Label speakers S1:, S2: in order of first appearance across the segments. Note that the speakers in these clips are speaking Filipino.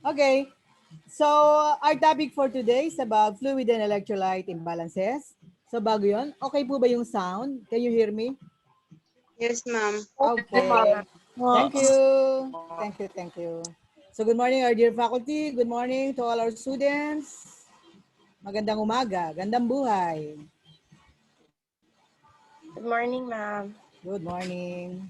S1: Okay, so our topic for today is about fluid and electrolyte imbalances. So bago yun, okay po ba yung sound? Can you hear me?
S2: Yes, ma'am.
S1: Okay, thank you. Thank you, thank you. So good morning our dear faculty. Good morning to all our students. Magandang umaga, gandang buhay.
S3: Good morning, ma'am.
S1: Good morning.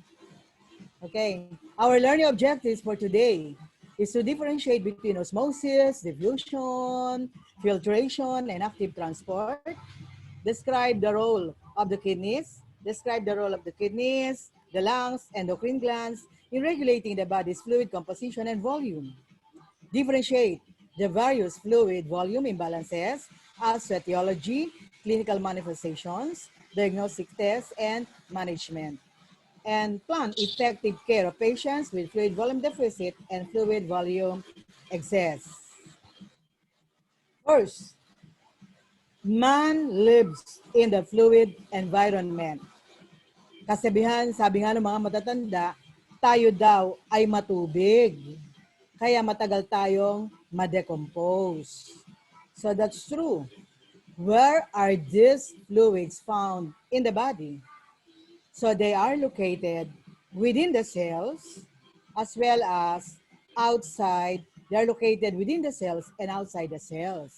S1: Okay, our learning objectives for today is to differentiate between osmosis, diffusion, filtration, and active transport. Describe the role of the kidneys. Describe the role of the kidneys, the lungs, endocrine glands in regulating the body's fluid composition and volume. Differentiate the various fluid volume imbalances as etiology, clinical manifestations, diagnostic tests, and management. And plan effective care of patients with fluid volume deficit and fluid volume excess. First, man lives in the fluid environment. Kasabihan, sabi nga ng mga matatanda, tayo daw ay matubig. Kaya matagal tayong ma-decompose. So that's true. Where are these fluids found in the body? So they are located within the cells as well as outside. They're located within the cells and outside the cells.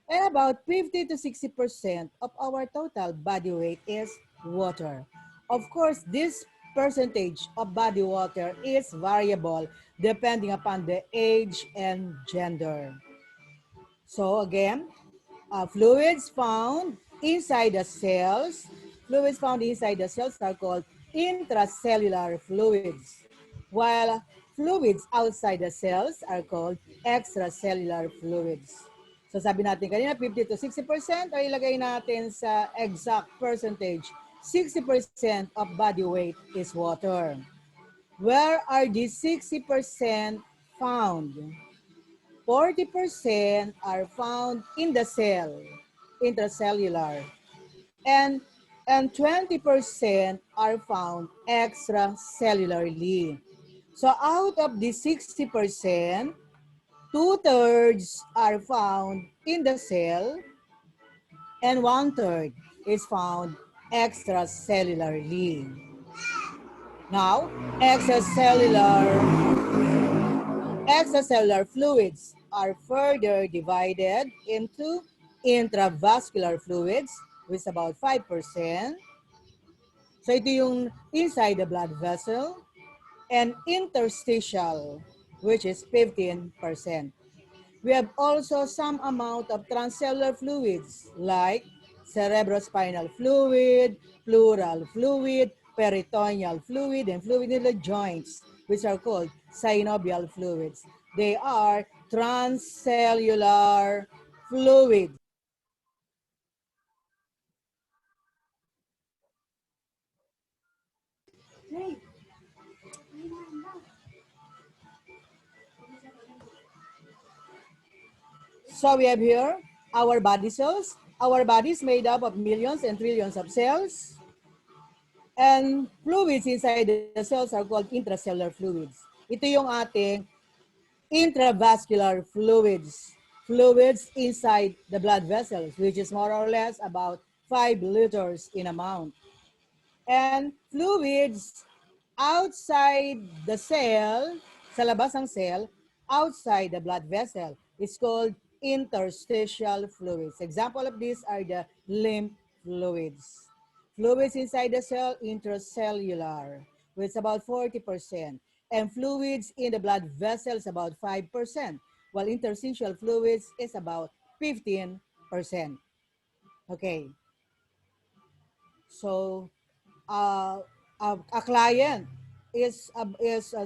S1: And about 50 to 60% of our total body weight is water. Of course, this percentage of body water is variable depending upon the age and gender. So again, fluids found inside the cells, are called intracellular fluids, while fluids outside the cells are called extracellular fluids. So sabi natin kanina, 50 to 60% o ilagay natin sa exact percentage, 60% of body weight is water. Where are these 60% found? 40% are found in the cell, intracellular, and 20% are found extracellularly. So out of the 60%, 2/3 are found in the cell and 1/3 is found extracellularly. Now, extracellular fluids are further divided into intravascular fluids, which is about 5%. So ito yung inside the blood vessel, and interstitial, which is 15%. We have also some amount of transcellular fluids like cerebrospinal fluid, pleural fluid, peritoneal fluid, and fluid in the joints, which are called synovial fluids. They are transcellular fluids. So we have here our body cells. Our body is made up of millions and trillions of cells. And fluids inside the cells are called intracellular fluids. Ito yung ating intravascular fluids. Fluids inside the blood vessels, which is more or less about 5 liters in amount. And fluids outside the cell, sa labas ng cell, outside the blood vessel, is called interstitial fluids. Example of these are the lymph fluids. Fluids inside the cell, intracellular, which is about 40%. And fluids in the blood vessels about 5%, while interstitial fluids is about 15%. Okay. So, a client is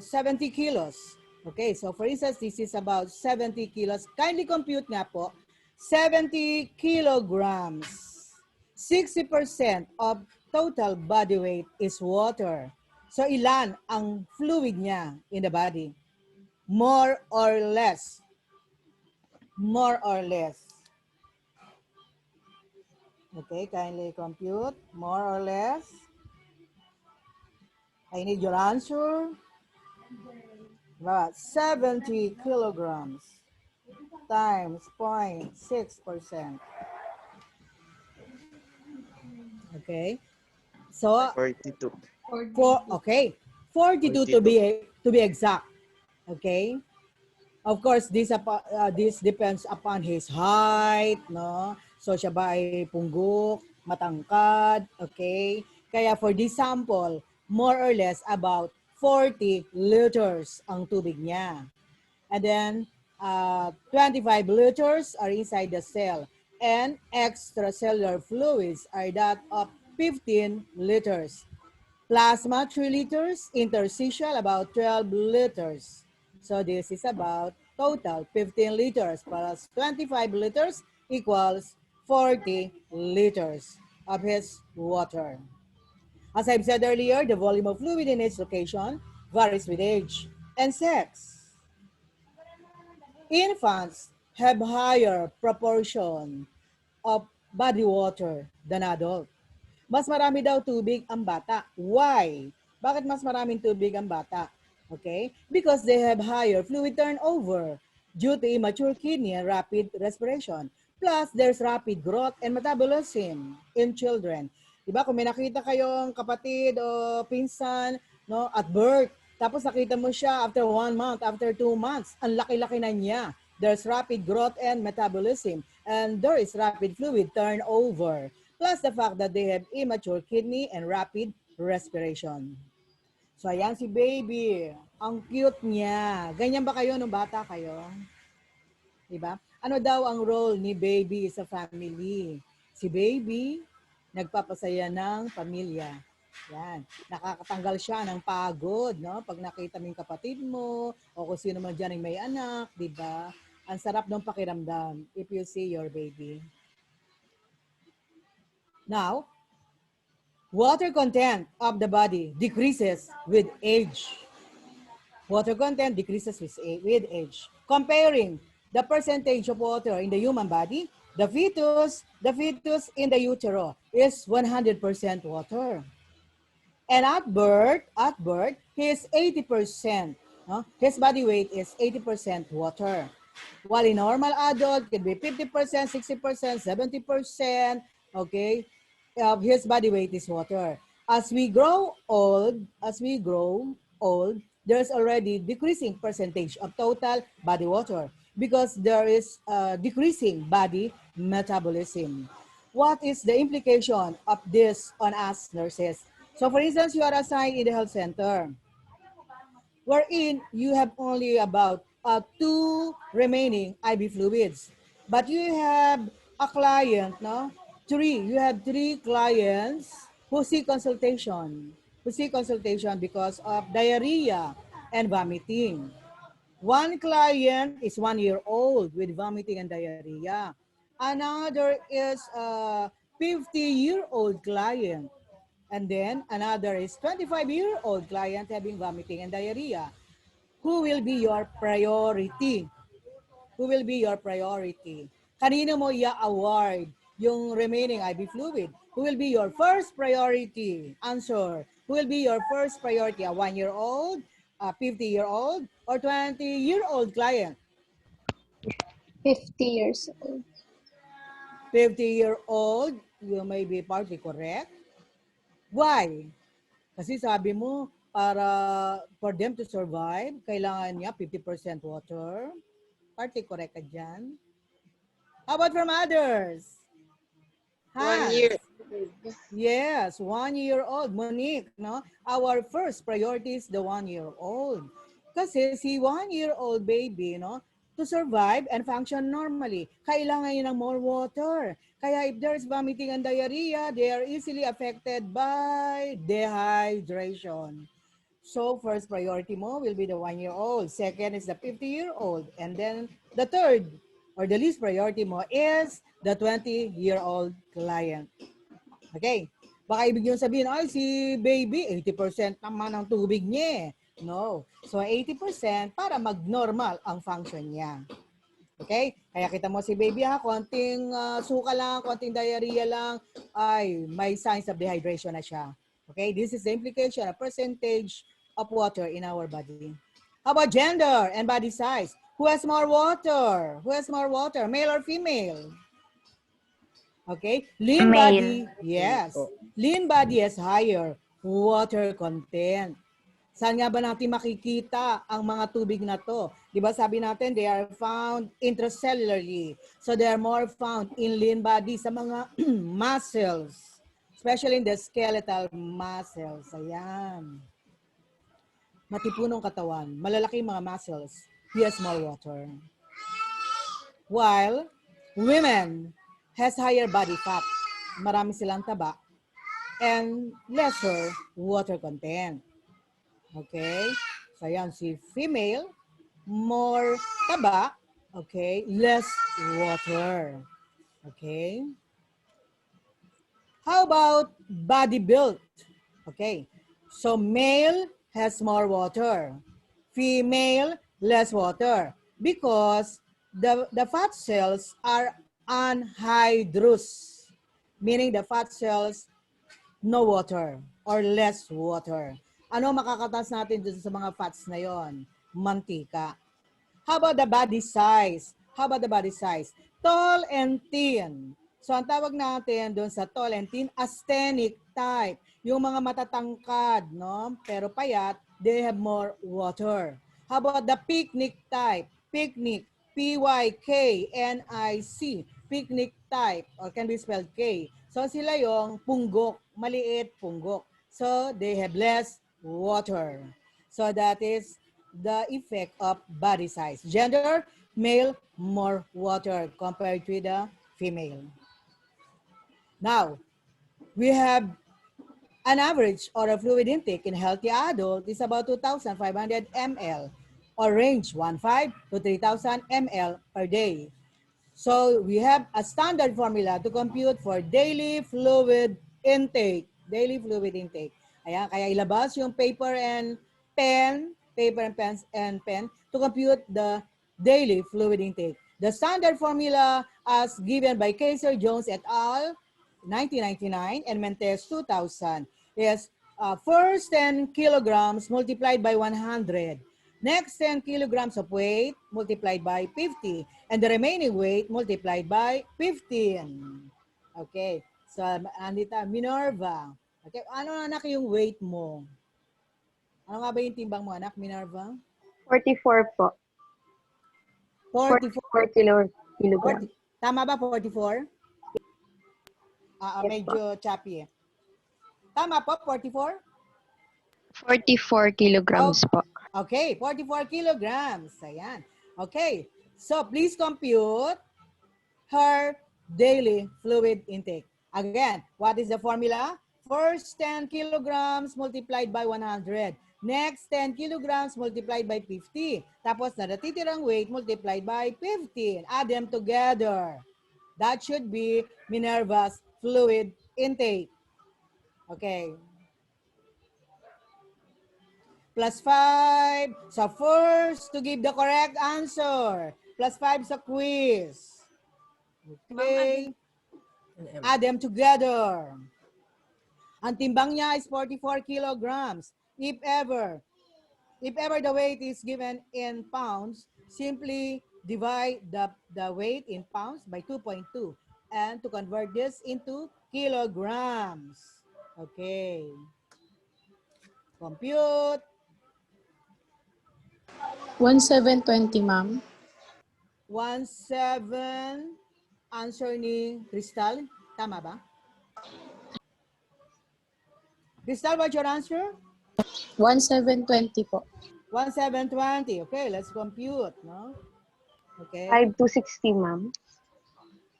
S1: 70 kilos. Okay, so for instance, this is about 70 kilos. Kindly compute nga po, 70 kilograms. 60% of total body weight is water. So ilan ang fluid niya in the body? More or less. More or less. Okay, kindly compute. More or less. I need your answer. About 70 kilograms times 0.6%. Okay. So,
S3: 42.
S1: okay, 42
S3: 42.
S1: to be exact. Okay. Of course, this depends upon his height, no? So siya ba ay punggok, matangkad, okay? Kaya for this sample, more or less about 40 liters ang tubig niya. And then 25 liters are inside the cell. And extracellular fluids are that of 15 liters. Plasma, 3 liters. Interstitial, about 12 liters. So this is about total 15 liters plus 25 liters equals 40 liters of his water. As I've said earlier, the volume of fluid in each location varies with age and sex. Infants have higher proportion of body water than adults. Mas marami daw tubig ang bata. Why? Bakit mas maraming tubig ang bata? Okay? Because they have higher fluid turnover due to immature kidney and rapid respiration. Plus, there's rapid growth and metabolism in children. Diba? Kung may nakita kayong kapatid o pinsan no, at birth, tapos nakita mo siya after 1 month, after 2 months, ang laki-laki na niya. There's rapid growth and metabolism. And there is rapid fluid turnover. Plus the fact that they have immature kidney and rapid respiration. So ayan si baby. Ang cute niya. Ganyan ba kayo nung bata kayo? Diba? Ano daw ang role ni baby sa family? Si baby, nagpapasaya ng pamilya. Yan. Nakakatanggal siya ng pagod, no? Pag nakita mo yung kapatid mo, o kung sino man dyan ay may anak, di ba? Ang sarap ng pakiramdam if you see your baby. Now, water content of the body decreases with age. Water content decreases with age. Comparing the percentage of water in the human body, the fetus in the utero is 100% water. And at birth, he is 80%. No? His body weight is 80% water. While in normal adult, could be 50%, 60%, 70%, okay, of his body weight is water. As we grow old, there's already decreasing percentage of total body water because there is decreasing body metabolism. What is the implication of this on us nurses? So for instance, you are assigned in the health center, wherein you have only about 2 remaining IV fluids. But you have a client, no? You have 3 clients who seek consultation. Because of diarrhea and vomiting. One client is 1-year-old with vomiting and diarrhea. Another is a 50-year-old client. And then another is 25-year-old client having vomiting and diarrhea. Who will be your priority? Who will be your priority? Kanino mo i-award yung remaining IV fluid? Who will be your first priority? Answer. Who will be your first priority? A 1-year-old, a 50-year-old, or 20-year-old client?
S4: 50 years old.
S1: 50-year-old, you may be partly correct. Why? Kasi sabi mo, para for them to survive, kailangan niya 50% water. Partly correct ka dyan. How about from others?
S2: 1 year.
S1: Yes, 1-year-old. Monique, no? Our first priority is the 1-year-old. Kasi si 1-year-old baby, no? To survive and function normally, kailangan niya ng more water. Kaya if there's vomiting and diarrhea, they are easily affected by dehydration. So first priority mo will be the 1-year-old. Second is the 50-year-old. And then the third or the least priority mo is the 20-year-old client. Okay. Baka ibig yung sabihin, ay si baby, 80% naman ang tubig niya. No. So 80% para mag-normal ang function niya. Okay? Kaya kita mo si baby ha, konting suka lang, konting diarrhea lang, ay may signs of dehydration na siya. Okay? This is the implication of percentage of water in our body. How about gender and body size? Who has more water? Who has more water, male or female? Okay, lean
S3: Male.
S1: body, yes. Lean body has higher water content. Saan nga ba natin makikita ang mga tubig na to? Di ba sabi natin, they are found intracellularly. So they are more found in lean body sa mga muscles, especially in the skeletal muscles. Ayan. Matipunong katawan, malalaki mga muscles. He has more water. While women has higher body fat. Marami silang taba and lesser water content. Okay? So yan, si female, more taba, okay, less water. Okay? How about body build? Okay. So male has more water. Female, less water. Because the fat cells are anhydrous. Meaning the fat cells, no water or less water. Ano makakatas natin dun sa mga fats na yon? Mantika. How about the body size? How about the body size? Tall and thin. So ang tawag natin doon sa tall and thin, asthenic type. Yung mga matatangkad, no? Pero payat, they have more water. How about the picnic type? Picnic, P-Y-K-N-I-C. Picnic type, or can be spelled K. So sila yung punggok, maliit punggok. So they have less water. So that is the effect of body size. Gender, male, more water compared to the female. Now, we have an average oral fluid intake in healthy adult is about 2,500 ml or range 1,500 to 3,000 ml per day. So we have a standard formula to compute for daily fluid intake. Daily fluid intake. Ayan, kaya ilabas yung paper and pen to compute the daily fluid intake. The standard formula as given by Kaiser Jones et al. 1999 and Mentes 2000 is first 10 kilograms multiplied by 100. Next 10 kilograms of weight multiplied by 50 and the remaining weight multiplied by 15. Okay. So, andito, Minerva. Okay. Ano anak yung weight mo? Ano nga ba yung timbang mo anak, Minerva?
S3: 44 po.
S1: 44
S3: kilogram.
S1: Tama ba 44? Medyo choppy. Tama po, 44?
S3: 44 kilograms po.
S1: Okay, 44 kilograms. Ayan. Okay. So, please compute her daily fluid intake. Again, what is the formula? First 10 kilograms multiplied by 100. Next 10 kilograms multiplied by 50. Tapos na natitirang weight multiplied by 15. Add them together. That should be Minerva's fluid intake. Okay. Plus 5. So first, to give the correct answer. Plus 5 sa quiz. Okay. Add them together. Ang timbang niya is 44 kilograms. If ever the weight is given in pounds, simply divide the weight in pounds by 2.2 and to convert this into kilograms. Okay. Compute.
S4: 1720, ma'am.
S1: 17 answer ni Crystal. Tama ba? Crystal, what's your answer?
S4: 1720 po.
S1: 1720. Okay, let's compute, no? Okay.
S3: 5 to 60, ma'am.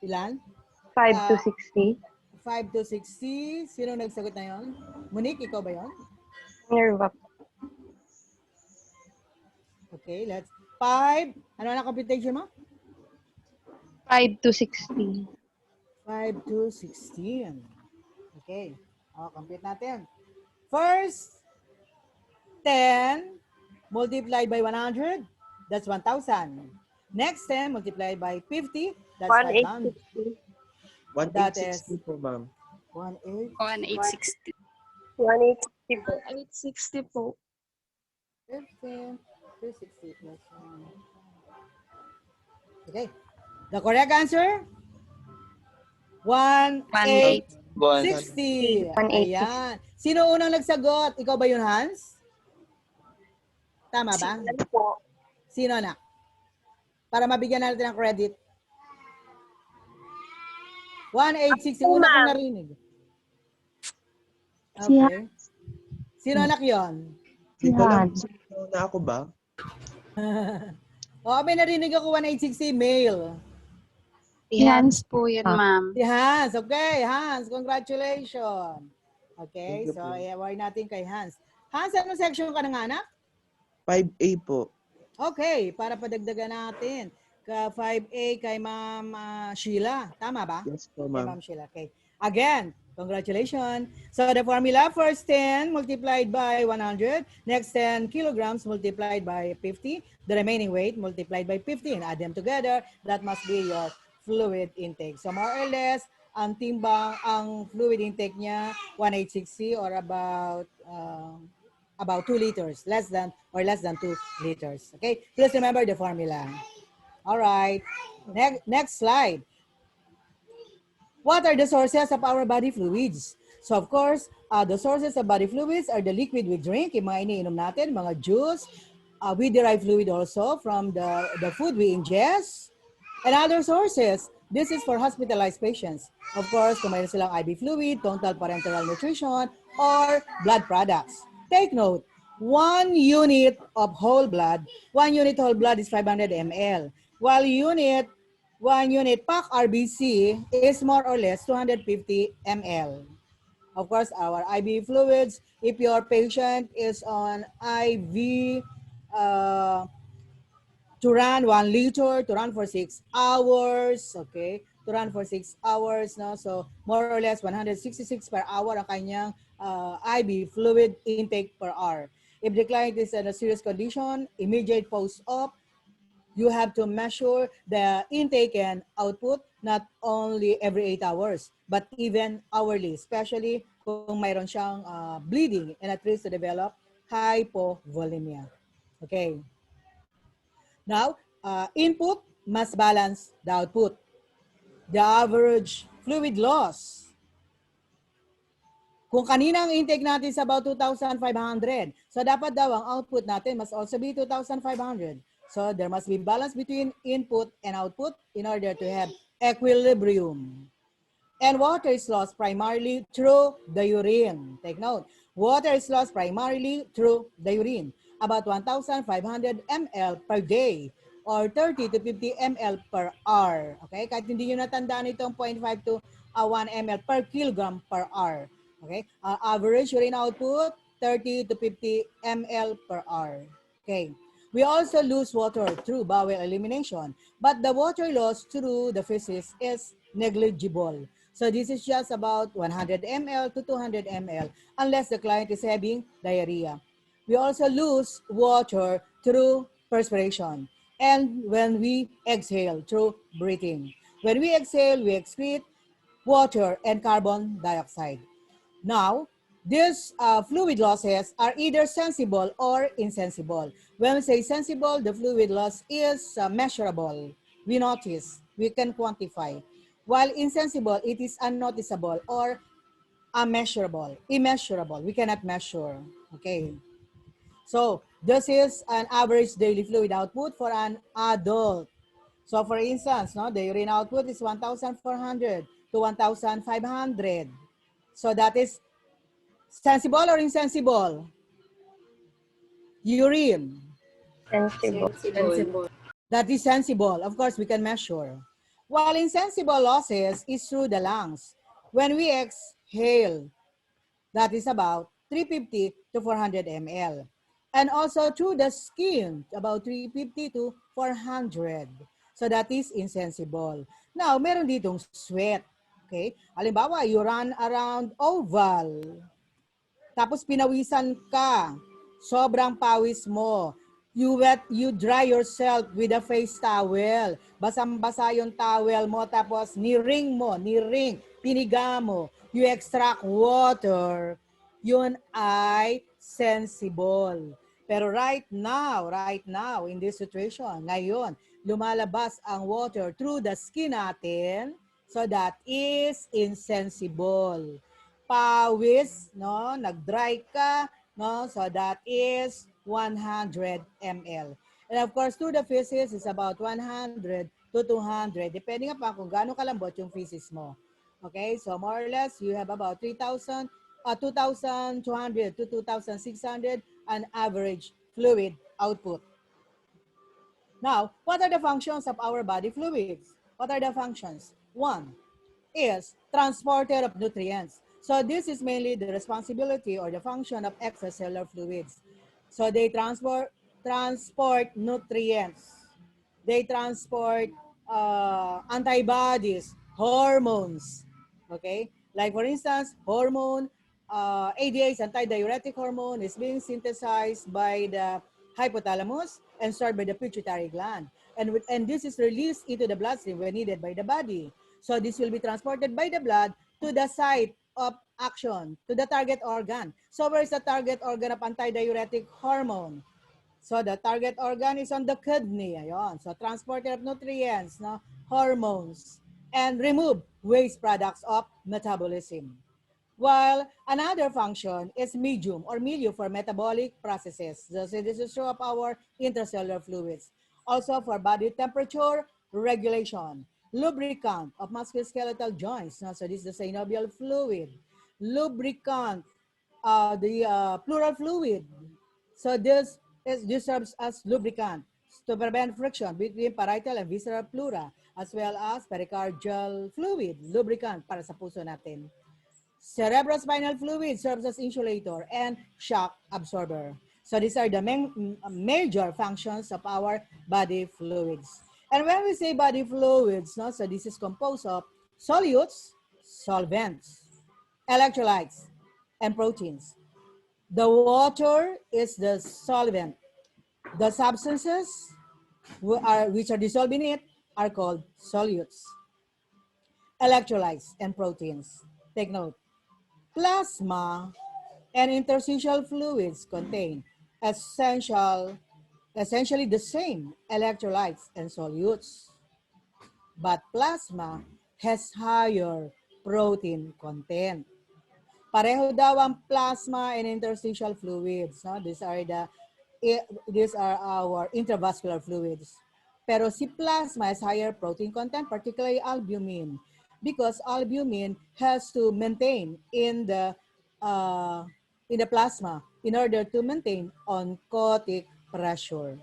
S1: Ilan?
S3: 5 to 60.
S1: 5 to 60. Sino nagsagot na yon? Monique, ikaw ba yon?
S3: Minerva po.
S1: Okay, let's 5. Ano na computation mo?
S3: 5 to 60.
S1: 5 to 16. Okay. Compute natin. First, 10 multiplied by 100, that's 1,000. Next 10 multiplied by 50, that's 500.
S5: 1860 po, ma'am.
S3: 1860 po.
S2: 860 po.
S1: 15. 360 plus 1. Okay. The correct answer? 1860.
S3: 1860.
S1: Ayan. Sino unang nagsagot? Ikaw ba yun, Hans? Tama ba?
S3: Ano po?
S1: Sino na? Para mabigyan natin ng credit. 1860. Una kong narinig. Okay. Sino anak yon?
S5: Hindi ko alam. Na ako ba?
S1: May narinig ako 1860 male.
S2: Si Hans po yun, ma'am.
S1: Si Hans. Okay, Hans. Congratulations. Okay,
S5: Thank you
S1: so
S5: po.
S1: i-award natin kay Hans. Hans, anong section ka ng anak?
S5: 5A po.
S1: Okay, para padagdagan natin. Ka 5A kay Ma'am Sheila. Tama ba?
S5: Yes po,
S1: Kay
S5: ma'am.
S1: Ma'am Sheila. Okay. Again, congratulations. So the formula, first 10 multiplied by 100, next 10 kilograms multiplied by 50, the remaining weight multiplied by 15. Add them together, that must be your fluid intake. So more or less, ang timbang, ang fluid intake niya, 1860 or about 2 liters, less than 2 liters. Okay, please remember the formula. All right, next slide. What are the sources of our body fluids? So of course, the sources of body fluids are the liquid we drink, yung mga iniinom natin, mga juice. We derive fluid also from the food we ingest. And other sources, this is for hospitalized patients. Of course, kung mayroon silang IV fluid, total parenteral nutrition, or blood products. Take note, 1 unit whole blood is 500 ml, while 1 unit pack RBC is more or less 250 ml. Of course, our IV fluids, if your patient is on IV to run 1 liter, to run for 6 hours, okay? To run for 6 hours, no? So, more or less 166 per hour ang kanyang IV fluid intake per hour. If the client is in a serious condition, immediate post-op, you have to measure the intake and output not only every 8 hours, but even hourly, especially kung mayroon siyang bleeding and at risk to develop hypovolemia. Okay. Now, input must balance the output. The average fluid loss. Kung kanina ang intake natin is about 2,500, so dapat daw ang output natin must also be 2,500. So there must be balance between input and output in order to have equilibrium. And water is lost primarily through the urine. Take note, water is lost primarily through the urine. About 1,500 ml per day or 30 to 50 ml per hour. Okay? Kahit hindi nyo natandaan itong 0.5 to 1 ml per kilogram per hour. Okay? Average urine output, 30 to 50 ml per hour. Okay. We also lose water through bowel elimination, but the water loss through the feces is negligible. So this is just about 100 ml to 200 ml unless the client is having diarrhea. We also lose water through perspiration and when we exhale through breathing. When we exhale, we excrete water and carbon dioxide. Now, these fluid losses are either sensible or insensible. When we say sensible, the fluid loss is measurable. We notice, we can quantify. While insensible, it is unnoticeable or immeasurable. We cannot measure. Okay. So, this is an average daily fluid output for an adult. So, for instance, no, the urine output is 1,400 to 1,500. So, that is sensible or insensible? Urine.
S3: Sensible.
S1: That is sensible. Of course, we can measure. While insensible losses is through the lungs. When we exhale, that is about 350 to 400 ml. And also through the skin, about 350 to 400. So that is insensible. Now, meron ditong sweat. Okay? Halimbawa, you run around oval. Tapos pinawisan ka. Sobrang pawis mo. You dry yourself with a face towel. Basang-basa yung towel mo. Tapos niring, piniga mo. You extract water. Yun ay sensible. Pero right now, in this situation, ngayon, lumalabas ang water through the skin natin, so that is insensible. Pawis, no, nag-dry ka, no, so that is 100 ml. And of course, through the feces is about 100 to 200, depending upon kung gaano kalambot yung feces mo. Okay, so more or less, you have about 2,200 to 2,600 an average fluid output. Now, what are the functions of our body fluids? What are the functions? One is transporter of nutrients. So this is mainly the responsibility or the function of extracellular fluids. So they transport nutrients. They transport antibodies, hormones. Okay, like for instance, hormone ADA is antidiuretic hormone is being synthesized by the hypothalamus and stored by the pituitary gland. And this is released into the bloodstream when needed by the body. So this will be transported by the blood to the site of action, to the target organ. So where is the target organ of antidiuretic hormone? So the target organ is on the kidney. Ayon. So transporter of nutrients, no, hormones, and remove waste products of metabolism. While another function is medium or milieu for metabolic processes. So this is true of our intracellular fluids. Also for body temperature regulation. Lubricant of musculoskeletal joints. So this is the synovial fluid. Lubricant, the pleural fluid. So this serves as lubricant to prevent friction between parietal and visceral pleura, as well as pericardial fluid, lubricant para sa puso natin. Cerebrospinal fluid serves as insulator and shock absorber. So these are the major functions of our body fluids. And when we say body fluids, no, so this is composed of solutes, solvents, electrolytes, and proteins. The water is the solvent. The substances which are dissolved in it are called solutes. Electrolytes and proteins. Take note. Plasma and interstitial fluids contain essentially the same electrolytes and solutes. But plasma has higher protein content. Pareho daw ang plasma and interstitial fluids. No? These are our intravascular fluids. Pero si plasma has higher protein content, particularly albumin, because albumin has to maintain in the plasma in order to maintain oncotic pressure.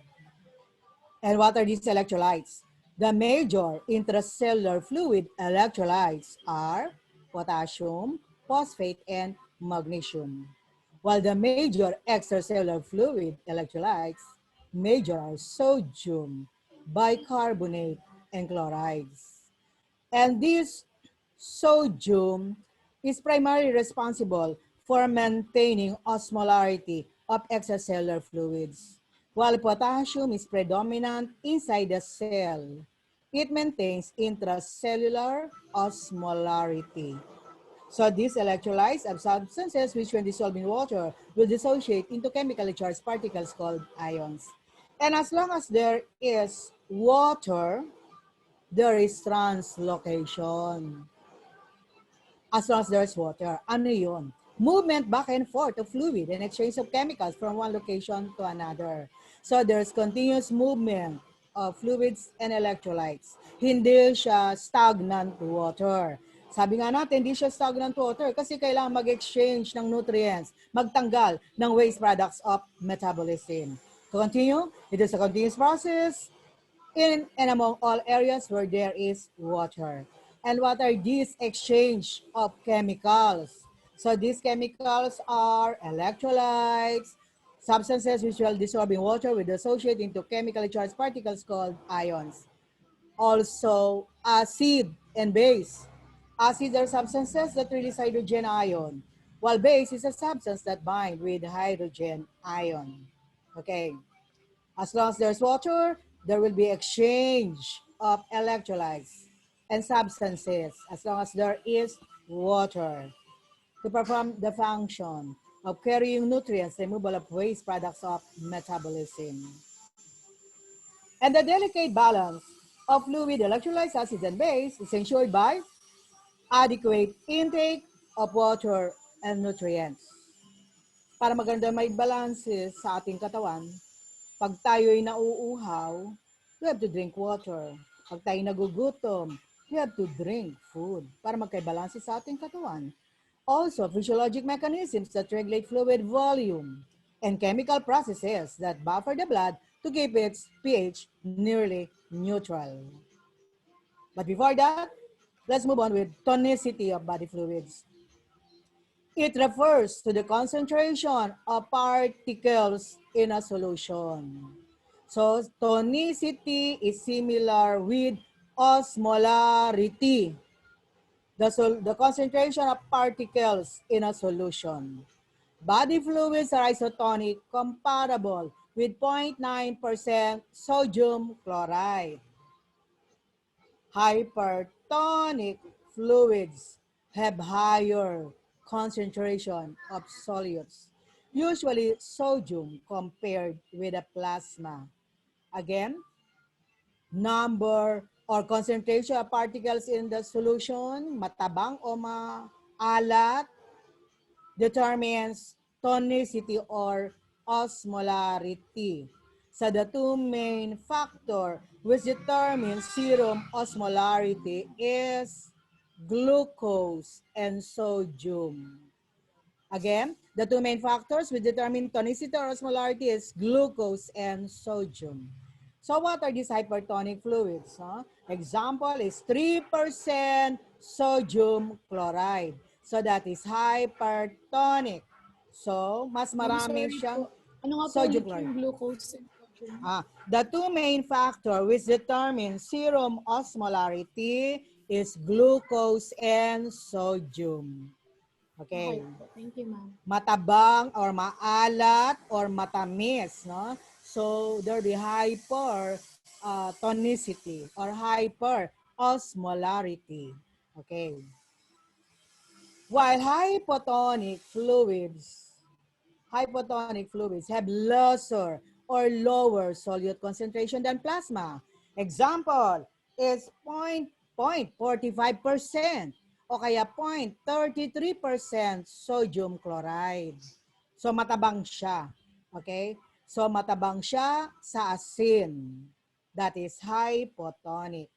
S1: And what are these electrolytes? The major intracellular fluid electrolytes are potassium, phosphate, and magnesium. While the major extracellular fluid electrolytes, major are sodium, bicarbonate, and chlorides. And this sodium is primarily responsible for maintaining osmolarity of extracellular fluids. While potassium is predominant inside the cell, it maintains intracellular osmolarity. So these electrolytes are substances which when dissolved in water will dissociate into chemically charged particles called ions. And as long as there is water, there is translocation. As long as there is water, ano yun? Movement back and forth of fluid and exchange of chemicals from one location to another. So there's continuous movement of fluids and electrolytes. Hindi siya stagnant water. Sabi nga natin, hindi siya stagnant water kasi kailangan mag-exchange ng nutrients, magtanggal ng waste products of metabolism. To continue, it is a continuous process in and among all areas where there is water. And what are these exchange of chemicals? So these chemicals are electrolytes, substances which will dissolve in water will dissociate into chemically charged particles called ions. Also, acid and base. Acids are substances that release hydrogen ion, while base is a substance that binds with hydrogen ion. Okay. As long as there's water, there will be exchange of electrolytes and substances as long as there is water to perform the function of carrying nutrients, removal of waste products of metabolism. And the delicate balance of fluid, electrolytes, acids, and base is ensured by adequate intake of water and nutrients. Para maganda may balance sa ating katawan, pag tayo'y nauuhaw, we have to drink water. Pag tayo nagugutom, we have to drink food para magkaibalanse sa ating katawan. Also, physiologic mechanisms that regulate fluid volume and chemical processes that buffer the blood to keep its pH nearly neutral. But before that, let's move on with tonicity of body fluids. It refers to the concentration of particles in a solution. So, tonicity is similar with osmolarity, the concentration of particles in a solution. Body fluids are isotonic comparable with 0.9% sodium chloride. Hypertonic fluids have higher concentration of solutes, usually sodium compared with a plasma. Again, number or concentration of particles in the solution, matabang o maalat, determines tonicity or osmolarity. So the two main factor which determines serum osmolarity is glucose and sodium. Again, the two main factors which determine tonicity or osmolarity is glucose and sodium. So what are these hypertonic fluids? Example is 3% sodium chloride. So that is hypertonic. So, mas marami
S4: Sorry
S1: siyang
S4: po. Ano nga po
S1: sodium
S4: ulit
S1: chloride.
S4: yung glucose and sodium?
S1: The two main factor which determine serum osmolarity is glucose and sodium. Okay.
S4: Thank you, ma'am.
S1: Matabang or maalat or matamis, no? So there be hyper tonicity or hyper osmolarity. Okay. While hypotonic fluids have lesser or lower solute concentration than plasma. Example is 0.45% o kaya 0.33% sodium chloride. So matabang siya. Okay? So matabang siya sa asin. That is hypotonic.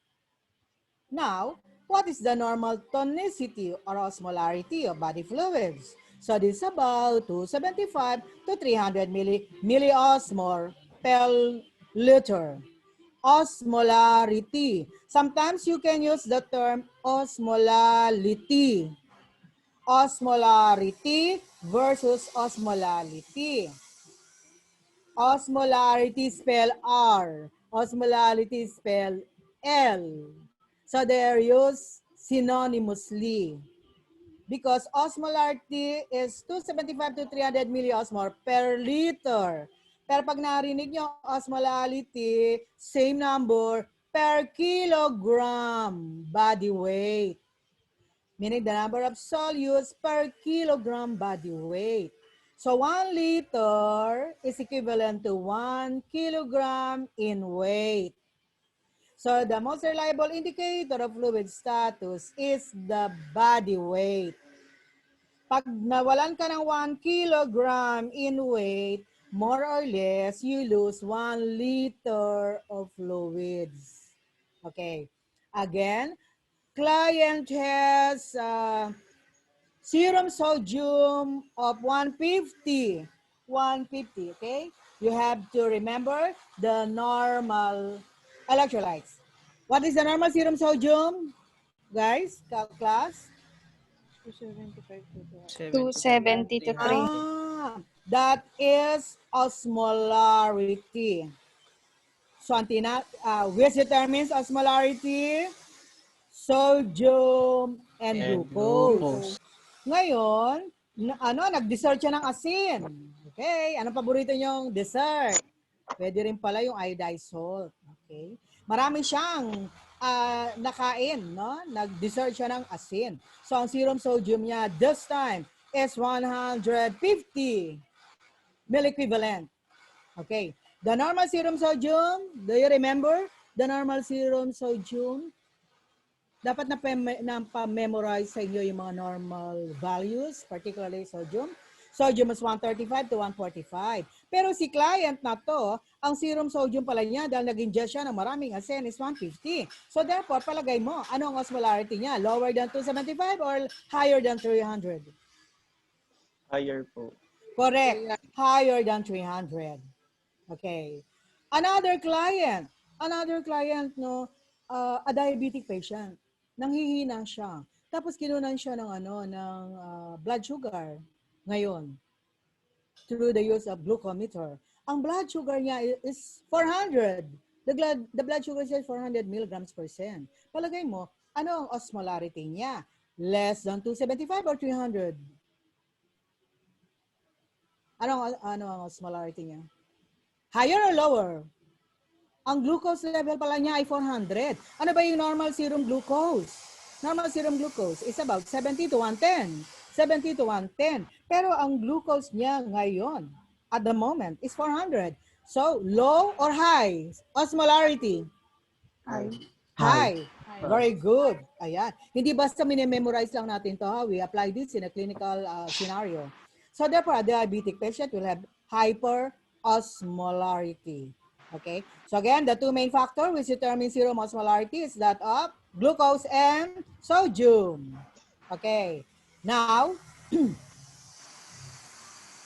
S1: Now, what is the normal tonicity or osmolarity of body fluids? So this is about 275 to 300 milliosmol per liter. Osmolarity. Sometimes you can use the term osmolality. Osmolarity versus osmolality. Osmolarity spell R. Osmolarity spell L. So they're used synonymously because osmolarity is 275 to 300 milliosmol per liter. Pero pag narinig nyo osmolality, same number per kilogram body weight. Meaning the number of solutes per kilogram body weight. So 1 liter is equivalent to 1 kilogram in weight. So the most reliable indicator of fluid status is the body weight. Pag nawalan ka ng 1 kilogram in weight, more or less, you lose 1 liter of fluids. Okay. Again, client has serum sodium of 150. 150, okay? You have to remember the normal electrolytes. What is the normal serum sodium? Guys, class?
S2: 270 to 3.
S1: That is osmolarity. So, which determines osmolarity? Sodium and glucose. Ngayon, nag-dessert siya ng asin. Okay, anong paborito niyong dessert? Pwede rin pala yung iodized salt. Okay. Marami siyang nakain, no? Nag-dessert siya ng asin. So, ang serum sodium niya this time is 150 milliequivalent. Okay. The normal serum sodium, do you remember? The normal serum sodium, dapat na-memorize sa inyo yung mga normal values, particularly sodium. Sodium is 135 to 145. Pero si client na to, ang serum sodium pala niya dahil nag-ingest siya ng maraming asen is 150. So therefore, palagay mo, ano ang osmolarity niya? Lower than 275 or higher than 300?
S5: Higher po.
S1: Correct. Higher than 300. Okay. Another client, no, a diabetic patient. Nanghihina siya. Tapos kinunan siya ng blood sugar ngayon through the use of glucometer. Ang blood sugar niya is 400. The blood sugar is 400 milligrams per cent. Palagay mo, ano ang osmolarity niya? Less than 275 or 300? Ano ang osmolarity niya? Higher or lower? Ang glucose level pala niya ay 400. Ano ba yung normal serum glucose? Normal serum glucose is about 70 to 110. 70 to 110. Pero ang glucose niya ngayon, at the moment, is 400. So, low or high? Osmolarity? High. Very good. Ayan. Hindi basta minimemorize lang natin to. Ha? We apply this in a clinical scenario. So, therefore, a diabetic patient will have hyperosmolarity. Okay. So, again, the two main factors which determine serum osmolarity is that of glucose and sodium. Okay. Now,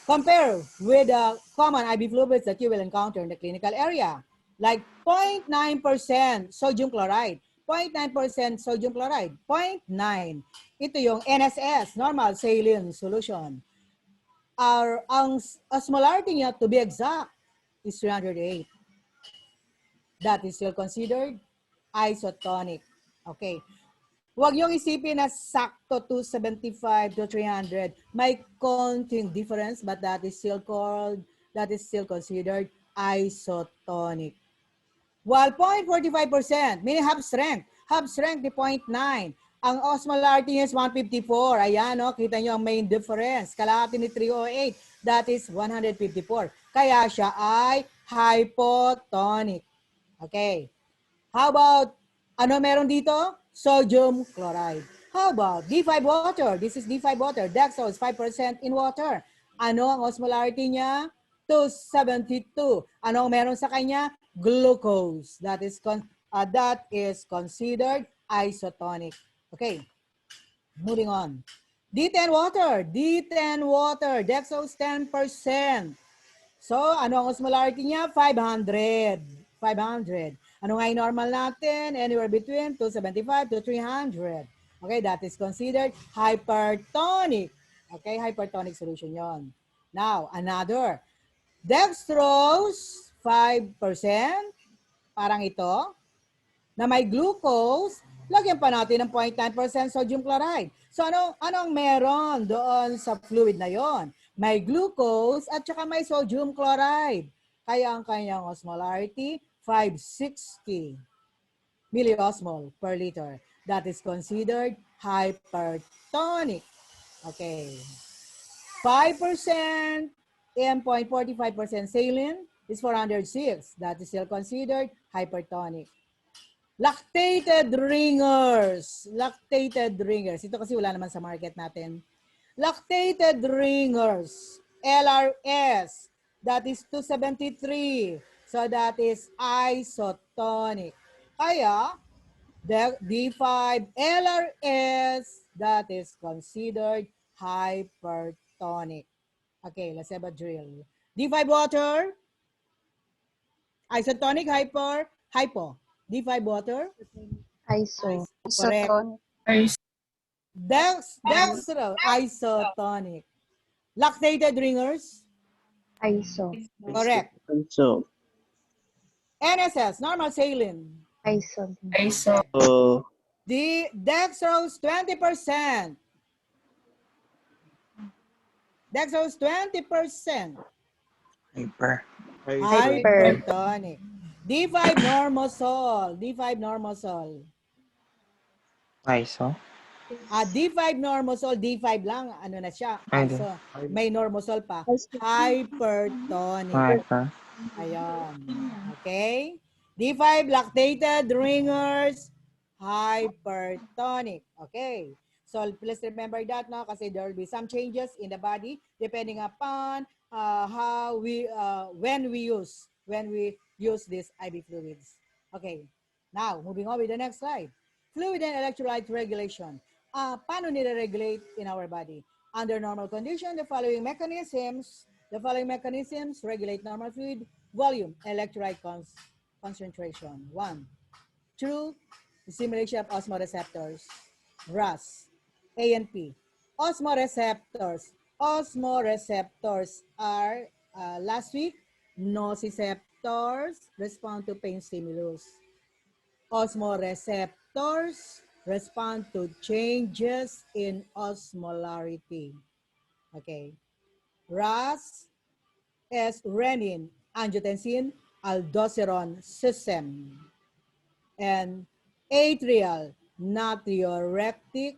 S1: compare with the common IV fluids that you will encounter in the clinical area, like 0.9% sodium chloride. 0.9% sodium chloride. 0.9. Ito yung NSS, normal saline solution. Ang osmolarity niya, to be exact, is 308. That is still considered isotonic. Okay. Huwag niyong isipin na sakto 275 to 300. May konting difference, but that is still considered isotonic. While 0.45%, meaning half strength di 0.9. Ang osmolarity niya is 154. Ayan, no? Kita niyo ang main difference. Kalahati ni 308, that is 154. Kaya siya ay hypotonic. Okay. How about, ano meron dito? Sodium chloride. How about D5 water? This is D5 water. Dextrose 5% in water. Ano ang osmolarity niya? 272. Ano ang meron sa kanya? Glucose. That is considered isotonic. Okay. Moving on. D10 water. D10 water. Dextrose 10%. So, ano ang osmolarity niya? 500. 500. Ano nga yung normal natin? Anywhere between 275 to 300. Okay, that is considered hypertonic. Okay, hypertonic solution yon. Now, another. Dextrose, 5%. Parang ito. Na may glucose, lagyan pa natin ng 0.9% sodium chloride. So, anong meron doon sa fluid na yon? May glucose at saka may sodium chloride. Kaya ang kanyang osmolarity, 560 milliosmol per liter. That is considered hypertonic. Okay. 5% and 0.45% saline is 406. That is still considered hypertonic. Lactated ringers. Lactated ringers. Ito kasi wala naman sa market natin. Lactated ringers. LRS. That is 273. So that is isotonic. Kaya, D5 LRS, that is considered hypertonic. Okay, let's have a drill. D5 water, isotonic, hypo. D5 water,
S3: ISO.
S1: correct.
S2: Isotonic.
S1: Dextro, isotonic. Lactated ringers,
S3: ISO.
S1: correct.
S5: So,
S1: NSS, normal saline.
S3: ISO.
S1: The dextrose 20%. Dextrose 20%. Hypertonic. D5 normosol. D5 normosol.
S6: ISO.
S1: D5 normosol, D5 lang, ano na siya,
S5: Ay,
S1: iso. May normosol pa.
S3: Iso.
S1: Hypertonic.
S5: Hyper.
S1: Ayun. Okay? D5, lactated ringers, hypertonic. Okay. So please remember that, no? Kasi there will be some changes in the body depending upon how we, when we use these IV fluids. Okay. Now, moving on with the next slide. Fluid and electrolyte regulation. Paano nire-regulate in our body? Under normal condition, the following mechanisms regulate normal fluid volume, electrolyte concentration. One, through stimulation of osmoreceptors, RAS, ANP. Osmoreceptors. Osmoreceptors are, last week, nociceptors respond to pain stimulus. Osmoreceptors respond to changes in osmolarity. Okay. RAS is renin, angiotensin, aldosterone system. And atrial, natriuretic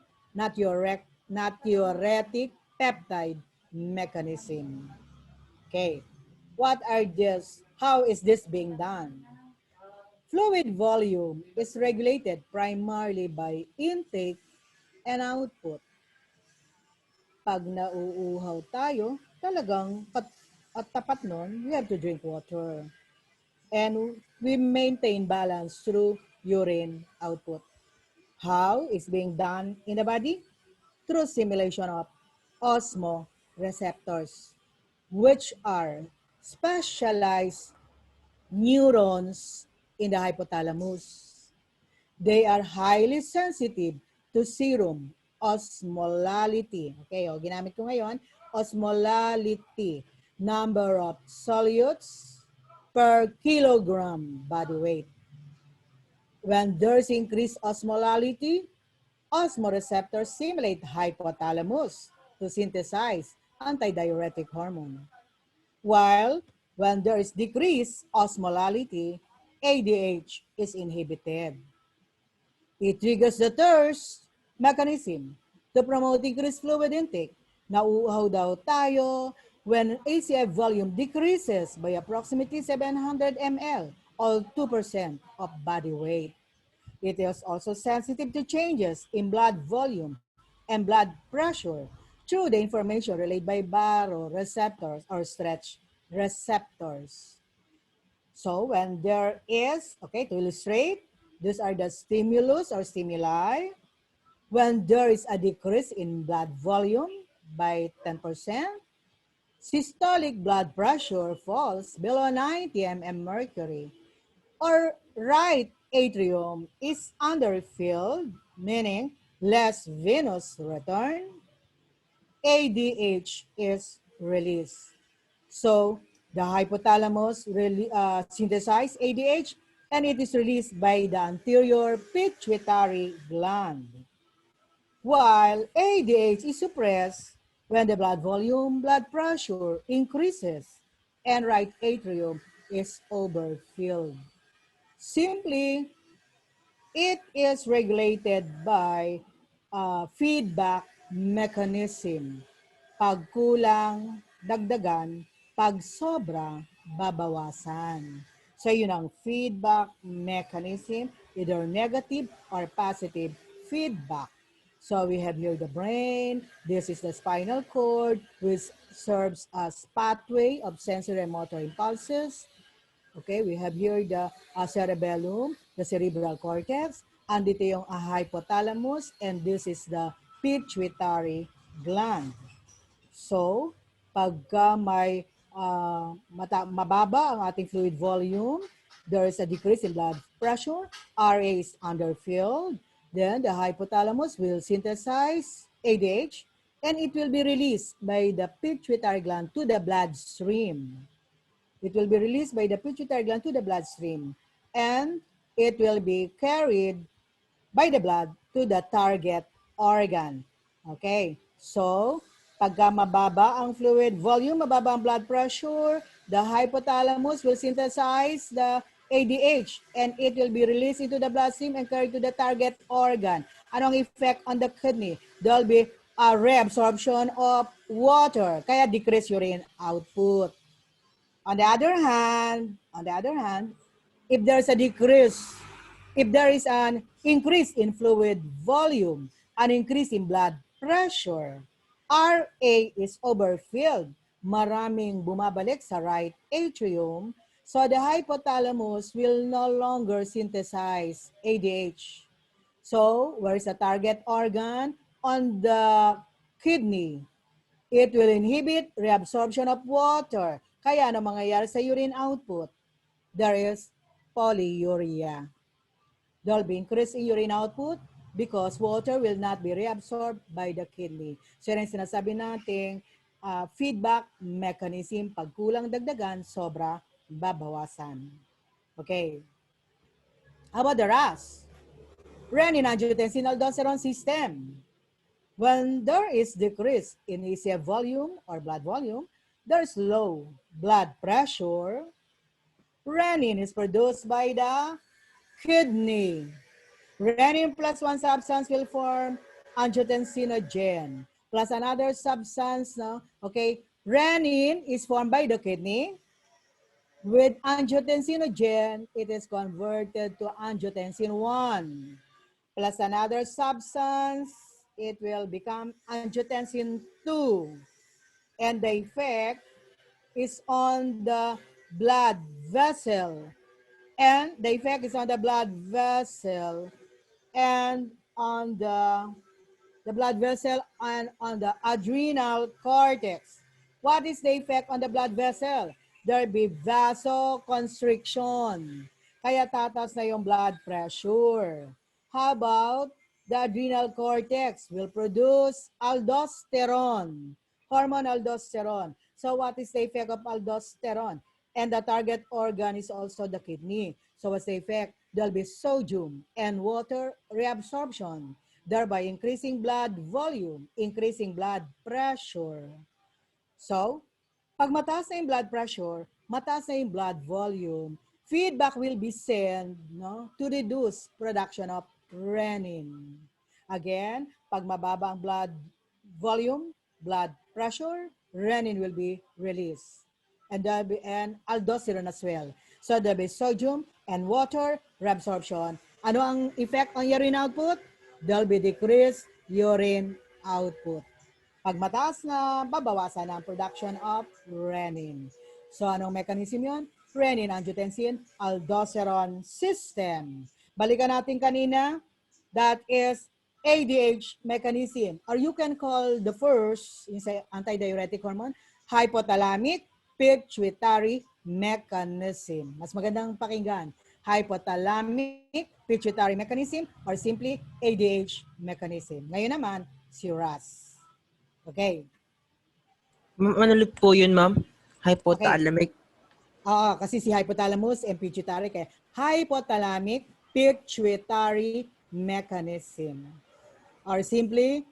S1: peptide mechanism. Okay. What are this? How is this being done? Fluid volume is regulated primarily by intake and output. Pag nauuhaw tayo, talagang at tapat nun, we have to drink water. And we maintain balance through urine output. How is being done in the body? Through stimulation of osmoreceptors, which are specialized neurons in the hypothalamus. They are highly sensitive to serum osmolality. Okay, ginamit ko ngayon, osmolality, number of solutes per kilogram body weight. When there's increased osmolality, osmoreceptors stimulate hypothalamus to synthesize antidiuretic hormone. While when there is decreased osmolality, ADH is inhibited. It triggers the thirst mechanism to promote increased fluid intake. Nauuhaw daw tayo when ACI volume decreases by approximately 700 ml or 2% of body weight. It is also sensitive to changes in blood volume and blood pressure through the information relayed by baroreceptors or stretch receptors. So when there is, okay, to illustrate, these are the stimulus or stimuli. When there is a decrease in blood volume by 10%, systolic blood pressure falls below 90 mm mercury, or right atrium is underfilled, meaning less venous return, ADH is released. So the hypothalamus synthesizes ADH and it is released by the anterior pituitary gland. While ADH is suppressed when the blood volume, blood pressure increases and right atrium is overfilled. Simply, it is regulated by feedback mechanism. Pag kulang, dagdagan. Pag sobra, babawasan. So yun ang feedback mechanism, either negative or positive feedback. So we have here the brain. This is the spinal cord, which serves as pathway of sensory and motor impulses. Okay, we have here the cerebellum, the cerebral cortex, and dito yung hypothalamus, and this is the pituitary gland. So, pagka may mababa ang ating fluid volume, there is a decrease in blood pressure, RA is underfilled, then the hypothalamus will synthesize ADH, and it will be released by the pituitary gland to the bloodstream. It will be released by the pituitary gland to the bloodstream, and it will be carried by the blood to the target organ. Okay, so pagka mababa ang fluid volume, mababa ang blood pressure, the hypothalamus will synthesize the ADH, and it will be released into the bloodstream and carried to the target organ. Anong effect on the kidney? There will be a reabsorption of water, kaya decrease urine output. On the other hand, if there's a decrease, if there is an increase in fluid volume, an increase in blood pressure, RA is overfilled. Maraming bumabalik sa right atrium, so the hypothalamus will no longer synthesize ADH. So, where is the target organ? On the kidney. It will inhibit reabsorption of water. Kaya ano mangyayari sa urine output? There is polyuria. There will be increase in urine output because water will not be reabsorbed by the kidney. So yan ang sinasabi natin, feedback mechanism. Pag kulang dagdagan, sobra babawasan. Okay. How about the RAS? Renin-angiotensin-aldosterone system. When there is decrease in ECF volume or blood volume, there is low blood pressure. Renin is produced by the kidney. Renin plus one substance will form angiotensinogen plus another substance. No? Okay, renin is formed by the kidney. With angiotensinogen, it is converted to angiotensin 1 plus another substance, it will become angiotensin 2. And the effect is on the blood vessel. And the effect is on the blood vessel and on the blood vessel and on the adrenal cortex. What is the effect on the blood vessel? There will be vasoconstriction. Kaya tataas na yung blood pressure. How about the adrenal cortex? Will produce aldosterone, hormone aldosterone. So what is the effect of aldosterone? And the target organ is also the kidney. So what's the effect? There'll be sodium and water reabsorption, thereby increasing blood volume, increasing blood pressure. So, pag mataas na yung blood pressure, mataas na yung blood volume, feedback will be sent to reduce production of renin. Again, pag mababa ang blood volume, blood pressure, renin will be released. And there'll be an aldosterone as well. So there'll be sodium and water reabsorption. Ano ang effect on urine output? There'll be decreased urine output. Pag mataas na, babawasan ang production of renin. So anong mechanism yun? Renin-angiotensin aldosterone system. Balikan natin kanina, that is ADH mechanism. Or you can call the first antidiuretic hormone, hypothalamic pituitary mechanism. Mas magandang pakinggan. Hypothalamic pituitary mechanism or simply ADH mechanism. Ngayon naman, si RAS. Okay.
S6: Manulit po yun, ma'am? Hypothalamic.
S1: Oo, kasi si hypothalamus and pituitary kaya hypothalamic pituitary mechanism or simply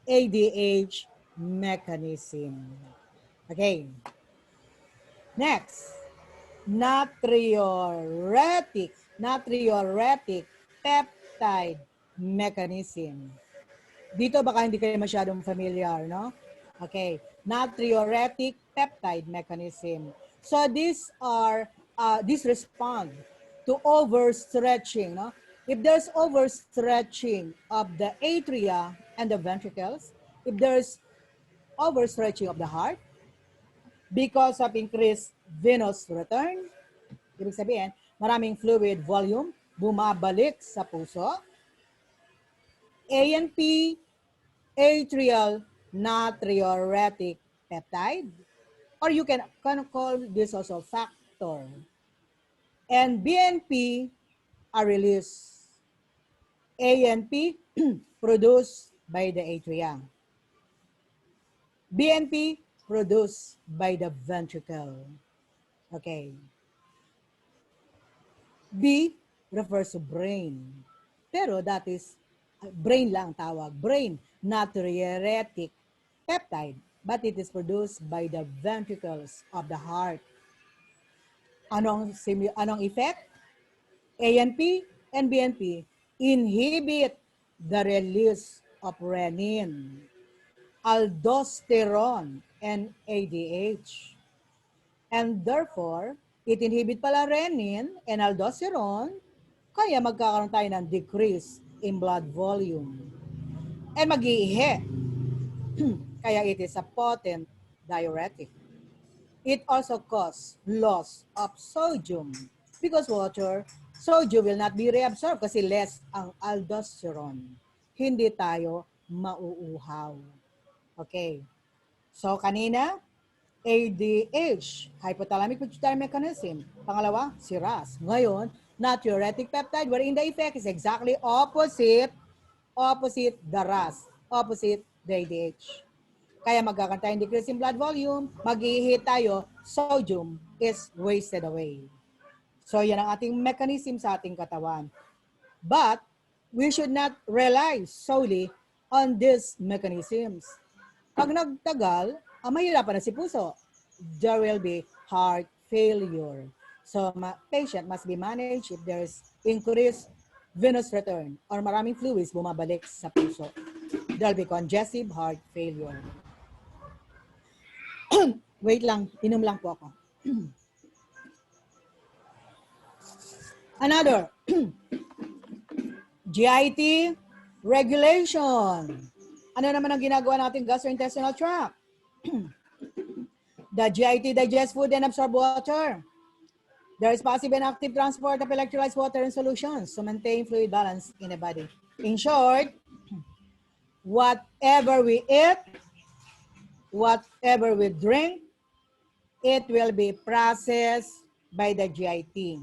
S1: ADH mechanism. Okay. Next, natriuretic peptide mechanism. Dito baka hindi kayo masyadong familiar, no? Okay, natriuretic peptide mechanism. So these respond to overstretching, no? If there's overstretching of the atria and the ventricles, if there's overstretching of the heart because of increased venous return, ibig sabihin, maraming fluid volume bumabalik sa puso, ANP, atrial natriuretic peptide, or you can call this also factor. And BNP are released. ANP produced by the atria. BNP produced by the ventricle. Okay. B refers to brain. Pero that is brain lang tawag. Brain natriuretic peptide, but it is produced by the ventricles of the heart. Anong effect? ANP and BNP inhibit the release of renin, aldosterone, and ADH. And therefore, it inhibit pala renin and aldosterone, kaya magkakaroon tayo ng decrease in blood volume. And mag-iihi, kaya it is a potent diuretic. It also causes loss of sodium because sodium will not be reabsorbed kasi less ang aldosterone. Hindi tayo mauuhaw. Okay. So kanina, ADH, hypothalamic pituitary mechanism. Pangalawa, si RAS. Ngayon, natriuretic peptide wherein the effect is exactly opposite the RAS, opposite the ADH. Kaya magkakaroon tayong decrease in blood volume, mag-ihi tayo, sodium is wasted away. So yan ang ating mechanism sa ating katawan. But we should not rely solely on these mechanisms. Pag nagtagal, mahirapan na si puso. There will be heart failure. So patient must be managed if there is increased venous return or maraming fluids bumabalik sa puso. There will be congestive heart failure. Wait lang, inom lang po ako. Another, GIT regulation. Ano naman ang ginagawa natin gastrointestinal tract? The GIT digests food and absorb water. There is passive and active transport of electrolytes, water, and solutions to maintain fluid balance in the body. In short, whatever we eat, whatever we drink, it will be processed by the GIT.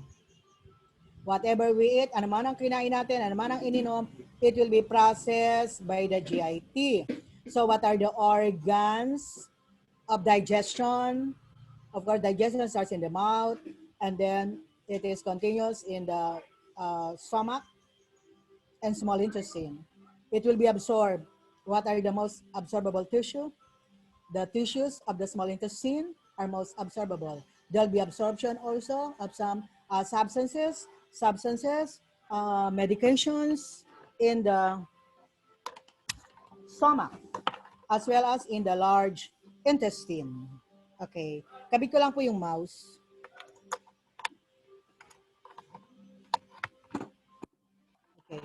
S1: Whatever we eat, ano man ang kinain natin, ano man ang ininom, it will be processed by the GIT. So what are the organs of digestion? Of course, digestion starts in the mouth, and then it is continuous in the stomach and small intestine. It will be absorbed. What are the most absorbable tissue? The tissues of the small intestine are most absorbable. There'll be absorption also of some substances, medications in the stomach, as well as in the large intestine. Okay. Kabit ko lang po yung mouse. Okay.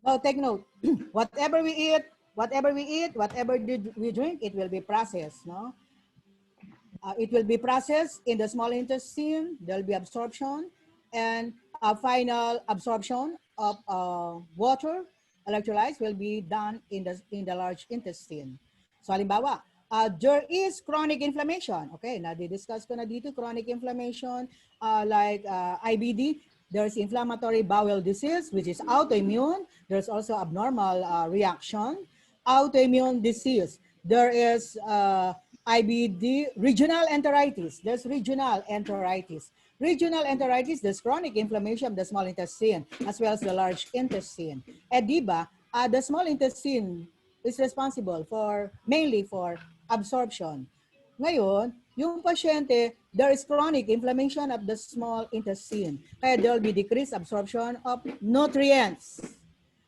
S1: Now, take note. Whatever we eat, whatever we drink, it will be processed, no? It will be processed in the small intestine. There will be absorption and a final absorption of water, electrolytes will be done in the large intestine. So halimbawa, there is chronic inflammation. Okay, na-discuss ko na dito, chronic inflammation like IBD. There's inflammatory bowel disease, which is autoimmune. There's also abnormal reaction. Autoimmune disease. There is IBD, regional enteritis. There's regional enteritis. Regional enteritis, there's chronic inflammation of the small intestine as well as the large intestine. Diba, the small intestine is responsible mainly for absorption. Ngayon, yung pasyente, there is chronic inflammation of the small intestine. Kaya there will be decreased absorption of nutrients.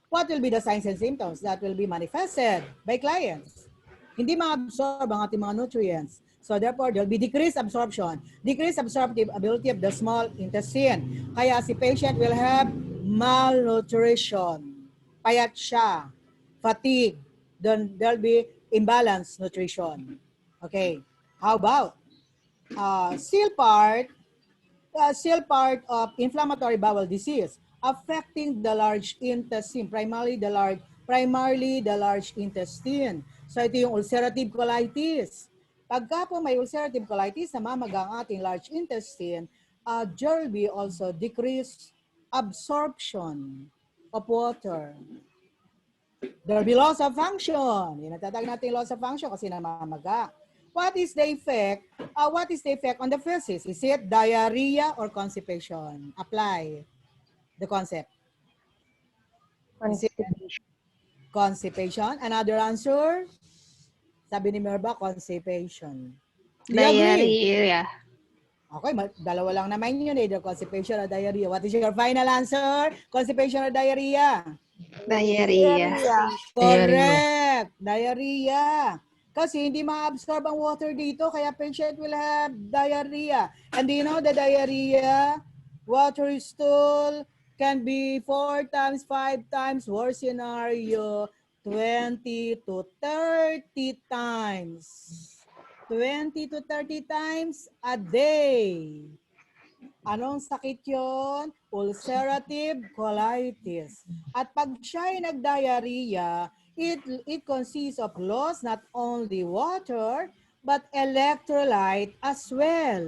S1: What will be the signs and symptoms that will be manifested by clients? Hindi ma-absorb ang ating mga nutrients. So therefore, there will be decreased absorption. Decreased absorptive ability of the small intestine. Kaya si patient will have malnutrition. Payat siya. Fatigue. Then there will be imbalanced nutrition. Okay. How about still part of inflammatory bowel disease affecting the large intestine, primarily the large intestine. So ito yung ulcerative colitis. Pagka po may ulcerative colitis, namamaga ang ating large intestine, there will be also decreased absorption of water. There will be loss of function. Yung natatag natin loss of function kasi namamaga. What is the effect? What is the effect on the feces? Is it diarrhea or constipation? Apply the concept.
S3: Constipation.
S1: Constipation. Another answer? Sabi ni Merba, constipation. Do you agree?
S2: Diarrhea.
S1: Okay, dalawa lang naman yun, either constipation or diarrhea. What is your final answer? Constipation or diarrhea?
S2: Diarrhea.
S6: Diarrhea.
S1: Correct. Diarrhea. Kasi hindi ma-absorb ang water dito, kaya patient will have diarrhea. And do you know the diarrhea, water stool can be 4 times, 5 times, worst scenario, 20 to 30 times. 20 to 30 times a day. Anong sakit yon? Ulcerative colitis. At pag siya ay nag-diarrhea, it consists of loss not only water, but electrolyte as well.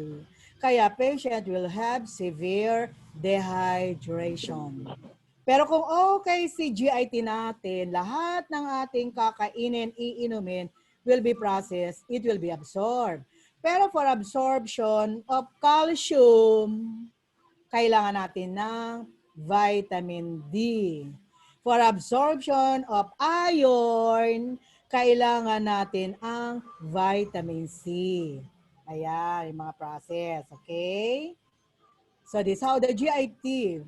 S1: Kaya patient will have severe dehydration. Pero kung okay si GIT natin, lahat ng ating kakainin, iinumin will be processed, it will be absorbed. Pero for absorption of calcium, kailangan natin ng vitamin D. For absorption of iron, kailangan natin ang vitamin C. Ayan, yung mga process, okay? So this is how the GIT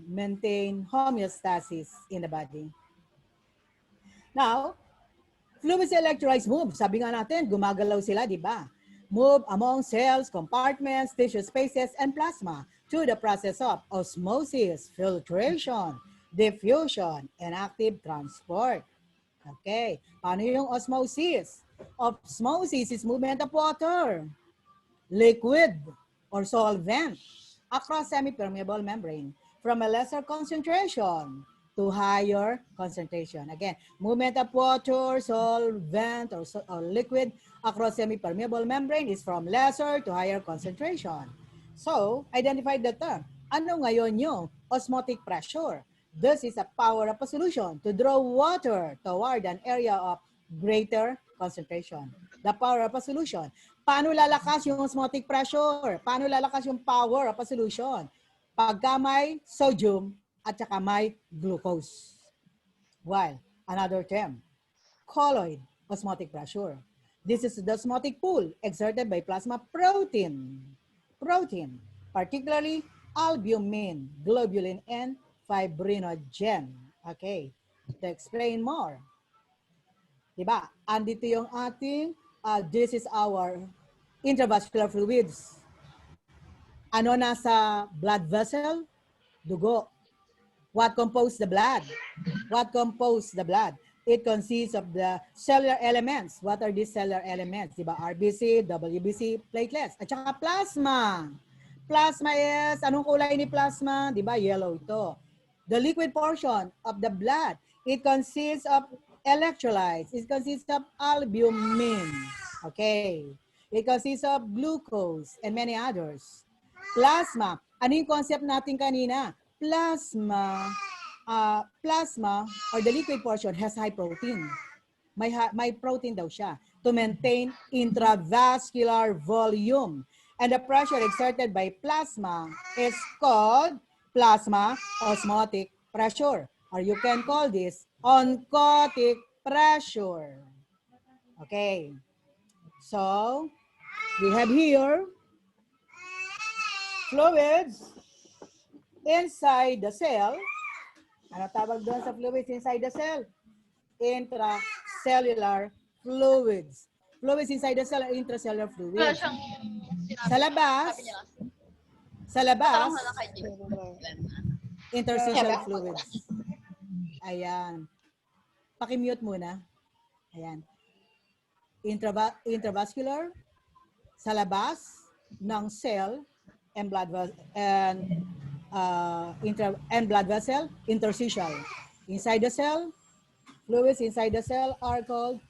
S1: maintain homeostasis in the body. Now, fluids electrolytes move. Sabi nga natin, gumagalaw sila, di ba? Move among cells, compartments, tissue spaces, and plasma through the process of osmosis, filtration, diffusion, and active transport. Okay. Paano yung osmosis? Osmosis is movement of water, liquid, or solvent across semi-permeable membrane from a lesser concentration to higher concentration. Again, movement of water, solvent, or liquid across semi-permeable membrane is from lesser to higher concentration. So, identify the term. Ano ngayon yung osmotic pressure? This is a power of a solution to draw water toward an area of greater concentration. The power of a solution. Paano lalakas yung osmotic pressure? Paano lalakas yung power of a solution? Pagka may sodium at saka may glucose. While another term, colloid osmotic pressure. This is the osmotic pull exerted by plasma protein. Protein, particularly albumin, globulin, and fibrinogen. Okay, to explain more. Diba? Andito yung ating, this is our intravascular fluids. Ano nasa blood vessel? Dugo. What compose the blood? What compose the blood? It consists of the cellular elements. What are these cellular elements? Diba? RBC, WBC, platelets, at saka plasma. Plasma is, anong kulay ni plasma? Diba? Yellow ito. The liquid portion of the blood, it consists of electrolytes. It consists of albumin. Okay. It consists of glucose and many others. Plasma. Ano yung concept natin kanina? Plasma, plasma or the liquid portion has high protein. May protein daw siya to maintain intravascular volume. And the pressure exerted by plasma is called plasma osmotic pressure. Or you can call this oncotic pressure. Okay. So, we have here fluids inside the cell. Ano tawag doon sa fluids inside the cell? Intracellular fluids. Fluids inside the cell are intracellular fluids. Sa labas, interstitial fluids. Ayan. Pakimute muna. Ayan. Intravascular, sa labas ng cell and blood vessel, interstitial. Inside the cell, fluids inside the cell are called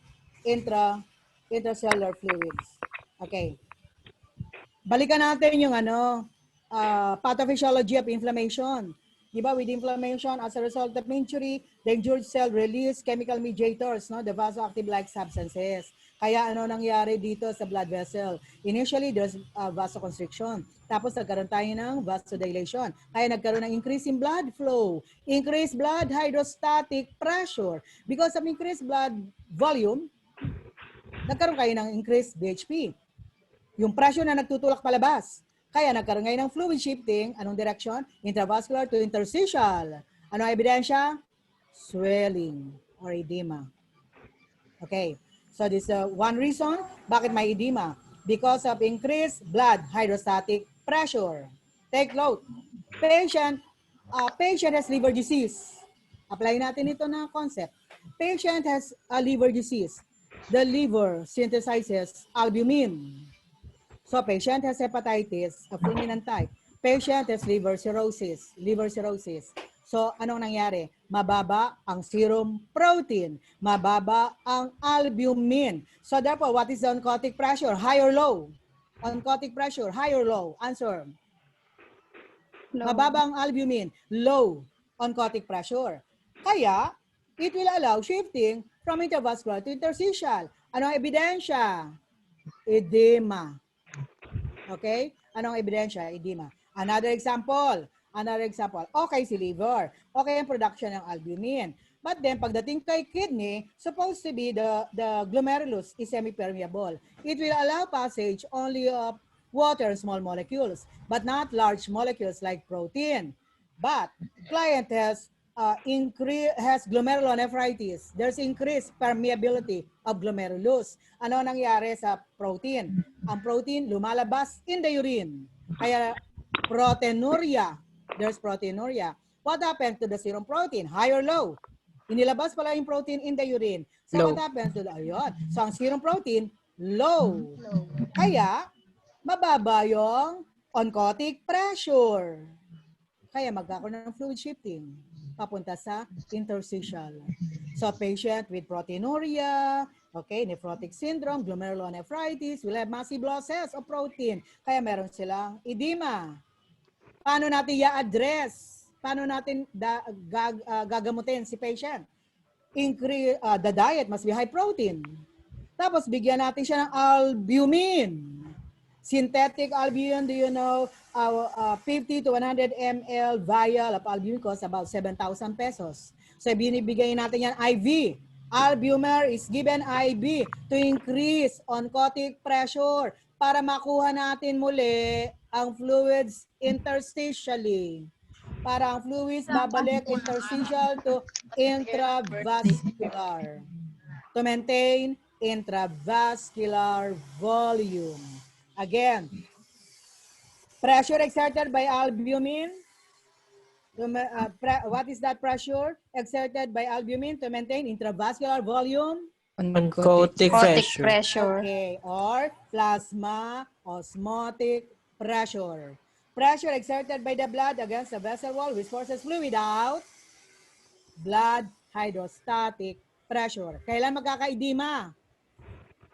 S1: intracellular fluids. Okay. Balikan natin yung pathophysiology of inflammation. Diba, with inflammation as a result of injury, the injured cell release chemical mediators, no, the vasoactive-like substances. Kaya ano nangyari dito sa blood vessel? Initially, there's vasoconstriction. Tapos nagkaroon tayo ng vasodilation. Kaya nagkaroon ng increase in blood flow, increased blood hydrostatic pressure. Because of increased blood volume, nagkaroon kayo ng increased BHP. Yung pressure na nagtutulak palabas. Kaya nagkaroon ngayon ng fluid shifting. Anong direction? Intravascular to interstitial. Ano ang ebidensya? Swelling or edema. Okay. So this is one reason bakit may edema. Because of increased blood hydrostatic pressure. Take note. Patient has liver disease. Apply natin ito na concept. Patient has a liver disease. The liver synthesizes albumin. So patient has hepatitis, a fulminant type. Patient has liver cirrhosis. So anong nangyari? Mababa ang serum protein. Mababa ang albumin. So therefore, what is the oncotic pressure? High or low? Oncotic pressure, high or low? Answer.
S3: Low.
S1: Mababa ang albumin, low oncotic pressure. Kaya, it will allow shifting from intravascular to interstitial. Ano ang ebidensya? Edema. Okay? Anong ebidensya? Edema. Another example. Okay si liver. Okay ang production ng albumin. But then, pagdating kay kidney, supposed to be the glomerulus is semi-permeable. It will allow passage only of water, small molecules, but not large molecules like protein. But client has glomerulonephritis. There's increased permeability of glomerulus. Ano nangyari sa protein? Ang protein lumalabas in the urine. Kaya proteinuria. There's proteinuria. What happened to the serum protein? High or low? Inilabas pala yung protein in the urine. So
S6: Low.
S1: what happens to the ayun? So ang serum protein, low. Kaya mababa yung oncotic pressure. Kaya magkakaroon ng fluid shifting papunta sa interstitial. So patient with proteinuria, okay, nephrotic syndrome, glomerulonephritis, will have massive losses of protein. Kaya meron silang edema. Paano natin i-address? Paano natin gagamutin si patient? Increase, the diet must be high protein. Tapos bigyan natin siya ng albumin. Synthetic albumin, do you know, 50 to 100 ml vial of albumin costs about 7,000 pesos. So binibigay natin yan IV. Albumin is given IV to increase oncotic pressure para makuha natin muli ang fluids interstitially. Para ang fluids babalik interstitial to intravascular. To maintain intravascular volume. Again, pressure exerted by albumin. What is that pressure exerted by albumin to maintain intravascular volume?
S6: Oncotic pressure.
S1: Okay, or plasma osmotic pressure. Pressure exerted by the blood against the vessel wall which forces fluid out. Blood hydrostatic pressure. Kailan magkakaedema?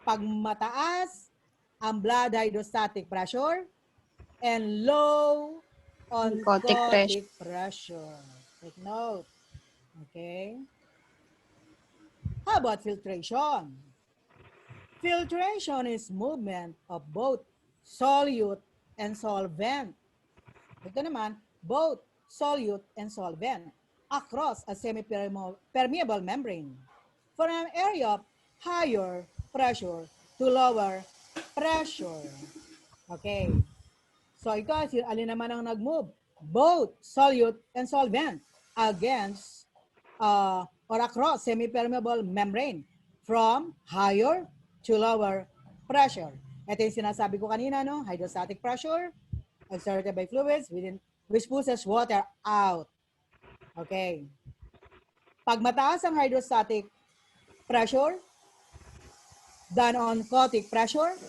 S1: Pag mataas ang blood hydrostatic pressure and low oncotic pressure. Take note. Okay. How about filtration? Filtration is movement of both solute and solvent. Ito naman, both solute and solvent across a semi-permeable membrane for an area of higher pressure to lower pressure. Okay. So ito, alin naman ang nag-move? Both solute and solvent against or across semi-permeable membrane from higher to lower pressure. Ito yung sinasabi ko kanina, no? Hydrostatic pressure exerted by fluids which pushes water out. Okay. Pag mataas ang hydrostatic pressure than oncotic pressure,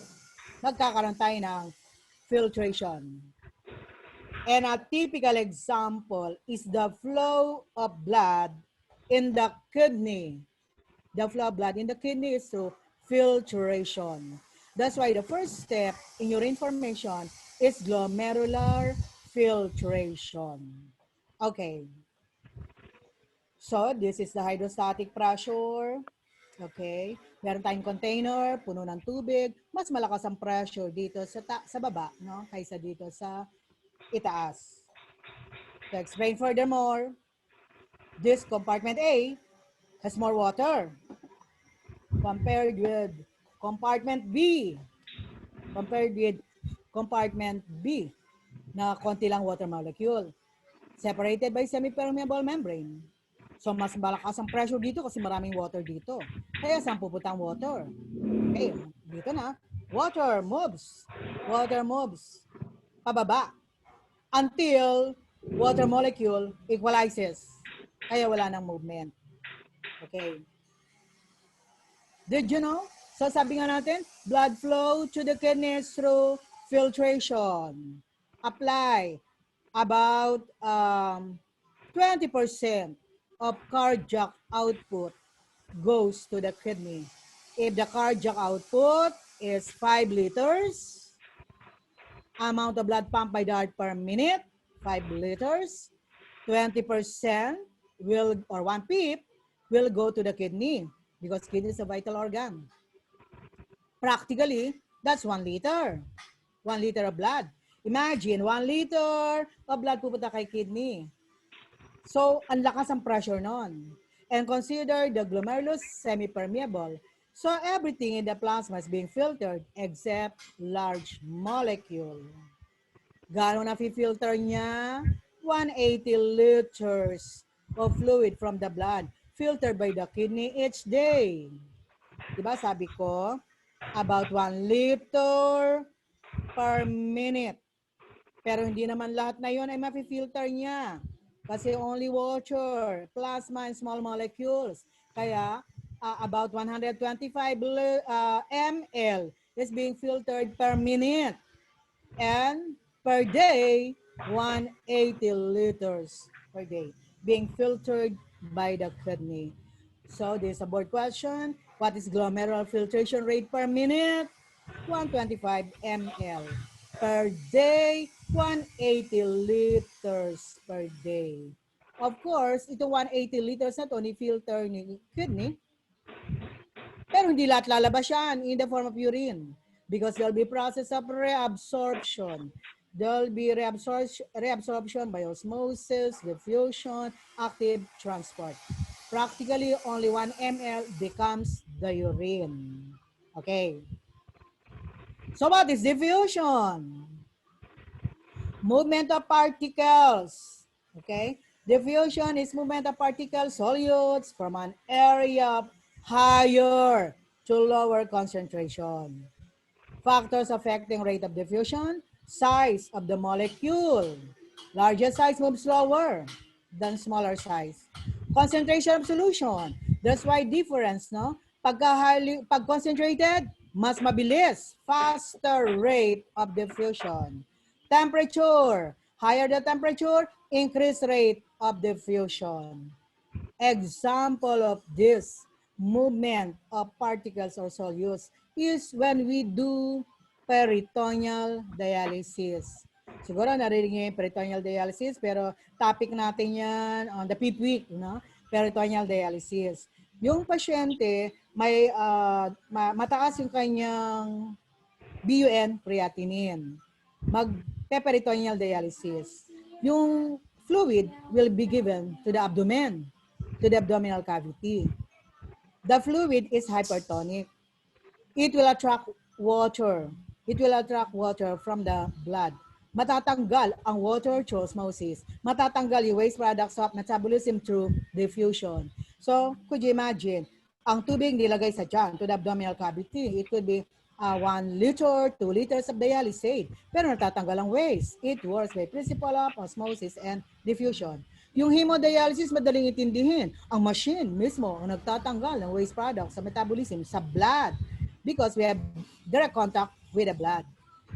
S1: magkakaroon tayo ng filtration. And a typical example is the flow of blood in the kidney. The flow of blood in the kidney is through filtration. That's why the first step in your information is glomerular filtration. Okay. So, this is the hydrostatic pressure. Okay. Meron tayong container, puno ng tubig. Mas malakas ang pressure dito sa baba, no? Kaysa dito sa itaas. To explain furthermore, this compartment A has more water compared with compartment B. Compared with compartment B. na konti lang water molecule. Separated by semi-permeable membrane. So, mas malakas ang pressure dito kasi maraming water dito. Kaya saan pupunta ang water? Okay, dito na. Water moves. Water moves. Pababa. Until water molecule equalizes. Kaya wala nang movement. Okay. Did you know? So sabi nga natin, blood flow to the kidneys through filtration. Apply about 20% of cardiac output goes to the kidney. If the cardiac output is 5 liters, amount of blood pumped by the heart per minute, 5 liters, 20% will, or 1/5, will go to the kidney because kidney is a vital organ. Practically, that's 1 liter. 1 liter of blood. Imagine, 1 liter of blood pupunta kay kidney. So, ang lakas ang pressure nun. And consider the glomerulus semi-permeable. So, everything in the plasma is being filtered except large molecule. Gano'n na-filter niya? 180 liters of fluid from the blood filtered by the kidney each day. Diba sabi ko, about 1 liter per minute. Pero hindi naman lahat na yun ay mafi-filter niya. Kasi only water, plasma, and small molecules. Kaya about 125 ml is being filtered per minute. And per day, 180 liters per day being filtered by the kidney. So this is a board question. What is glomerular filtration rate per minute? 125 ml. Per day, 180 liters per day. Of course, ito 180 liters na to ni filter ni kidney. Pero hindi lahat lalabas yan in the form of urine because there'll be process of reabsorption. There'll be reabsorption by osmosis, diffusion, active transport. Practically, only 1 ml becomes the urine. Okay. So what is diffusion? Movement of particles. Okay. Diffusion is movement of particles, solutes from an area of higher to lower concentration. Factors affecting rate of diffusion, size of the molecule. Larger size moves slower than smaller size. Concentration of solution. That's why difference, no? Pag concentrated, mas mabilis, faster rate of diffusion. Temperature. Higher the temperature, increased rate of diffusion. Example of this movement of particles or solutes is when we do peritoneal dialysis. Siguro narinig niyo yung peritoneal dialysis, pero topic natin yan on the 5th week, no? Peritoneal dialysis. Yung pasyente, may mataas yung kanyang BUN, creatinine. Mag-peritoneal dialysis. Yung fluid will be given to the abdomen, to the abdominal cavity. The fluid is hypertonic. It will attract water. It will attract water from the blood. Matatanggal ang water through osmosis. Matatanggal yung waste products of metabolism through diffusion. So, could you imagine, ang tubig nilagay sa tiyan to the abdominal cavity, it could be 1 liter, 2 liters of dialysate. Pero natatanggal ang waste. It works by principle of osmosis and diffusion. Yung hemodialysis, madaling intindihin. Ang machine mismo ang nagtatanggal ng waste products sa metabolism sa blood because we have direct contact with the blood.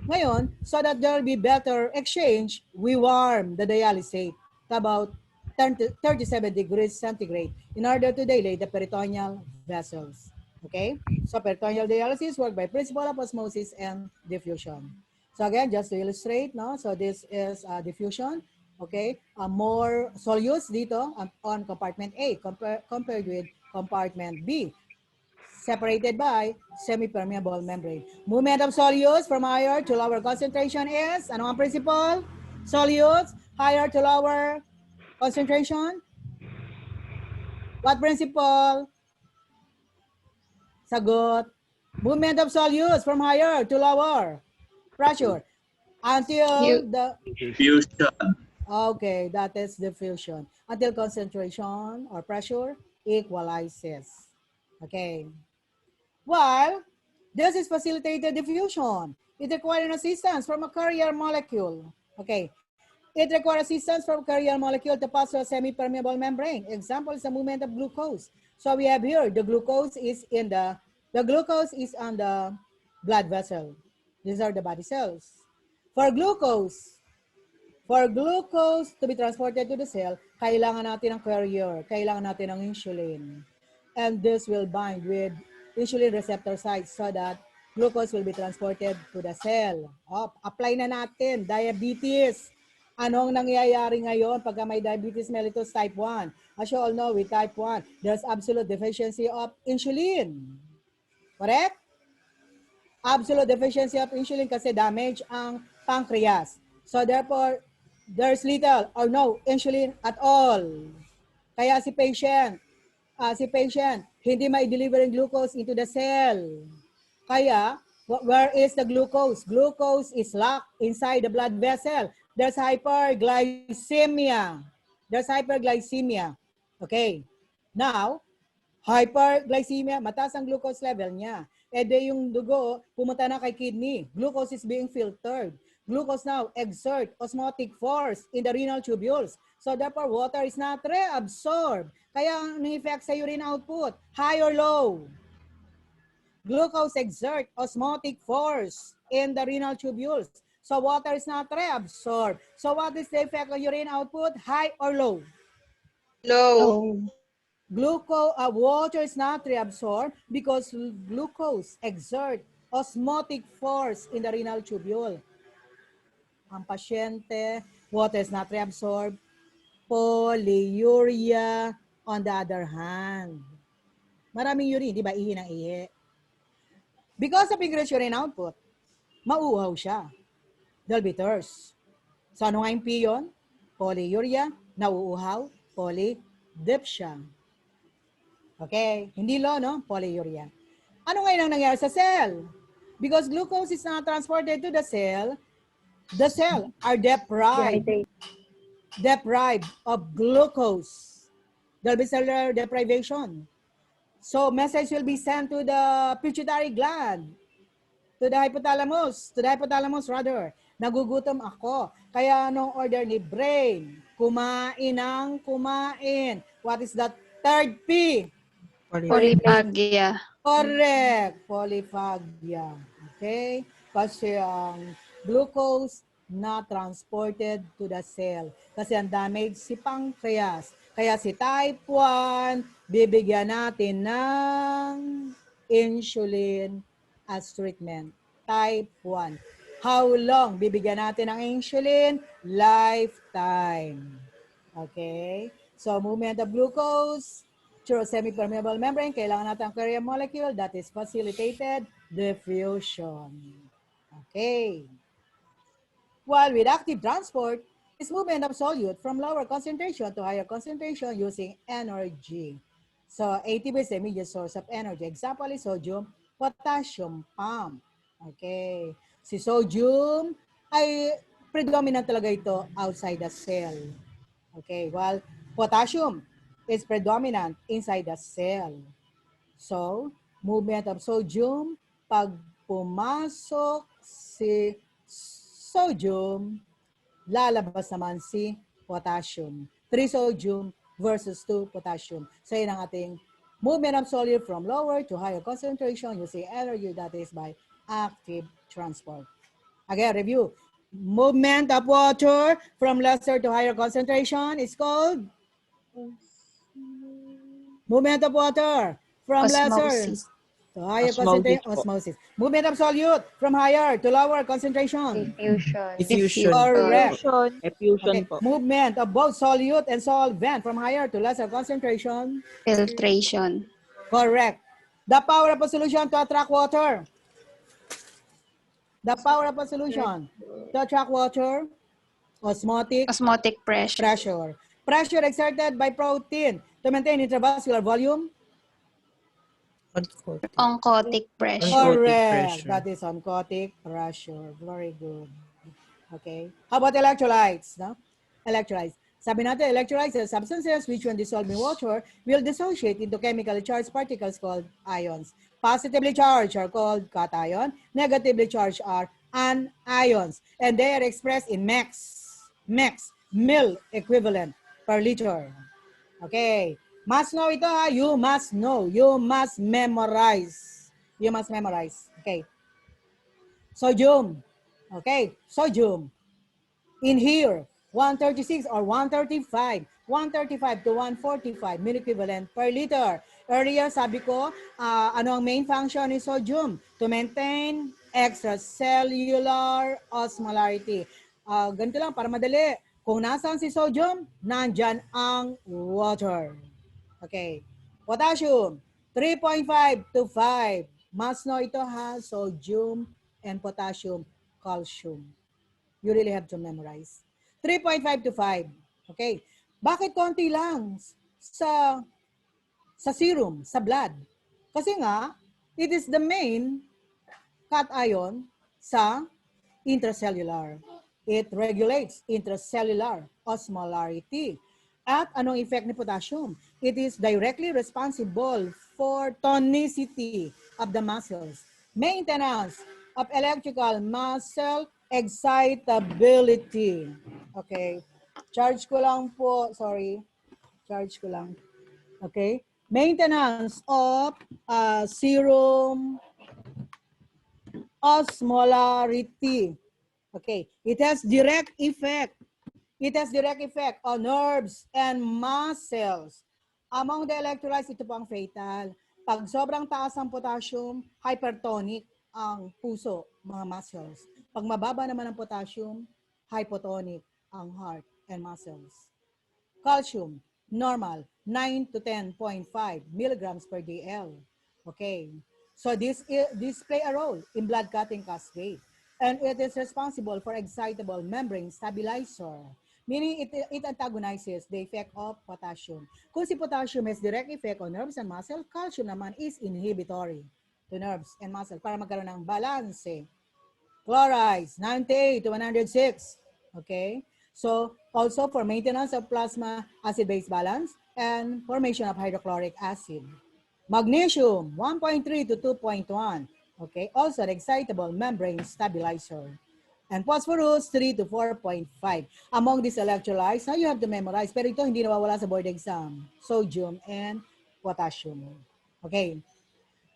S1: Ngayon, so that there will be better exchange, we warm the dialysate to about 37 degrees centigrade in order to dilate the peritoneal vessels. Okay? So peritoneal dialysis work by principle of osmosis and diffusion. So again, just to illustrate, no? So this is diffusion. Okay? More solutes dito on compartment A compared with compartment B, separated by semi-permeable membrane. Movement of solutes from higher to lower concentration is, ano ang principle? Solutes, higher to lower concentration? What principle? Sagot. Movement of solutes from higher to lower pressure. Until the
S7: Diffusion.
S1: okay, that is diffusion. Until concentration or pressure equalizes. Okay. While this is facilitated diffusion, it requires assistance from a carrier molecule. Okay. It requires assistance from carrier molecule to pass through a semi-permeable membrane. Example is the movement of glucose. So we have here the glucose is in the glucose is on the blood vessel. These are the body cells. For glucose to be transported to the cell, kailangan natin ng carrier, kailangan natin ng insulin. And this will bind with insulin receptor sites so that glucose will be transported to the cell. Apply na natin, diabetes. Anong nangyayari ngayon pagka may diabetes mellitus type 1? As you all know, with type 1, there's absolute deficiency of insulin. Correct? Absolute deficiency of insulin kasi damage ang pancreas. So therefore, there's little or no insulin at all. Kaya si patient, hindi mai-deliver yung glucose into the cell. Kaya, where is the glucose? Glucose is locked inside the blood vessel. There's hyperglycemia. Okay. Now, hyperglycemia, mataas ang glucose level niya. E de yung dugo, pumunta na kay kidney. Glucose is being filtered. Glucose now exert osmotic force in the renal tubules. So therefore, water is not reabsorbed. Kaya ang effect sa urine output, high or low? Glucose exert osmotic force in the renal tubules. So water is not reabsorbed. So what is the effect of urine output? High or low?
S2: Low.
S1: Water is not reabsorbed because glucose exert osmotic force in the renal tubule. Ang pasyente, water is not reabsorbed. Polyuria on the other hand. Maraming urine, di ba? Ihi ng ihi. Because of increased urine output, mauuhaw siya. There'll be thirst. So ano nga yung P yun? Polyuria, nauuhaw, polydipsia. Okay, hindi low, no? Polyuria. Ano ngayon ang nangyari sa cell? Because glucose is not transported to the cell are deprived of glucose. There'll be cellular deprivation. So message will be sent to the pituitary gland, to the hypothalamus rather. Nagugutom ako. Kaya anong order ni brain? Kumain ng kumain. What is that third P?
S2: Polyphagia.
S1: Correct. Polyphagia. Okay? Kasi ang glucose not transported to the cell. Kasi ang damage si pancreas. Kaya si type 1, bibigyan natin ng insulin as treatment. Type 1. How long bibigyan natin ng insulin? Lifetime. Okay? So, movement of glucose through semi-permeable membrane, kailangan natin ang carrier molecule that is facilitated diffusion. Okay. While with active transport, is movement of solute from lower concentration to higher concentration using energy. So, ATP is the immediate source of energy. Example is sodium, potassium pump. Okay. Si sodium ay predominant talaga ito outside the cell. Okay, while potassium is predominant inside the cell. So, movement of sodium, pag pumasok si sodium, lalabas naman si potassium. 3 sodium versus 2 potassium. So, yun ang ating movement of solute from lower to higher concentration using energy that is by active transport. Again, review. Movement of water from lesser to higher concentration is called movement of water from lesser to higher concentration, osmosis. Movement of solute from higher to lower concentration.
S6: Diffusion.
S1: Correct.
S5: Effusion
S1: Okay.
S5: po.
S1: Movement of both solute and solvent from higher to lesser concentration.
S2: Filtration.
S1: Correct. The power of a solution to attract water. The power of a solution to attract water, osmotic
S2: Pressure.
S1: Pressure exerted by protein to maintain intravascular volume.
S2: Oncotic pressure.
S1: Correct.
S6: pressure.
S1: That is oncotic pressure. Very good. Okay? How about electrolytes? No? Electrolytes. Sabi natin, electrolytes are substances which when dissolved in water will dissociate into chemically charged particles called ions. Positively charged are called cation. Negatively charged are anions. And they are expressed in mil equivalent per liter. Okay. Must know ito ha. You must know. You must memorize. You must memorize. Okay. Sodium. Okay. Sodium. In here, 136 or 135. 135 to 145 milliequivalent per liter. Earlier, sabi ko, ano ang main function ni sodium? To maintain extracellular osmolarity. Ganito lang, para madali. Kung nasaan si sodium, nandyan ang water. Okay. Potassium, 3.5 to 5. Must know ito ha, sodium and potassium, calcium. You really have to memorize. 3.5 to 5. Okay. Bakit konti lang sa serum, sa blood? Kasi nga, it is the main cation sa intracellular. It regulates intracellular osmolarity. At anong effect ni potassium? It is directly responsible for tonicity of the muscles, maintenance of electrical muscle excitability. Okay. Charge ko lang po. Sorry. Charge ko lang. Okay. Maintenance of serum osmolarity. Okay. It has direct effect. It has direct effect on nerves and muscles. Among the electrolytes, ito po ang fatal. Pag sobrang taas ang potassium, hypertonic ang puso, mga muscles. Pag mababa naman ang potassium, hypotonic ang heart and muscles. Calcium, normal, 9 to 10.5 milligrams per DL. Okay. So this play a role in blood clotting cascade. And it is responsible for excitable membrane stabilizer. Meaning it antagonizes the effect of potassium. Kung si potassium has direct effect on nerves and muscle, calcium naman is inhibitory to nerves and muscle para magkaroon ng balance. Chlorides, 98 to 106. Okay? So, also for maintenance of plasma acid-base balance and formation of hydrochloric acid. Magnesium, 1.3 to 2.1. Okay? Also, an excitable membrane stabilizer. And phosphorus, 3 to 4.5. Among these electrolytes, now you have to memorize. Pero ito hindi nawawala sa board exam. Sodium and potassium. Okay.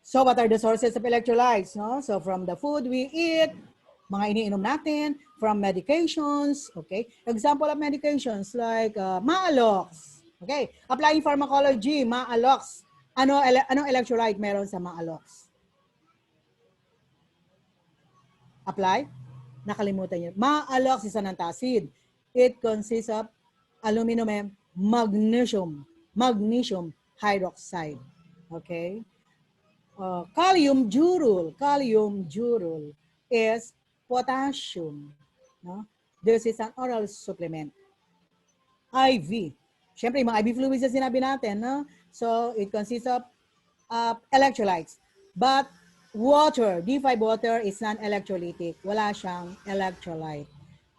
S1: So what are the sources of electrolytes? No? So from the food we eat, mga iniinom natin, from medications, okay? Example of medications like Maalox. Okay, applying pharmacology, Maalox. Anong electrolyte meron sa Maalox? Apply? Nakalimutan niyo. Maalox is an antacid. It consists of aluminum and magnesium hydroxide. Okay? Kalium jurul is potassium. No? This is an oral supplement. IV. Siyempre, yung mga IV fluids na sinabi natin. No? So, it consists of electrolytes. But water, D5 water is non-electrolytic. Wala siyang electrolyte.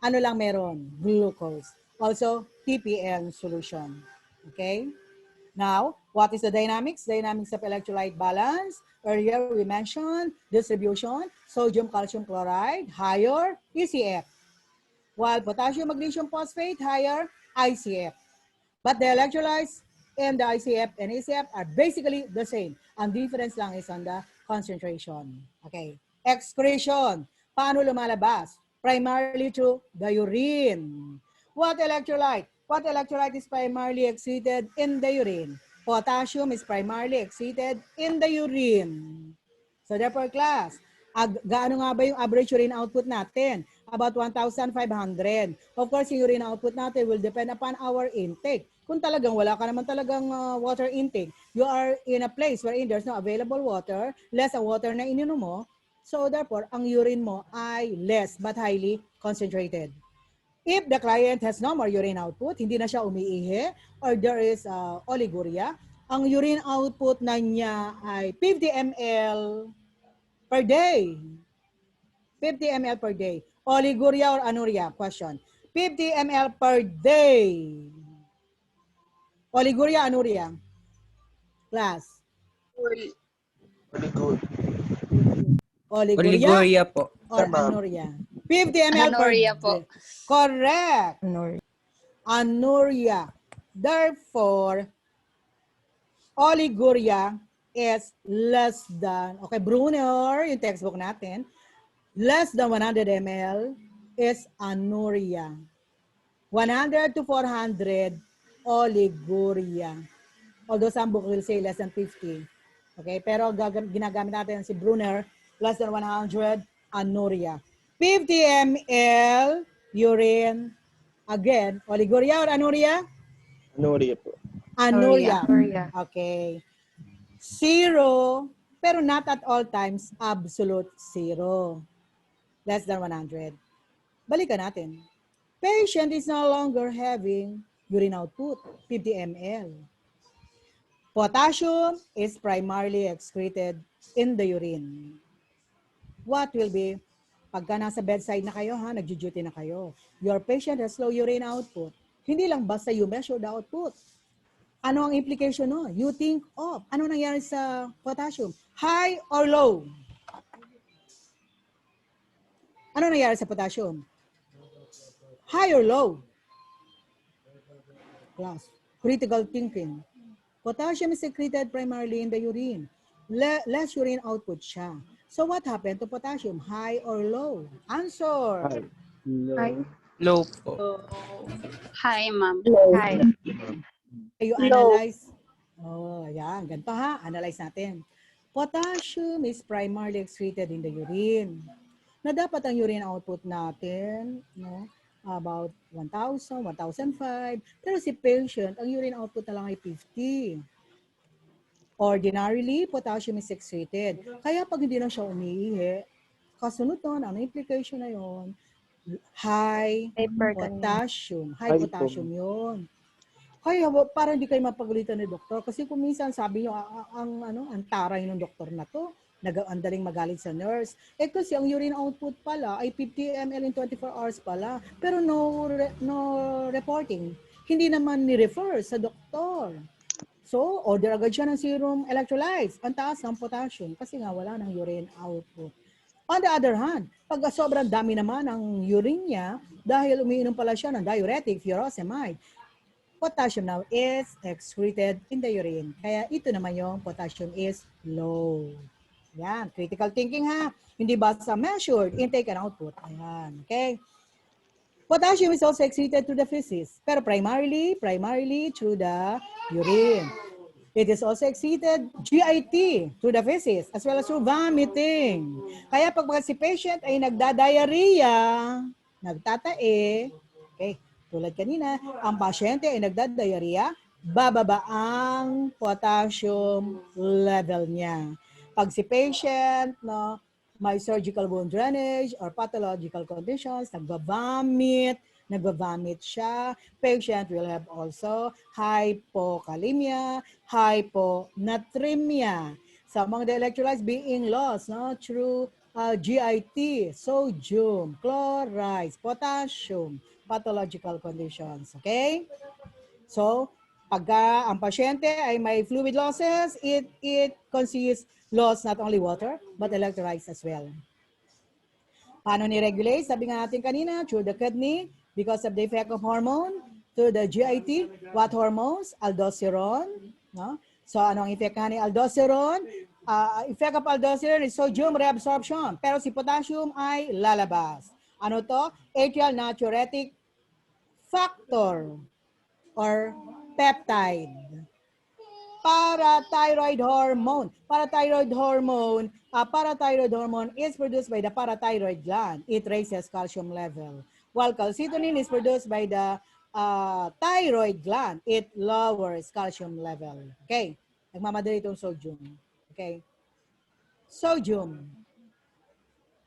S1: Ano lang meron? Glucose. Also, TPN solution. Okay? Now, what is the dynamics? Dynamics of electrolyte balance. Earlier, we mentioned distribution, sodium, calcium chloride, higher ECF. While potassium, magnesium phosphate, higher ICF. But the electrolytes in the ICF and ECF are basically the same. Ang difference lang is on the concentration. Okay. Excretion. Paano lumalabas? Primarily through the urine. What electrolyte? What electrolyte is primarily excreted in the urine? Potassium is primarily excreted in the urine. So therefore, class, gaano nga ba yung average urine output natin? About 1,500. Of course, yung urine output natin will depend upon our intake. Kung talagang wala ka naman talagang water intake, you are in a place wherein there's no available water, less ang water na ininom mo, so therefore, ang urine mo ay less but highly concentrated. If the client has no more urine output, hindi na siya umiihi, or there is oliguria, ang urine output na niya ay 50 ml per day. 50 ml per day. Oliguria or anuria? Question. 50 ml per day. Oliguria, anuria? Class. Oliguria
S6: Oliguria po.
S1: or anuria? 50 ml per
S2: Anuria po.
S1: day. Correct.
S6: Anuria.
S1: Anuria. Therefore, oliguria is less than, okay, Brunner, yung textbook natin, less than 100 ml is anuria. 100 to 400, oliguria. Although some book will say less than 50. Okay, pero ginagamit natin si Brunner, less than 100, anuria. 50 ml urine, again, oliguria or anuria?
S5: Anuria po.
S1: Anuria.
S6: Anuria.
S1: Okay. 0, pero not at all times absolute 0. Less than 100. Balikan natin. Patient is no longer having urine output, 50 ml. Potassium is primarily excreted in the urine. What will be, pagka nasa bedside na kayo, nag-duty na kayo, your patient has low urine output. Hindi lang basta you measure the output. Ano ang implication no? You think of, ano nangyari sa potassium? High or low? Ano nangyari sa potassium? High or low? Class. Critical thinking. Potassium is secreted primarily in the urine. Less urine output siya. So what happened to potassium? High or low? Answer.
S5: No.
S6: Low po.
S2: Hi, ma'am.
S6: Hi.
S1: You analyze. Oh, ayan. Ganito analyze natin. Potassium is primarily excreted in the urine. Na dapat ang urine output natin, about 1,000, 1,005. Pero si patient, ang urine output na lang ay 50. Ordinarily, potassium is excreted. Kaya pag hindi na siya umiihi, kasunod nun, ang implication na yon, high potassium. High potassium yun. Kaya para hindi kayo mapagalitan ni doktor kasi kung minsan sabi niyo ang taray ng doktor na to, ang daling magalit sa nurse. Kasi ang urine output pala ay 50 ml in 24 hours pala, pero no reporting. Hindi naman ni-refer sa doktor. So, order agad siya ng serum electrolytes. Ang taas ng potassium kasi nga wala ng urine output. On the other hand, pag sobrang dami naman ng urine niya, dahil umiinom pala siya ng diuretic, furosemide, potassium now is excreted in the urine. Kaya ito naman yung potassium is low. Yan, critical thinking Hindi basta measured, intake and output. Ayan, okay? Potassium is also excreted through the feces, pero primarily through the urine. It is also excreted GIT through the feces as well as through vomiting. Kaya pag si patient ay nagda-diarrhea, nagtatae, okay, tulad kanina, ang pasyente ay nagda-diarrhea, bababa ang potassium level niya. Pag si patient, may surgical wound drainage or pathological conditions, nagbabamit siya, patient will have also hypokalemia, hyponatremia. So among the electrolytes being lost through GIT, sodium, chlorides, potassium, pathological conditions. Okay? So, pagka ang pasyente ay may fluid losses, it consists loss not only water, but electrolytes as well. Paano ni-regulate? Sabi nga natin kanina, through the kidney, because of the effect of hormone, through the GIT, what hormones? Aldosterone. No? So, ano ang effect ni aldosterone? Effect of aldosterone is sodium reabsorption. Pero si potassium ay lalabas. Ano to? Atrial natriuretic factor or peptide. Parathyroid hormone. Parathyroid hormone is produced by the parathyroid gland. It raises calcium level. While calcitonin is produced by the thyroid gland. It lowers calcium level. Okay? Nagmamadali itong sodium. Okay? Sodium.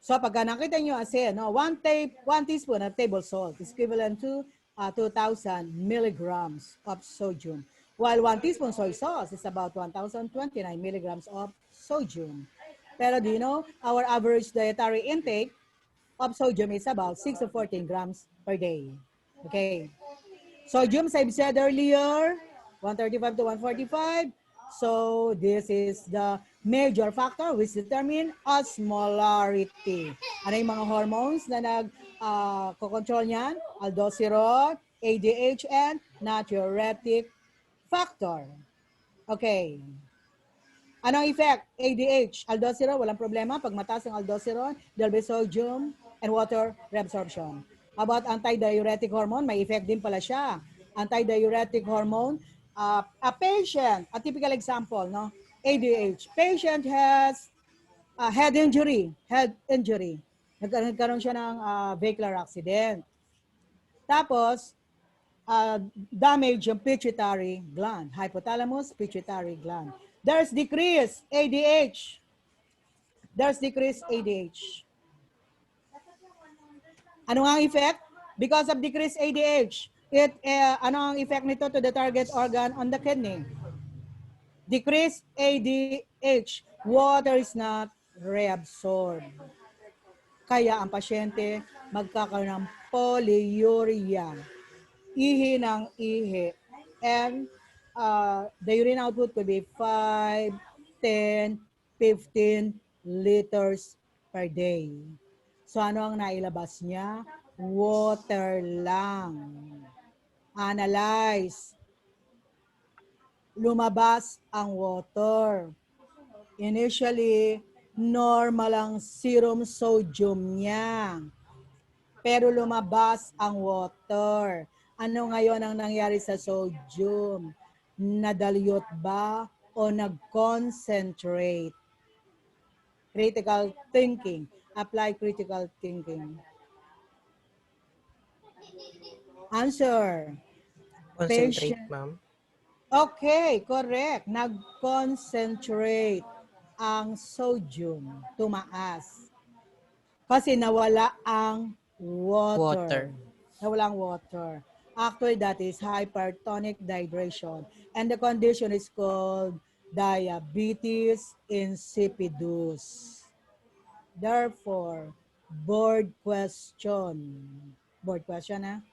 S1: So pagka nakita nyo asin, 1 teaspoon of table salt is equivalent to 2,000 milligrams of sodium. While 1 teaspoon soy sauce is about 1,029 milligrams of sodium. Pero do you know, our average dietary intake of sodium is about 6 to 14 grams per day. Okay. Sodium, as I've said earlier, 135 to 145. So this is the major factor which determine osmolarity. Ano yung mga hormones na nag-control niyan? Aldosterone, ADH, and natriuretic factor. Okay. Anong effect? ADH, aldosterone, walang problema. Pag mataas ang aldosterone, there'll be sodium and water reabsorption. About antidiuretic hormone, may effect din pala siya. Antidiuretic hormone, a patient, a typical example, no? ADH. Patient has head injury. Nagkaroon siya ng vehicular accident. Tapos, damage yung pituitary gland, hypothalamus, pituitary gland. There's decreased ADH. Ano ang effect? Because of decreased ADH, ano ang effect nito to the target organ on the kidney? Decreased ADH, water is not reabsorbed. Kaya ang pasyente magkakaroon ng polyuria. Ihi ng ihi. And the urine output could be 5, 10, 15 liters per day. So ano ang nailabas niya? Water lang. Analyze. Lumabas ang water. Initially, normal ang serum sodium niya. Pero lumabas ang water. Ano ngayon ang nangyari sa sodium? Nadalyot ba o nag-concentrate? Critical thinking. Apply critical thinking. Answer.
S6: Concentrate, ma'am.
S1: Okay, correct. Nag-concentrate ang sodium. Tumaas. Kasi nawala ang water. Nawala ang water. Actually, that is hypertonic dehydration. And the condition is called diabetes insipidus. Therefore, board question. Board question, ha?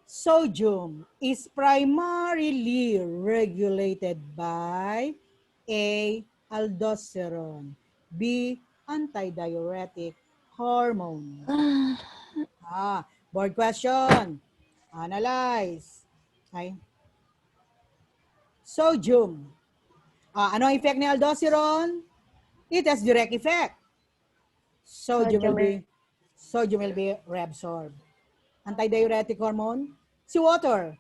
S1: Sodium is primarily regulated by A. Aldosterone, B. Antidiuretic hormone. Board question. Analyze. Okay. Sodium. Ano ang effect ni aldosterone? It has direct effect. Sodium will be reabsorbed. Antidiuretic hormone, si water,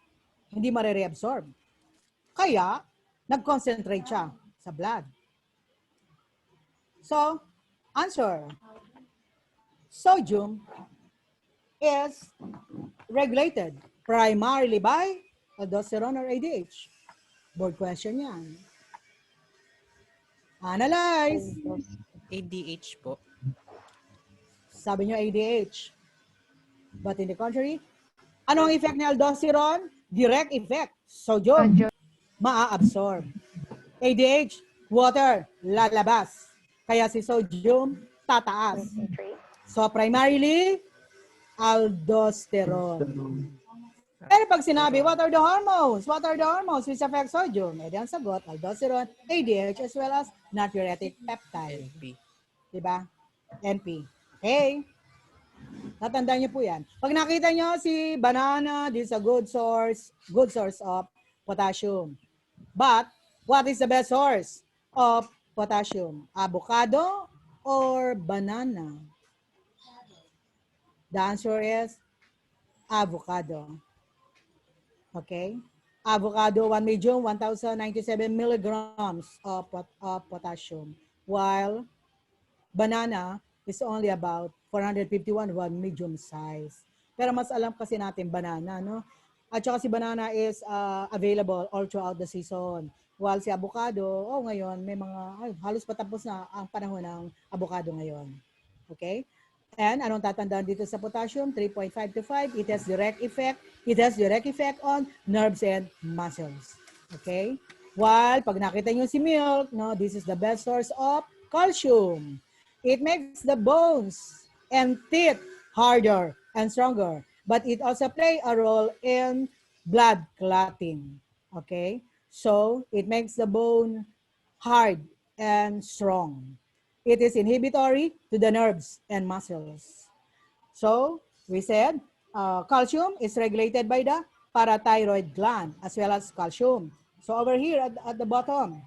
S1: hindi mare-reabsorb. Kaya, nag-concentrate siya sa blood. So, answer. Sodium is regulated primarily by aldosterone or ADH. Board question yan. Analyze.
S6: ADH po.
S1: Sabi nyo ADH. But in the contrary, ano ang effect ni aldosterone? Direct effect. Sodium, maa-absorb. ADH, water, lalabas. Kaya si sodium, tataas. So primarily, aldosterone. Pero pag sinabi, what are the hormones? What are the hormones which affect sodium? Eh, ang sagot, aldosterone, ADH, as well as natriuretic peptide.
S6: NP.
S1: Diba? NP. Okay? Tatandaan niyo po yan. Pag nakita niyo si banana, this is a good source of potassium. But, what is the best source of potassium? Avocado or banana? The answer is avocado. Okay? Avocado, 1 medium, 1,097 milligrams of potassium. While banana is only about 451, 1 medium size. Pero mas alam kasi natin banana, no? At saka si banana is available all throughout the season. While si avocado, ngayon, may mga, halos patapos na ang panahon ng avocado ngayon. Okay? And anong tatandaan dito sa potassium? 3.5 to 5. It has direct effect. It has direct effect on nerves and muscles. Okay? While pag nakita nyo si milk, no, this is the best source of calcium. It makes the bones and teeth harder and stronger. But it also play a role in blood clotting. Okay? So it makes the bone hard and strong. It is inhibitory to the nerves and muscles. So we said calcium is regulated by the parathyroid gland as well as calcium. So over here at the bottom,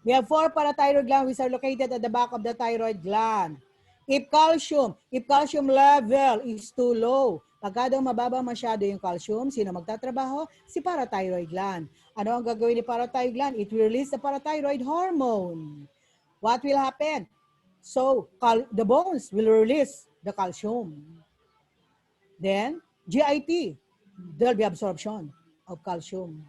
S1: we have 4 parathyroid glands which are located at the back of the thyroid gland. If calcium level is too low, pagka daw mababa masyado yung calcium, sino magtatrabaho? Si parathyroid gland. Ano ang gagawin ni parathyroid gland? It will release the parathyroid hormone. What will happen? So, the bones will release the calcium. Then, GIT, there'll be absorption of calcium.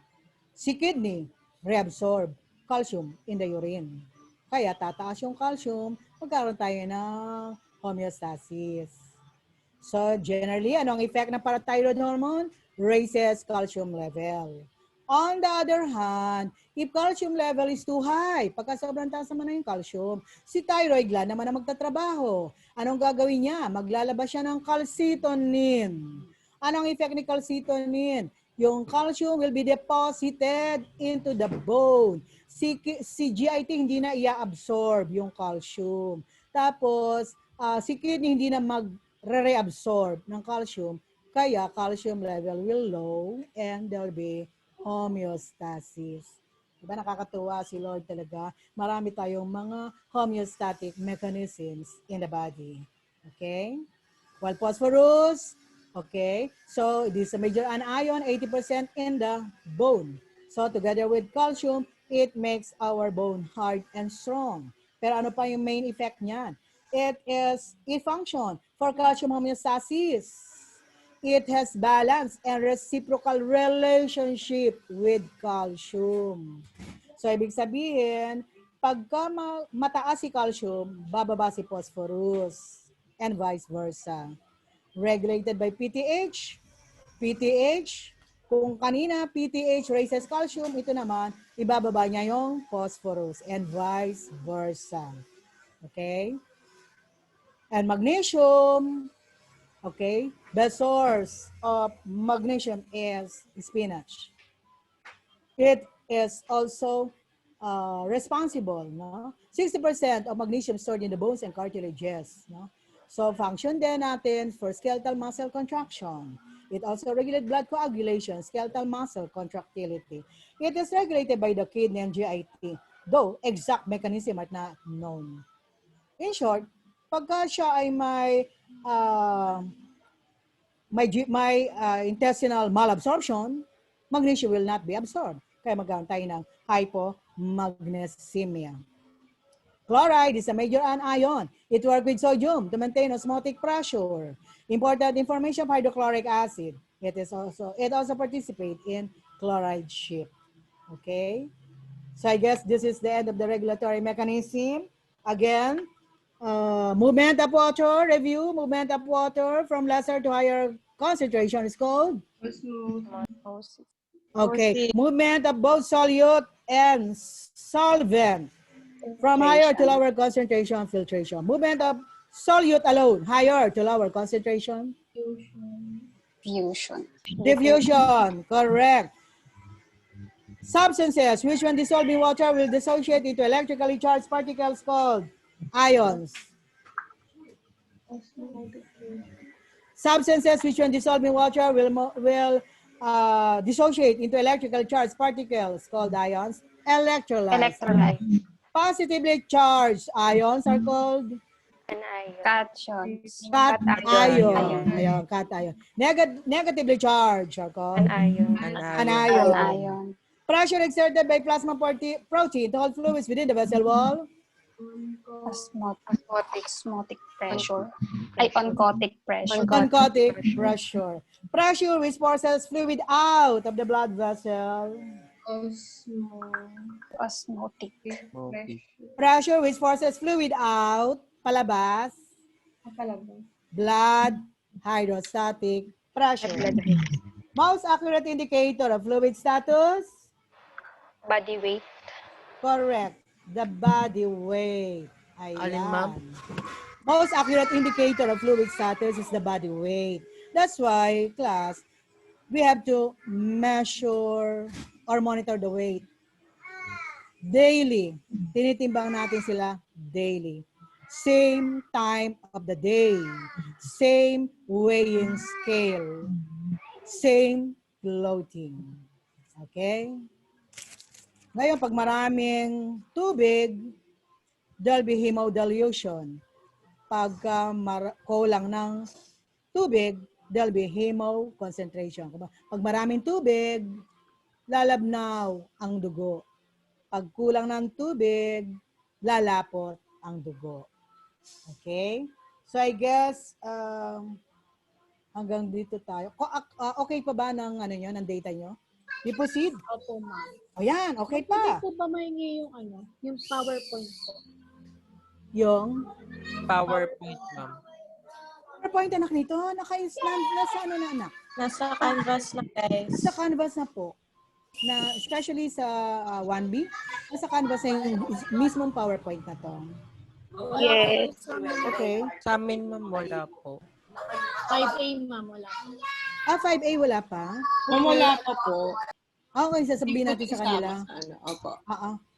S1: Si kidney, reabsorb calcium in the urine. Kaya tataas yung calcium, magkaroon tayo ng homeostasis. So generally, anong effect ng parathyroid hormone? Raises calcium level. On the other hand, if calcium level is too high, pagka sobrang taas naman na yung calcium, si thyroid gland naman na magtatrabaho. Anong gagawin niya? Maglalabas siya ng calcitonin. Anong effect ni calcitonin? Yung calcium will be deposited into the bone. Si GIT hindi na i-absorb yung calcium. Tapos, si kidney hindi na mag-reabsorb ng calcium. Kaya calcium level will low and there will be homeostasis. Diba nakakatuwa si Lord talaga? Marami tayong mga homeostatic mechanisms in the body. Okay? While phosphorus, okay, so this is a major anion, 80% in the bone. So together with calcium, it makes our bone hard and strong. Pero ano pa yung main effect niyan? It function for calcium homeostasis. It has balance and reciprocal relationship with calcium. So ibig sabihin, pagka mataas si calcium, bababa si phosphorus and vice versa. Regulated by PTH. PTH, kung kanina PTH raises calcium, ito naman, ibababa niya yung phosphorus and vice versa. Okay? And magnesium, okay? The source of magnesium is spinach. It is also responsible, no? 60% of magnesium stored in the bones and cartilages, no? So function din natin for skeletal muscle contraction. It also regulates blood coagulation, skeletal muscle contractility. It is regulated by the kidney and GIT, though exact mechanism are not known. In short, pagka siya ay may intestinal malabsorption, magnesium will not be absorbed. Kaya magkaroon tayo ng hypomagnesemia. Chloride is a major anion. It works with sodium to maintain osmotic pressure. Important information for hydrochloric acid. It also participates in chloride shift. Okay? So I guess this is the end of the regulatory mechanism. Again, movement of water, review, movement of water from lesser to higher concentration is called?
S3: Osmosis.
S1: Okay, movement of both solute and solvent from higher to lower concentration, filtration. Movement of solute alone, higher to lower concentration.
S2: Fusion.
S1: Diffusion, correct. Substances which when dissolved in water will dissociate into electrically charged particles called ions. Substances which when dissolved in water will dissociate into electrically charged particles called ions. Electrolytes. Positively charged ions are called
S2: Cations.
S1: cation. Ayan, cation. Negatively charged are called anion.
S2: Anion.
S1: Pressure exerted by plasma protein to hold fluids within the vessel wall.
S2: Osmotic pressure. Ay, oncotic pressure.
S1: Oncotic pressure. Pressure which forces fluid out of the blood vessel.
S2: Osmotic.
S1: Pressure which forces fluid out, palabas. Blood hydrostatic pressure. Most accurate indicator of fluid status?
S3: Body weight.
S1: Correct. The body weight.
S6: Alin, ma'am?
S1: Ayan. Most accurate indicator of fluid status is the body weight. That's why, class, we have to measure or monitor the weight daily. Tinitimbang natin sila daily. Same time of the day. Same weighing scale. Same clothing. Okay? Ngayon, pag maraming tubig, there'll be hemodilution. Pag kulang ng tubig, there'll be hemoconcentration. Pag maraming tubig, lalabnaw ang dugo. Pag kulang ng tubig, lalapot ang dugo. Okay? So I guess hanggang dito tayo. Okay pa ba ng ano nyo, ng data nyo? We proceed?
S4: Opo, ma'am.
S1: O yan, okay
S4: Pwede
S1: pa.
S4: po ba mahingi yung yung PowerPoint po?
S1: Yung
S6: PowerPoint, ma'am.
S1: PowerPoint anak nito, naka-install nasa ano na anak?
S7: Nasa canvas na, guys.
S1: Sa canvas na po. Na especially sa 1B, nasa canvas na yung mismong PowerPoint na to.
S2: Yes.
S1: Okay.
S6: Sa amin, ma'am, wala po.
S4: 5A, ma'am, wala po.
S1: 5A wala pa?
S7: Wala pa po.
S1: Okay, sasabihin natin sa kanila.
S7: Opo.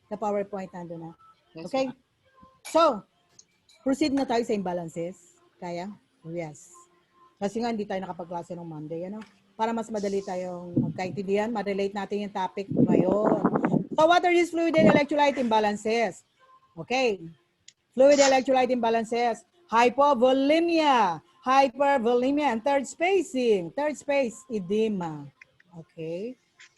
S1: Sa PowerPoint nandun na. Okay? So, proceed na tayo sa imbalances. Kaya? Yes. Kasi nga, hindi tayo nakapagklase ng Monday, ano? Para mas madali tayong magkaintindihan, ma-relate natin yung topic ngayon. So, what are these fluid and electrolyte imbalances? Okay. Fluid electrolyte imbalances. Hypovolemia, hypervolemia, and third spacing. Third space, edema. Okay.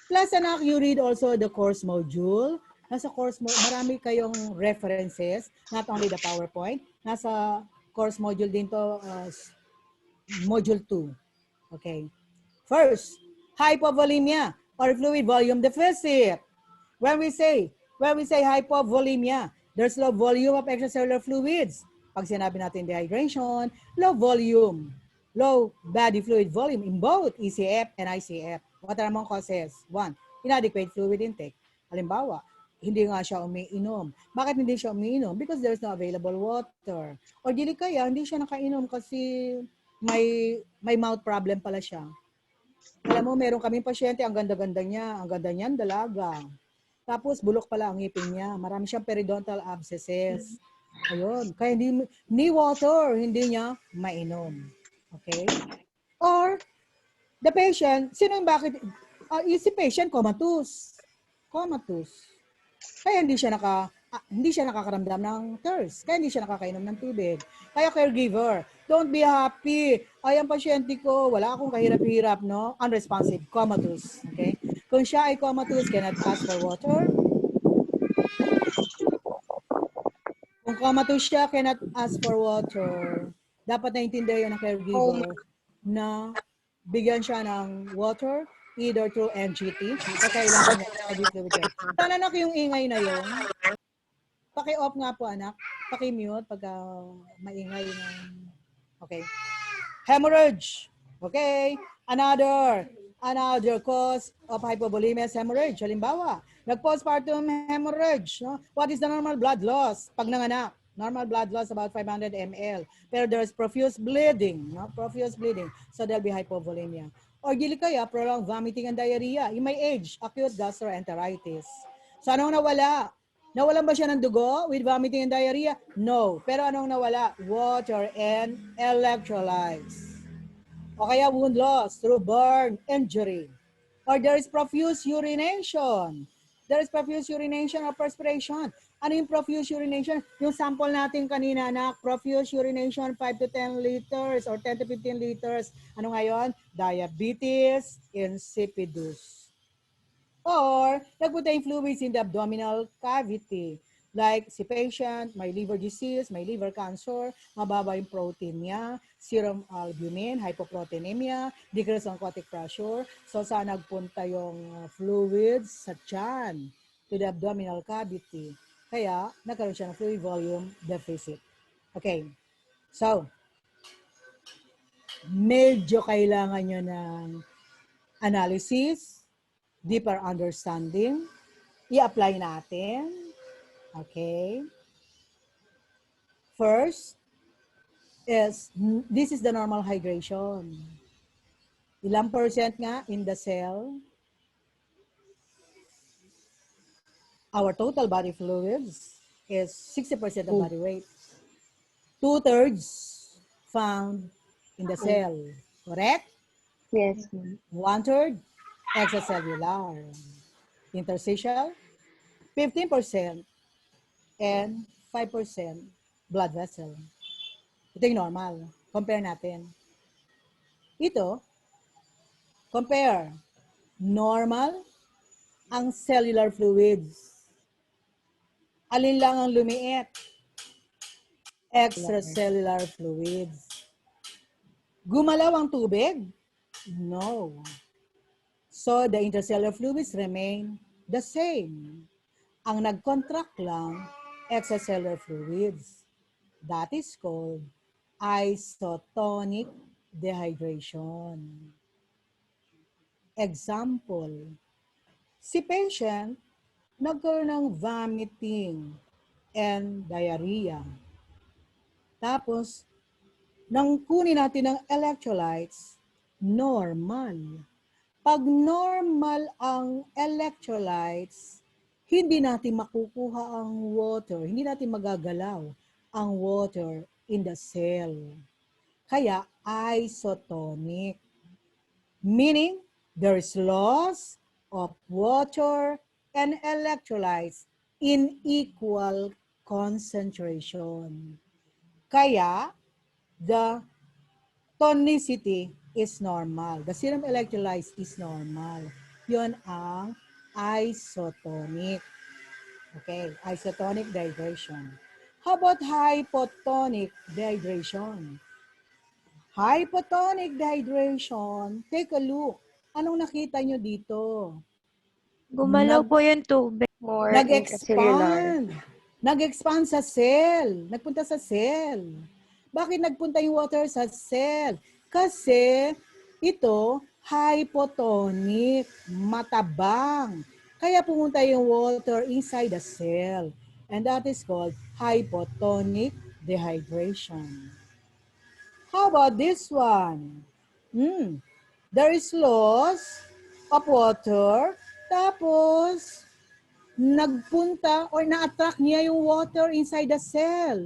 S1: Plus, anak, you read also the course module. Nasa course module, marami kayong references, not only the PowerPoint. Nasa course module din to, module 2. Okay. First, hypovolemia or fluid volume deficit. When we say hypovolemia, there's low volume of extracellular fluids. Pag sinabi natin dehydration, low volume, low body fluid volume in both ECF and ICF. What are among causes? 1, inadequate fluid intake. Halimbawa, hindi nga siya umiinom. Bakit hindi siya umiinom? Because there's no available water. O dili kaya, hindi siya nakainom kasi may mouth problem pala siya. Alam mo, meron kaming pasyente, ang ganda-ganda niya, ang ganda niyan, dalaga. Tapos, bulok pala ang ngipin niya. Marami siyang periodontal abscesses. Ayun. Kaya ni water, hindi niya mainom. Okay? Or, the patient, sino yung bakit? Si patient, comatose. Comatose. Kaya hindi siya nakakaramdam ng thirst. Kaya hindi siya nakakainom ng tubig. Kaya caregiver, don't be happy. Ay, ang pasyente ko, wala akong kahirap-hirap, no? Unresponsive, comatose. Okay? Kung siya ay comatose, cannot ask for water. Kung comatose siya, cannot ask for water. Dapat naintindihan ng caregiver na bigyan siya ng water either through NGT o kailangan niya. Sana anak yung ingay na yun. Paki-off nga po anak. Paki-mute pagka maingay ng... Okay. Hemorrhage. Okay. Another cause of hypovolemia is hemorrhage. Halimbawa, nag-postpartum hemorrhage. No? What is the normal blood loss? Pag nanganak, normal blood loss about 500 ml. Pero there's profuse bleeding. No? Profuse bleeding. So there'll be hypovolemia. Or dili kaya, prolonged vomiting and diarrhea. In my age, acute gastroenteritis. So anong nawala? Nawalan ba siya ng dugo with vomiting and diarrhea? No. Pero anong nawala? Water and electrolytes. O kaya wound loss through burn, injury. Or there is profuse urination. There is profuse urination or perspiration. Ano yung profuse urination? Yung sample natin kanina na profuse urination 5 to 10 liters or 10 to 15 liters. Ano ngayon? Diabetes insipidus. Or nagpunta yung fluids in the abdominal cavity. Like si patient, may liver disease, may liver cancer, mababa yung protein niya, serum albumin, hypoproteinemia, decrease oncotic pressure. So saan nagpunta yung fluids sa tiyan to the abdominal cavity. Kaya nagkaroon siya ng fluid volume deficit. Okay. So, medyo kailangan nyo ng analysis, deeper understanding, i-apply natin. Okay. First, is, this is the normal hydration. Ilang percent nga in the cell? Our total body fluids is 60% of body weight. 2/3 found in the cell. Correct?
S2: Yes, ma'am.
S1: 1/3 extracellular. Interstitial, 15%, and 5% blood vessel. Ito yung normal. Compare natin. Ito, compare. Normal ang cellular fluids. Alin lang ang lumiit? Extracellular fluids. Gumalaw ang tubig? No. So, the intercellular fluids remain the same. Ang nag-contract lang, extracellular fluids. That is called isotonic dehydration. Example, si patient nagkaroon ng vomiting and diarrhea. Tapos, nang kunin natin ng electrolytes, normal. Pag normal ang electrolytes, hindi natin makukuha ang water, hindi natin magagalaw ang water in the cell. Kaya isotonic. Meaning, there is loss of water and electrolytes in equal concentration. Kaya, the tonicity is normal. The serum electrolytes is normal. Yun ang isotonic. Okay, isotonic dehydration. How about hypotonic dehydration? Hypotonic dehydration, take a look. Anong nakita nyo dito?
S3: Gumalaw po yung tubig. More intracellular.
S1: Nag-expand. Nag-expand sa cell. Nagpunta sa cell. Bakit nagpunta yung water sa cell? Kasi ito, hypotonic, matabang. Kaya pumunta yung water inside the cell. And that is called hypotonic dehydration. How about this one? There is loss of water. Tapos, nagpunta or na-attract niya yung water inside the cell.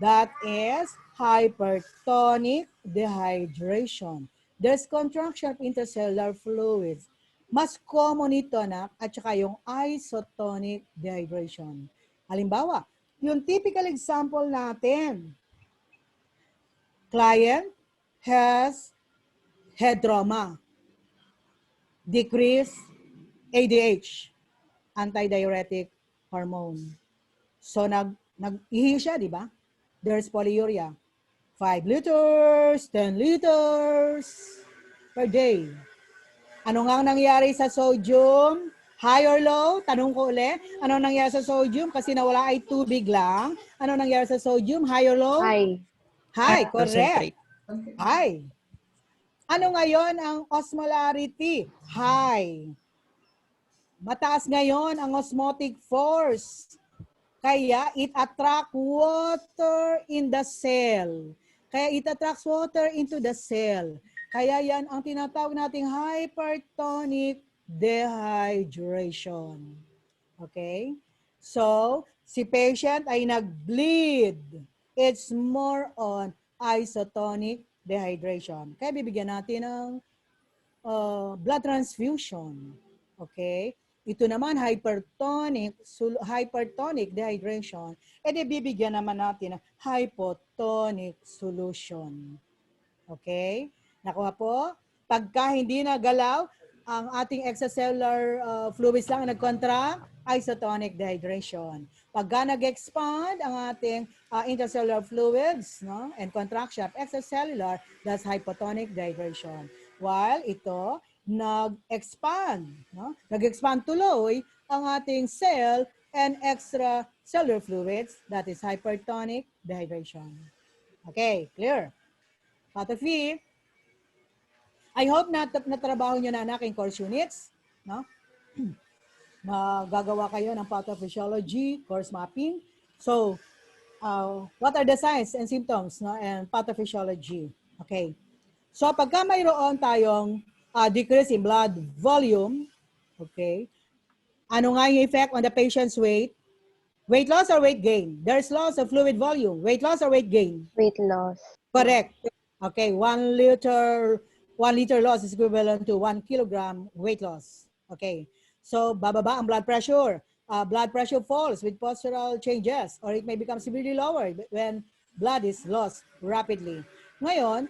S1: That is hypertonic dehydration. There's contraction of intercellular fluids. Mas common ito na at saka yung isotonic dehydration. Halimbawa, yung typical example natin, client has head trauma, decreased ADH, antidiuretic hormone. So nag-ihi siya, di ba? There's polyuria. 5 liters, 10 liters per day. Ano nga ang nangyari sa sodium? High or low? Tanong ko ulit. Ano nangyari sa sodium? Kasi nawala ay tubig lang. Ano nangyari sa sodium? High or low?
S2: High.
S1: High, correct.
S6: Concentrate.
S1: High. Ano ngayon ang osmolarity? High. Mataas ngayon ang osmotic force. Kaya it attracts water in the cell. Kaya it attracts water into the cell. Kaya yan ang tinatawag nating hypertonic dehydration. Okay? So, si patient ay nag-bleed. It's more on isotonic dehydration. Kaya bibigyan natin ng blood transfusion. Okay? Ito naman, hypertonic dehydration. E di bibigyan naman natin ng hypotonic solution. Okay? Nakuha po? Pagka hindi nagalaw, ang ating extracellular fluids lang nag-contract, isotonic dehydration. Pagka nag-expand ang ating intracellular fluids, no, and contraction of extracellular, that's hypotonic dehydration. While ito, nag-expand, no? Nag-expand tuloy ang ating cell and extracellular fluids, that is hypertonic dehydration. Okay, clear? Patophy, I hope na natrabaho nyo na aking course units, no? Magagawa kayo ng pathophysiology, course mapping. So, what are the signs and symptoms, no, and pathophysiology. Okay. So pagka mayroon tayong decrease in blood volume, okay, ano nga yung effect on the patient's weight? Weight loss or weight gain? There's loss of fluid volume. Weight loss or weight gain?
S3: Weight loss.
S1: Correct. Okay, 1 liter loss is equivalent to 1 kilogram weight loss. Okay, so bababa ang blood pressure. Blood pressure falls with postural changes, or it may become severely lowered when blood is lost rapidly. Ngayon,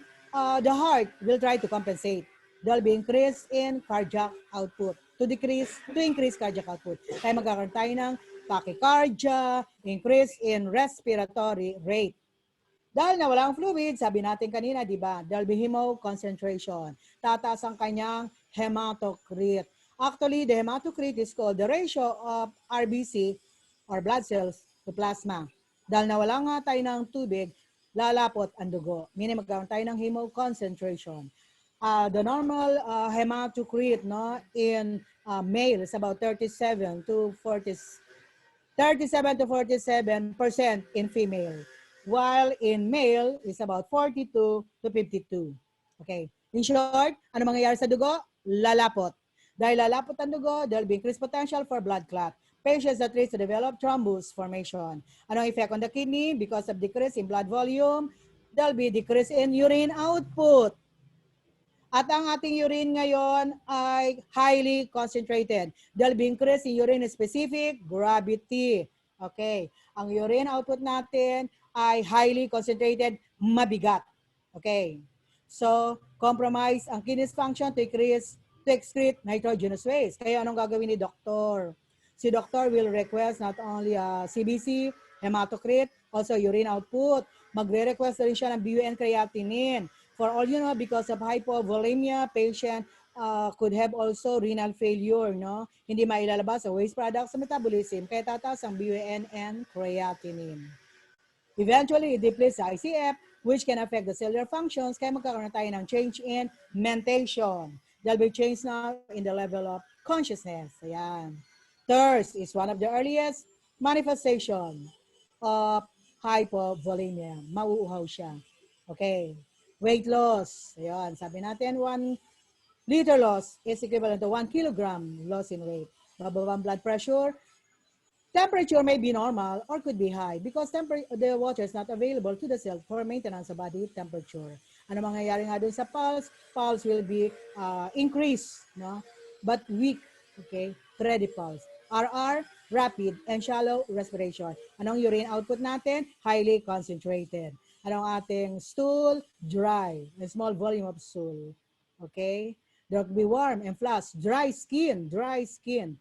S1: the heart will try to compensate. There'll be increase in cardiac output to increase cardiac output. Kaya magkakaroon tayo ng tachycardia, increase in respiratory rate. Dahil na walang fluid, sabi natin kanina, di ba? There'll be hemoconcentration. Tataas ang kanyang hematocrit. Actually, the hematocrit is called the ratio of RBC or blood cells to plasma. Dahil na wala nga tayo ng tubig, lalapot ang dugo. Meaning magkaroon tayo ng hemoconcentration. The normal hematocrit, no, in male is about 37 to 47% in female, while in male is about 42 to 52. Okay. In short, ano mangyayari sa dugo? Lalapot. Dahil lalapot ang dugo, there'll be increased potential for blood clot. Patients at risk to develop thrombus formation. Anong effect on the kidney? Because of decrease in blood volume, there'll be decrease in urine output. At ang ating urine ngayon ay highly concentrated. There'll be increase in urine specific gravity. Okay. Ang urine output natin ay highly concentrated, mabigat. Okay. So, compromise ang kidney's function to excrete nitrogenous waste. Kaya anong gagawin ni doktor? Si doctor will request not only CBC, hematocrit, also urine output. Magre-request rin siya ng BUN creatinine. For all you know, because of hypovolemia, patient could have also renal failure, no? Hindi mailalabas sa waste products sa metabolism, kaya tataas ang BUN and creatinine. Eventually, it depletes the ICF, which can affect the cellular functions, kaya magkakaroon tayo ng change in mentation. There'll be change now in the level of consciousness. Ayan. Thirst is one of the earliest manifestation of hypovolemia. Mauuhaw siya. Okay. Weight loss. Ayan. Sabi natin, 1 liter loss is equivalent to 1 kilogram loss in weight. Bababa ang blood pressure. Temperature may be normal or could be high because the water is not available to the cell for maintenance of body temperature. Ano mangyayari nga dun sa pulse? Pulse will be increased, no? But weak, okay? Ready pulse. RR, rapid and shallow respiration. Anong urine output natin? Highly concentrated. Anong ating stool? Dry. A small volume of stool. Okay? There will be warm and flash. Dry skin,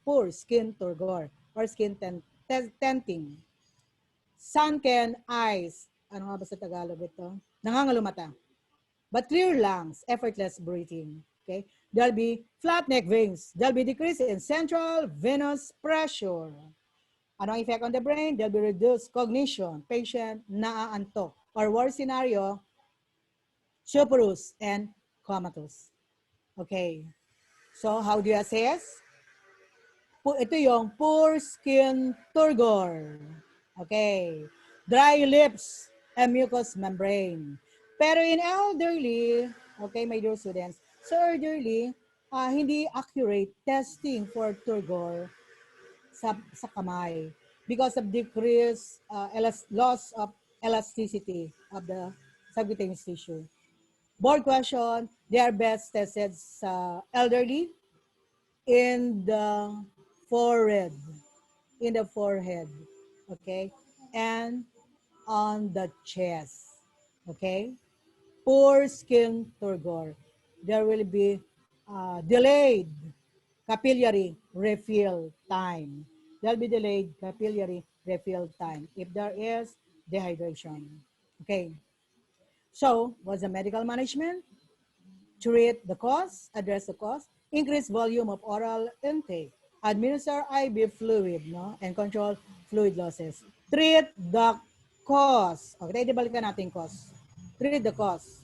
S1: poor skin turgor, or skin tenting. Sunken eyes. Ano nga ba sa Tagalog ito? Nangangalumata. But clear lungs, effortless breathing. Okay? There'll be flat neck veins. There'll be decrease in central venous pressure. Anong effect on the brain? There'll be reduced cognition. Patient naaantok. Or worst scenario, stuporous and comatose. Okay. So, how do you assess? Ito yung poor skin turgor. Okay. Dry lips and mucous membrane. Pero in elderly, okay, my dear students, so elderly, hindi accurate testing for turgor sa kamay because of decreased loss of elasticity of the subcutaneous tissue. Board question, they are best tested sa elderly in the forehead, okay, and on the chest, okay. Poor skin turgor, there will be delayed capillary refill time. There'll be delayed capillary refill time if there is dehydration. Okay. So, what's the medical management? Treat the cause, address the cause, increase volume of oral intake, administer IV fluid, no, and control fluid losses. Treat the cause. Okay, balikan natin cause. Treat the cause.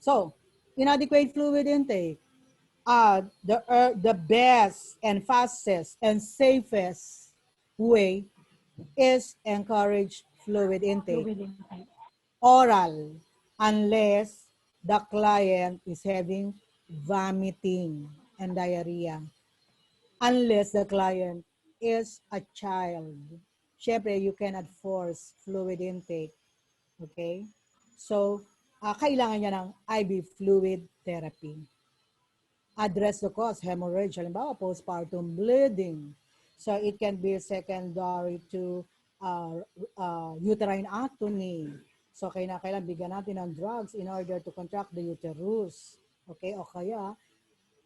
S1: So, inadequate fluid intake. The best and fastest and safest way is encourage fluid intake. Oral, unless the client is having vomiting and diarrhea. Unless the client is a child. Syempre, you cannot force fluid intake. Okay? So, kailangan niya ng IV fluid therapy. Address the cause, hemorrhage, halimbawa postpartum bleeding. So it can be secondary to uterine atony. So kailangan bigyan natin ng drugs in order to contract the uterus. Okay, o kaya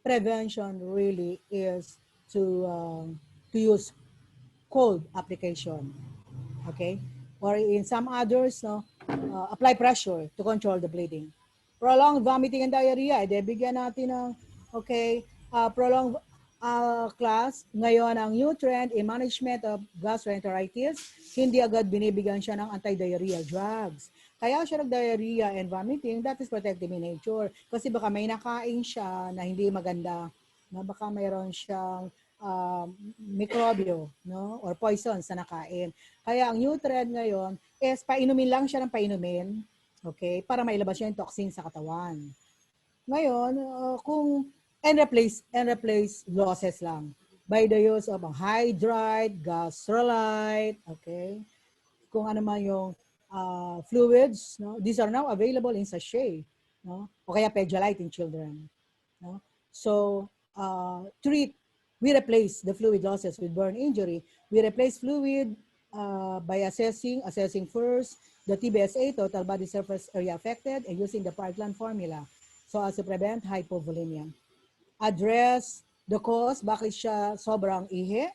S1: prevention really is to use cold application. Okay, or in some others, no, apply pressure to control the bleeding. Prolonged vomiting and diarrhea, bigyan natin ng, okay, prolonged class. Ngayon, ang new trend in management of gastroenteritis, hindi agad binibigyan siya ng anti-diarrhea drugs. Kaya siya nag-diarrhea and vomiting, that is protective in nature. Kasi baka may nakain siya na hindi maganda, na baka mayroon siyang mikrobyo, no, or poison sa nakain. Kaya ang new trend ngayon is painumin lang siya ng painumin, okay, para mailabas siya yung toxin sa katawan. Ngayon, and replace losses lang by the use of hydride, gastrolite, okay, kung ano man yung fluids, no, these are now available in sachet, no, o kaya Pedialyte in children, no. So we replace the fluid losses with burn injury. We replace fluid by assessing first the TBSA, total body surface area affected, and using the Parkland formula so as to prevent hypovolemia. Address the cause, bakit siya sobrang ihi.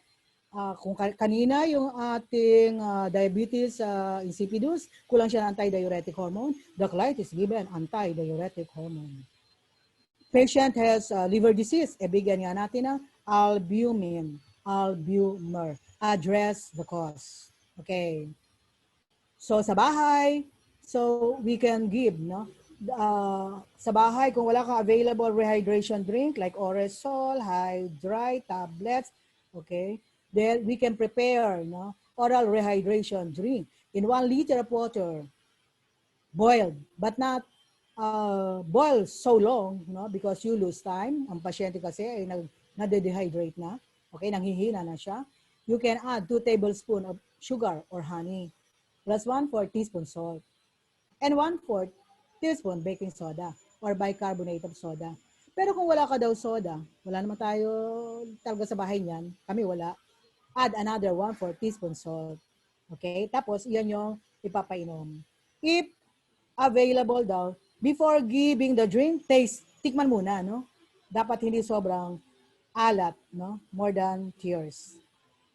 S1: Kung kanina yung ating diabetes insipidus, kulang siya ng anti-diuretic hormone, the client is given anti-diuretic hormone. Patient has liver disease, bigyan nga natin ng albumin, albumer. Address the cause. Okay. So sa bahay, so we can give, no? Sa bahay, kung wala kang available rehydration drink like Oresol, Hydrite, tablets, okay, then we can prepare, no, oral rehydration drink in 1 liter of water, boiled, but not boil so long, no, because you lose time. Ang pasyente kasi ay nade-dehydrate na, okay, nanghihina na siya. You can add 2 tablespoons of sugar or honey, plus 1/4 teaspoon salt, and 1/4 teaspoon baking soda or bicarbonate of soda. Pero kung wala ka daw soda, wala naman tayo talaga sa bahay niyan, kami wala, add another 1/4 teaspoon salt. Okay? Tapos, yan yung ipapainom. If available daw, before giving the drink, tikman muna, no? Dapat hindi sobrang alat, no? More than tears.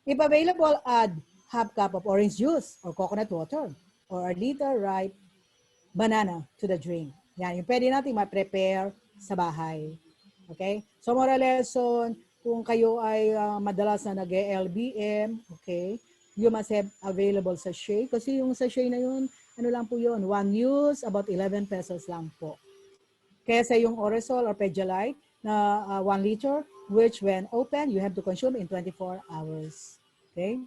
S1: If available, add half cup of orange juice or coconut water or a liter ripe banana to the drink. Yan, yung pwede natin ma-prepare sa bahay. Okay? So, moral lesson, kung kayo ay madalas na nag-LBM, okay, you must have available sachet. Kasi yung sachet na yun, ano lang po yun, 1 use, about 11 pesos lang po. Kesa yung Oresol or Pedialyte na 1 liter, which when open, you have to consume in 24 hours. Okay?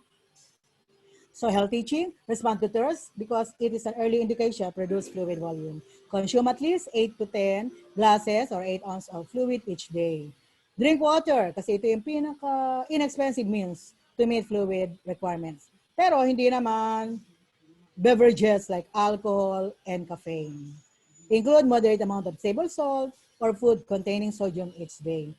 S1: So health teaching, respond to thirst because it is an early indication of reduced fluid volume. Consume at least 8 to 10 glasses or 8 ounces of fluid each day. Drink water kasi ito yung pinaka-inexpensive means to meet fluid requirements. Pero hindi naman beverages like alcohol and caffeine. Include moderate amount of table salt or food containing sodium each day.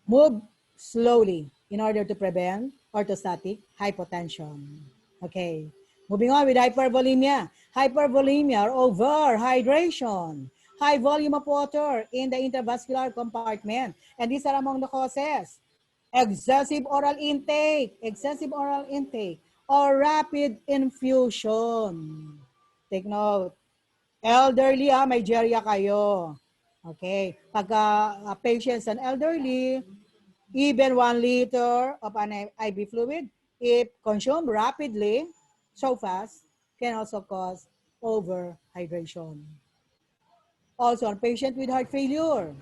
S1: Move slowly in order to prevent orthostatic hypotension. Okay. Moving on with hypervolemia. Hypervolemia or overhydration. High volume of water in the intravascular compartment. And these are among the causes. Excessive oral intake, or rapid infusion. Take note. Elderly, may geria kayo. Okay. Pagka patients and elderly, even 1 liter of an IV fluid, if consumed rapidly, so fast, can also cause overhydration. Also, a patient with heart failure,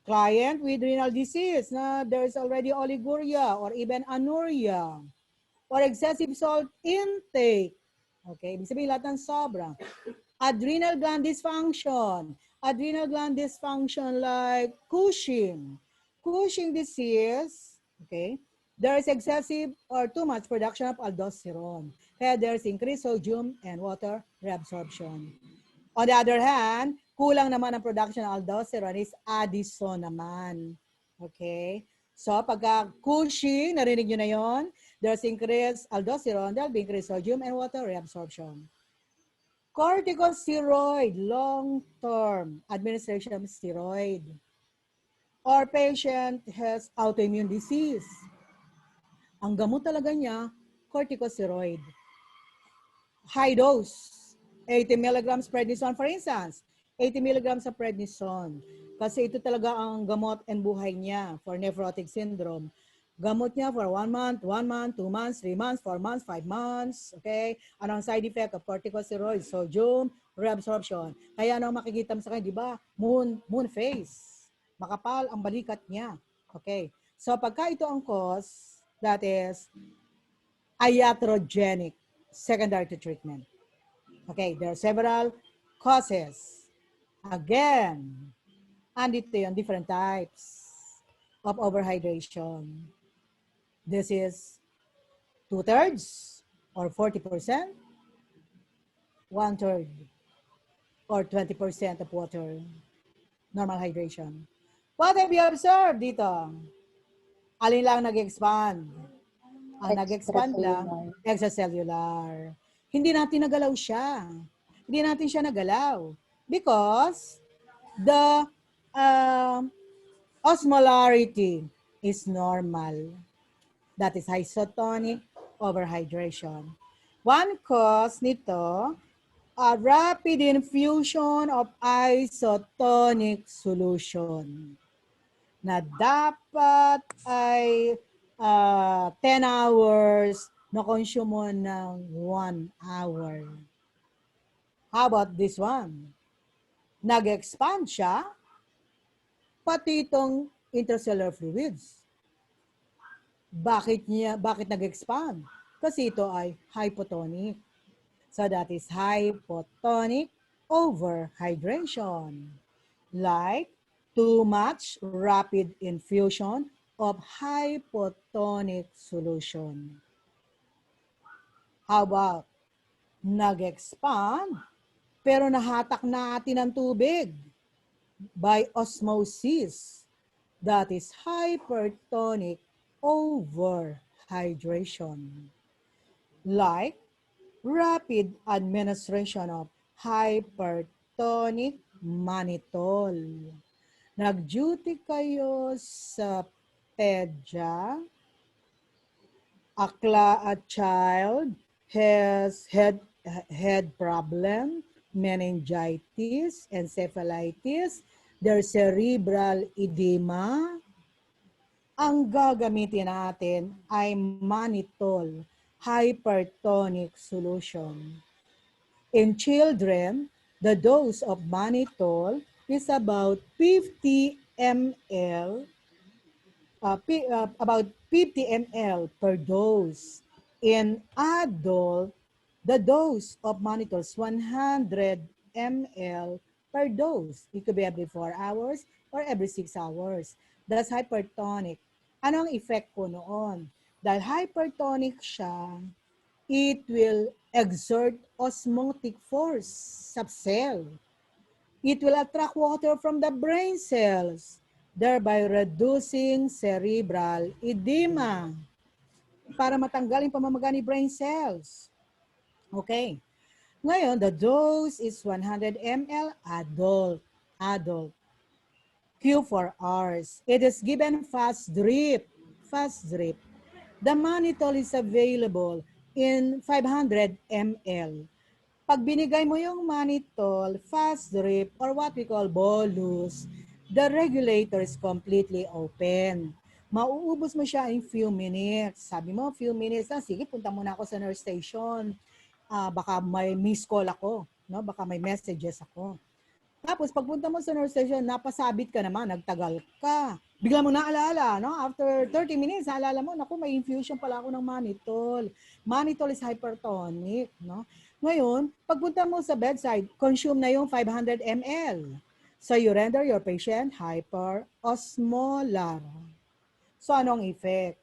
S1: client with renal disease, there is already oliguria or even anuria, or excessive salt intake. Okay? Ibig sabihin lahat ng sobra. Adrenal gland dysfunction. Adrenal gland dysfunction like Cushing. Cushing disease, okay? There is excessive or too much production of aldosterone. Kaya there's increased sodium and water reabsorption. On the other hand, kulang naman ang production ng aldosterone is Addison naman. Okay? So, pagka Cushing, narinig nyo na yon, there's increased aldosterone, there'll be increased sodium and water reabsorption. Corticosteroid, long-term administration of steroid. Or patient has autoimmune disease. Ang gamot talaga niya, corticosteroid. High dose. 80 milligrams prednisone, for instance. 80 milligrams of prednisone. Kasi ito talaga ang gamot and buhay niya for nephrotic syndrome. Gamot niya for 1 month, 1 month, 2 months, 3 months, 4 months, 5 months. Okay? Ano ang side effect of corticosteroids? Sodium reabsorption. Kaya ano ang makikita mo sa kanya, di ba? Moon face. Makapal ang balikat niya. Okay? So pagka ito ang cause, that is iatrogenic, secondary to treatment. Okay, there are several causes. Again, andito yung different types of overhydration. This is 2/3 or 40%, 1/3 or 20% of water, normal hydration. What have you observed dito? Alin lang nag-expand? Ang nag-expand lang, extracellular. Hindi natin nagalaw siya. Hindi natin siya nagalaw. Because the osmolarity is normal. That is isotonic overhydration. One cause nito, a rapid infusion of isotonic solution na dapat ay 10 hours na consume mo ng 1 hour. How about this one? Nag-expand siya, pati itong intracellular fluids. Bakit nag-expand? Kasi ito ay hypotonic. So that is hypotonic overhydration. Like too much rapid infusion of hypotonic solution. How about nag-expand pero nahatak natin ang tubig by osmosis? That is hypertonic overhydration. Like rapid administration of hypertonic mannitol. Nag-duty kayo sa PEDYA, a child has head problem, meningitis, encephalitis, there's cerebral edema. Ang gagamitin natin ay mannitol, hypertonic solution. In children, the dose of mannitol is about 50 ml, about 50 ml per dose. In adult, the dose of mannitol is 100 ml per dose. It could be every 4 hours or every 6 hours. That's hypertonic. Anong effect po noon? Dahil hypertonic siya, it will exert osmotic force sa cell. It will attract water from the brain cells, thereby reducing cerebral edema para matanggal yung pamamaga ni brain cells. Okay. Ngayon, the dose is 100 ml adult. Q4 hours. It is given fast drip. Fast drip. The mannitol is available in 500 ml. Pag binigay mo yung mannitol, fast drip, or what we call bolus, the regulator is completely open. Mauubos mo siya in few minutes. Sabi mo, few minutes lang, sige, punta muna ako sa nurse station. Baka may miss call ako, no? Baka may messages ako. Tapos pagpunta mo sa nurse station, napasabit ka naman, nagtagal ka. Bigla mo naalala, no? After 30 minutes, naalala mo, naku, may infusion pala ako ng mannitol. Mannitol is hypertonic, no? Ngayon, pagpunta mo sa bedside, consume na yung 500 ml. So you render your patient hyperosmolar. So anong effect?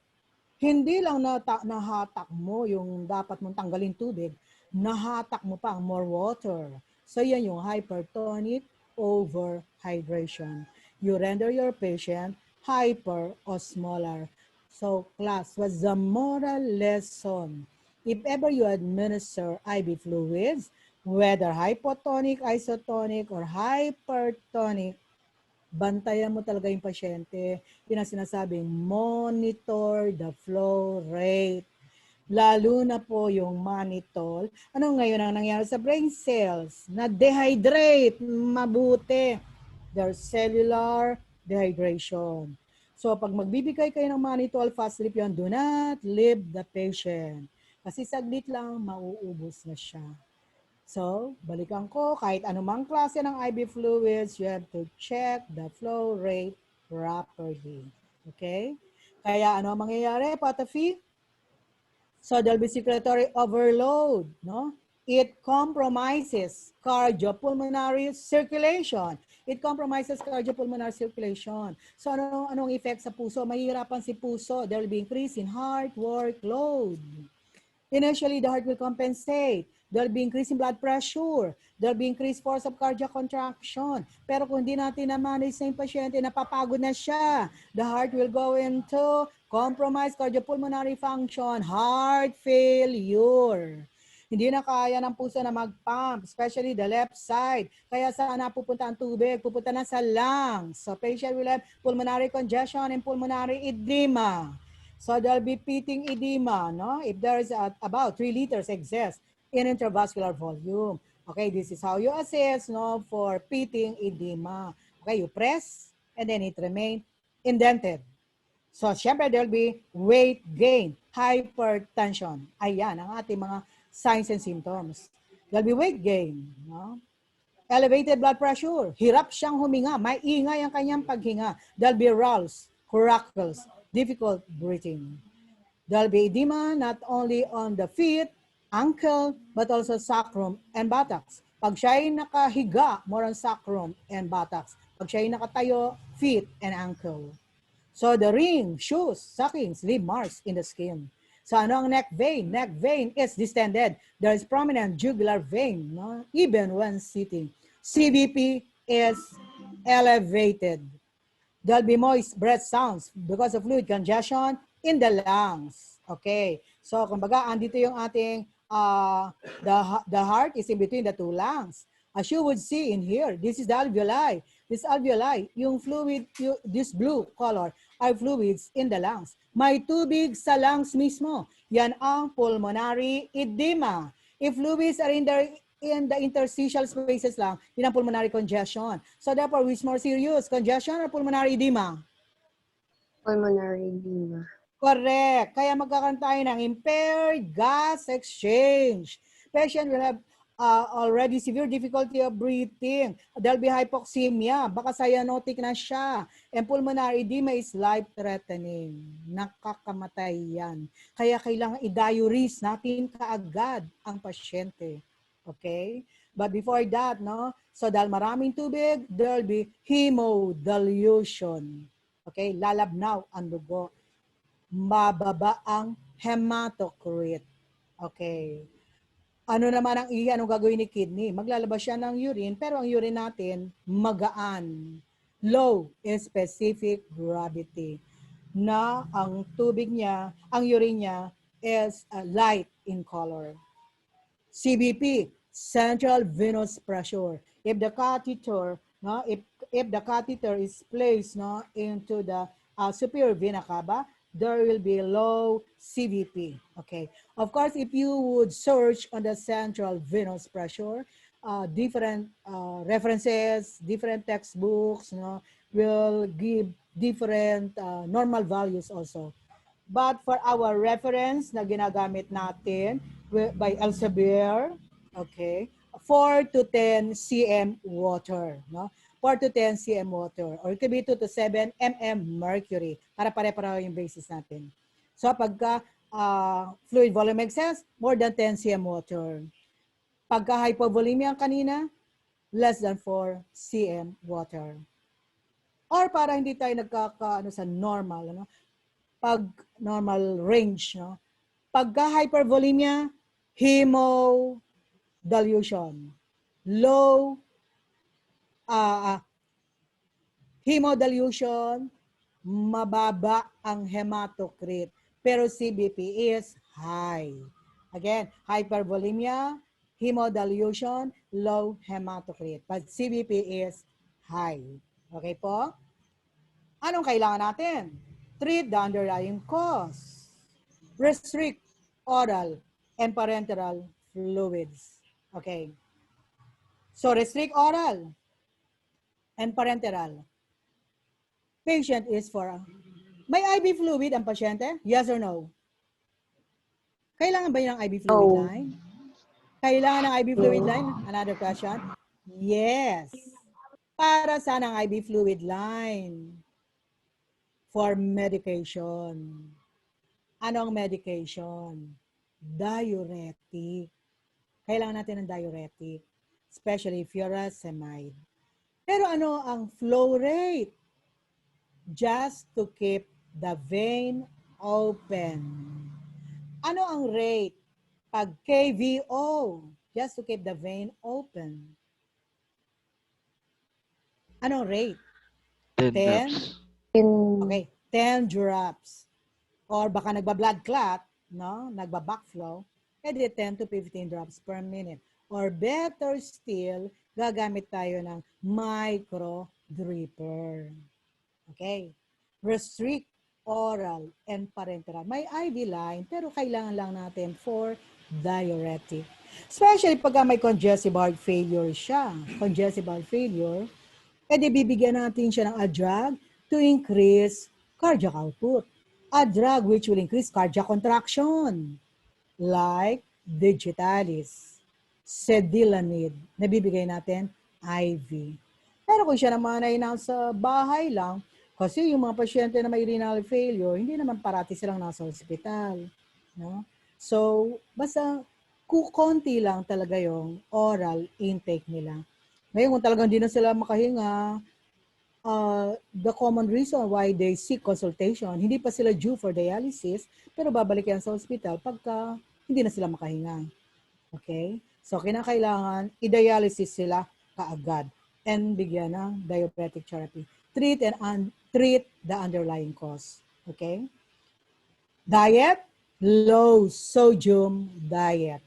S1: Hindi lang nahatak mo yung dapat mong tanggalin tubig, nahatak mo pa ang more water. So yan yung hypertonic overhydration. You render your patient hyperosmolar. So class, what's the moral lesson? If ever you administer IV fluids, whether hypotonic, isotonic, or hypertonic, bantayan mo talaga yung pasyente. Yun ang sinasabing monitor the flow rate. Lalo na po yung mannitol. Ano ngayon ang nangyari sa brain cells? Na-dehydrate mabuti. There's cellular dehydration. So pag magbibigay kayo ng mannitol, fast sleep yun, do not leave the patient. Kasi saglit lang, mauubos na siya. So, balikan ko, kahit anumang klase ng IV fluids, you have to check the flow rate properly. Okay? Kaya ano ang mangyayari, Patafi? So, there'll be circulatory overload, no? It compromises cardiopulmonary circulation. It compromises cardiopulmonary circulation. So, anong effect sa puso? Mahihirapan si puso. There will be increase in heart workload. Initially, the heart will compensate. There'll be increase in blood pressure. There'll be increased force of cardiac contraction. Pero kung hindi natin na-manage sa pasyente, napapagod na siya. The heart will go into compromised cardiopulmonary function, heart failure. Hindi na kaya ng puso na mag-pump, especially the left side. Kaya saan napupunta ang tubig? Pupunta na sa lungs. So patient will have pulmonary congestion and pulmonary edema. So there'll be pitting edema, no? If there is about 3 liters excess in intravascular volume. Okay, this is how you assess, no, for pitting edema. Okay, you press and then it remains indented. So, syempre, there'll be weight gain, hypertension. Ayan, ang ating mga signs and symptoms. There'll be weight gain, no? Elevated blood pressure, hirap siyang huminga, maingay ang kanyang paghinga. There'll be ralls, crackles, difficult breathing. There'll be edema not only on the feet, ankle, but also sacrum and buttocks. Pag siya'y nakahiga, more on sacrum and buttocks. Pag siya'y nakatayo, feet and ankle. So the ring, shoes, stockings, leave marks in the skin. So ano ang neck vein? Neck vein is distended. There is prominent jugular vein, no? Even when sitting. CBP is elevated. There'll be moist breath sounds because of fluid congestion in the lungs. Okay. So, kumbaga, andito yung ating, the heart is in between the two lungs. As you would see in here, this is the alveoli. This alveoli, yung fluid, this blue color, are fluids in the lungs. May tubig sa lungs mismo. Yan ang pulmonary edema. If fluids are in the interstitial spaces lang, yun ang pulmonary congestion. So therefore, which is more serious, congestion or pulmonary edema?
S2: Pulmonary edema.
S1: Correct. Kaya magkakaroon tayo ng impaired gas exchange. Patient will have already severe difficulty of breathing. There'll be hypoxemia. Baka cyanotic na siya. And pulmonary edema is life-threatening. Nakakamatay yan. Kaya kailangan i-diurese natin kaagad ang pasyente. Okay? But before that, no? So dahil maraming tubig, there'll be hemodilution. Okay? Lalabnaw ang dugo. Mababa ang hematocrit. Okay. Ano naman ang anong gagawin ni kidney? Maglalabas siya ng urine, pero ang urine natin, magaan. Low in specific gravity. Na ang tubig niya, ang urine niya is light in color. CBP, central venous pressure. If the catheter, no, if the catheter is placed, no, into the superior vena cava, there will be low CVP. Okay. Of course, if you would search on the central venous pressure, different references, different textbooks, no, will give different normal values also. But for our reference na ginagamit natin by Elsevier, okay, 4 to 10 cm water. No? 4 to 10 cm water. Or it could be 2 to 7 mm mercury. Para pare-pareho yung basis natin. So pagka fluid volume excess, more than 10 cm water. Pagka hypovolemia kanina, less than 4 cm water. Or para hindi tayo nagkakaano sa normal, ano? Pag normal range, no? Pagka hypervolemia, hemodilution. Low hemodilution, mababa ang hematocrit. Pero CBP is high. Again, hypervolemia, hemodilution, low hematocrit. But CBP is high. Okay po? Anong kailangan natin? Treat the underlying cause. Restrict oral and parenteral fluids. Okay. So restrict oral and parenteral. Patient is for, may IV fluid ang pasyente? Yes or no? Kailangan ba ng IV fluid
S2: No.
S1: line? Kailangan ng IV fluid
S2: No.
S1: line? Another question? Yes. Para saan ang IV fluid line? For medication. Anong medication? Diuretic. Kailangan natin ng diuretic, especially furosemide. Pero ano ang flow rate? Just to keep the vein open. Ano ang rate? Pag KVO, just to keep the vein open. Anong rate?
S5: 10
S1: 10?
S5: drops.
S1: Okay, 10 drops. Or baka nagba-blood clot, no? Nagba-backflow, edi 10 to 15 drops per minute. Or better still, gagamit tayo ng micro dripper. Okay. Restrict oral and parenteral. May IV line, pero kailangan lang natin for diuretic. Especially pag may congestive heart failure siya. Congestive heart failure, edi bibigyan natin siya ng a drug to increase cardiac output. A drug which will increase cardiac contraction, like digitalis, sedilanid, nabibigay natin IV. Pero kung siya naman ay nasa bahay lang, kasi yung mga pasyente na may renal failure, hindi naman parati silang nasa ospital. No? So, basta kukonti lang talaga yung oral intake nila. Ngayon, kung talagang hindi na sila makahinga, the common reason why they seek consultation, hindi pa sila due for dialysis, pero babalik yan sa hospital pagka hindi na sila makahinga. Okay? So, kinakailangan i-dialysis sila kaagad and bigyan ng diuretic therapy. Treat the underlying cause. Okay? Diet, low sodium diet.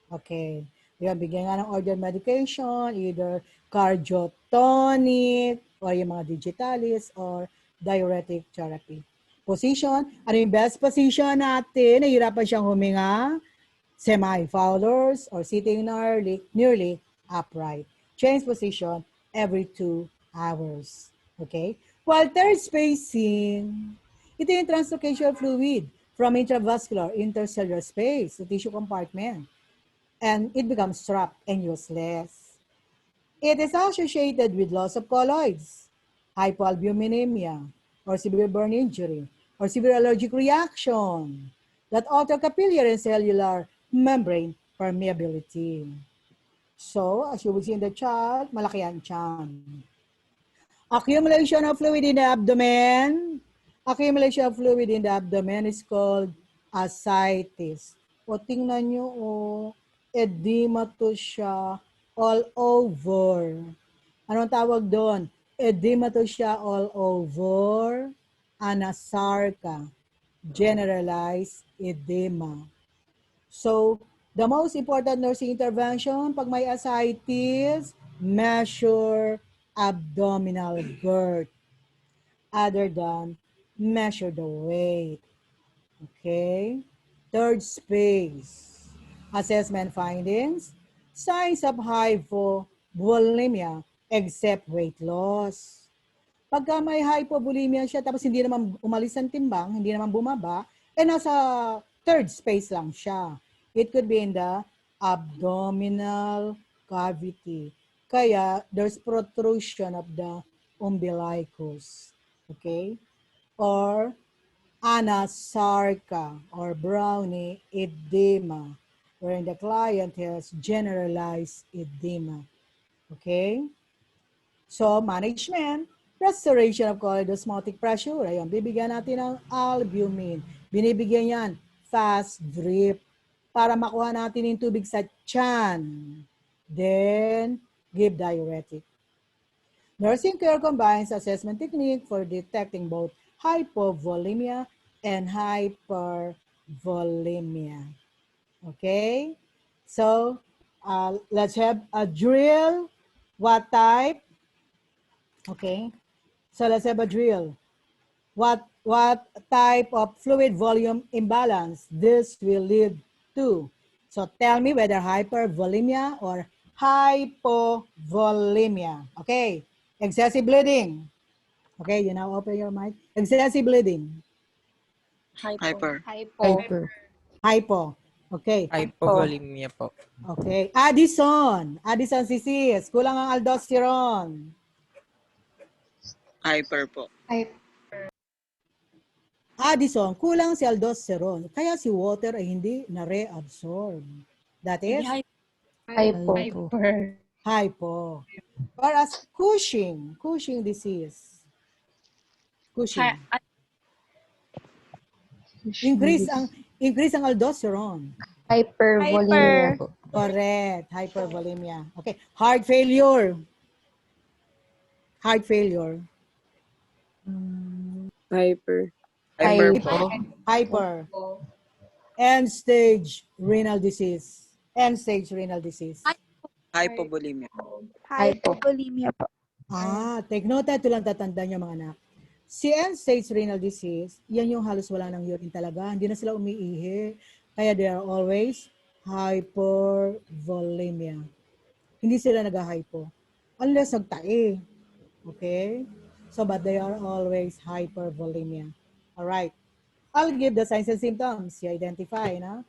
S1: Okay. Yan, bigyan nga ng ordered medication, either cardiotonic, or yung mga digitalis, or diuretic therapy. Position, ano yung best position natin? Nahihirapan siyang huminga, semi-foulers, or sitting nearly upright. Change position every 2 hours. Okay? While third spacing, ito yung translocational fluid from intravascular intercellular space, the tissue compartment. And it becomes trapped and useless. It is associated with loss of colloids, hypoalbuminemia, or severe burn injury, or severe allergic reaction that alter capillary and cellular membrane permeability. So, as you will see in the chart, malaki ang tiyan. Accumulation of fluid in the abdomen. Accumulation of fluid in the abdomen is called ascites. O tingnan nyo, edema to siya all over. Anong tawag doon? Edema to siya all over. Anasarca. Generalized edema. So, the most important nursing intervention pag may ascites, measure abdominal girth other than measure the weight. Okay? Third space. Assessment findings. Signs of hypovolemia except weight loss. Pagka may hypovolemia siya tapos hindi naman umalis ang timbang, hindi naman bumaba, nasa third space lang siya. It could be in the abdominal cavity. Kaya there's protrusion of the umbilicus. Okay? Or anasarca or brownie edema, wherein the client has generalized edema. Okay? So, management, restoration of colloid osmotic pressure. Ayun, bibigyan natin ng albumin. Binibigyan yan, fast drip, para makuha natin yung tubig sa tiyan. Then, give diuretic. Nursing care combines assessment technique for detecting both hypovolemia and hypervolemia. Okay? So, let's have a drill. What type? Okay? So, let's have a drill. What type of fluid volume imbalance this will lead to? So, tell me whether hypervolemia or hypovolemia. Okay? Excessive bleeding. Okay, you now open your mic. Excessive bleeding.
S7: Hyper.
S2: Hyper.
S1: Hypo. Okay.
S6: Hypovolemia po.
S1: Okay. Addison. Addison Sisis. Kulang ang aldosterone.
S7: Hyper po.
S1: Addison, kulang si aldosterone. Kaya si water ay hindi na-reabsorb. That is
S2: Hypo.
S1: hypo. Whereas Cushing disease. Cushing. Increase ang aldosterone.
S2: Hypervolemia po.
S1: Correct. Hypervolemia. Okay. Heart failure. Heart failure.
S5: Hyper.
S1: Hyper. End-stage renal disease. End-stage renal disease.
S7: Hypovolemia.
S3: Hypovolemia po.
S1: Take note. Ito lang tatandaan niyo mga anak. Si end-stage renal disease, yan yung halos wala ng urine talaga. Hindi na sila umiihi. Kaya they are always hypervolemia. Hindi sila nag-hypo. Unless nagtae. Okay? So, but they are always hypervolemia. Alright. I'll give the signs and symptoms. You identify, na?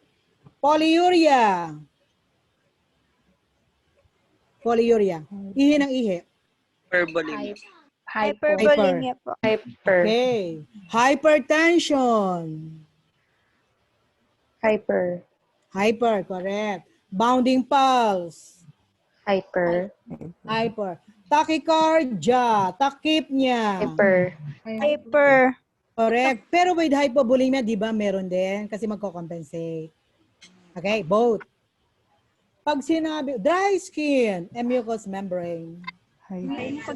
S1: Polyuria. Polyuria. Ihi ng ihi.
S7: Hypervolemia.
S3: Hypervolemia po.
S1: Okay. Hypertension.
S2: Hyper.
S1: Hyper, correct. Bounding pulse.
S2: Hyper.
S1: Tachycardia. Takip niya.
S3: Hyper.
S1: Correct. Pero with hypovolemia, di ba, meron din kasi magko-compensate. Okay, both. Pag sinabi, dry skin and mucous membrane.
S3: Hypo.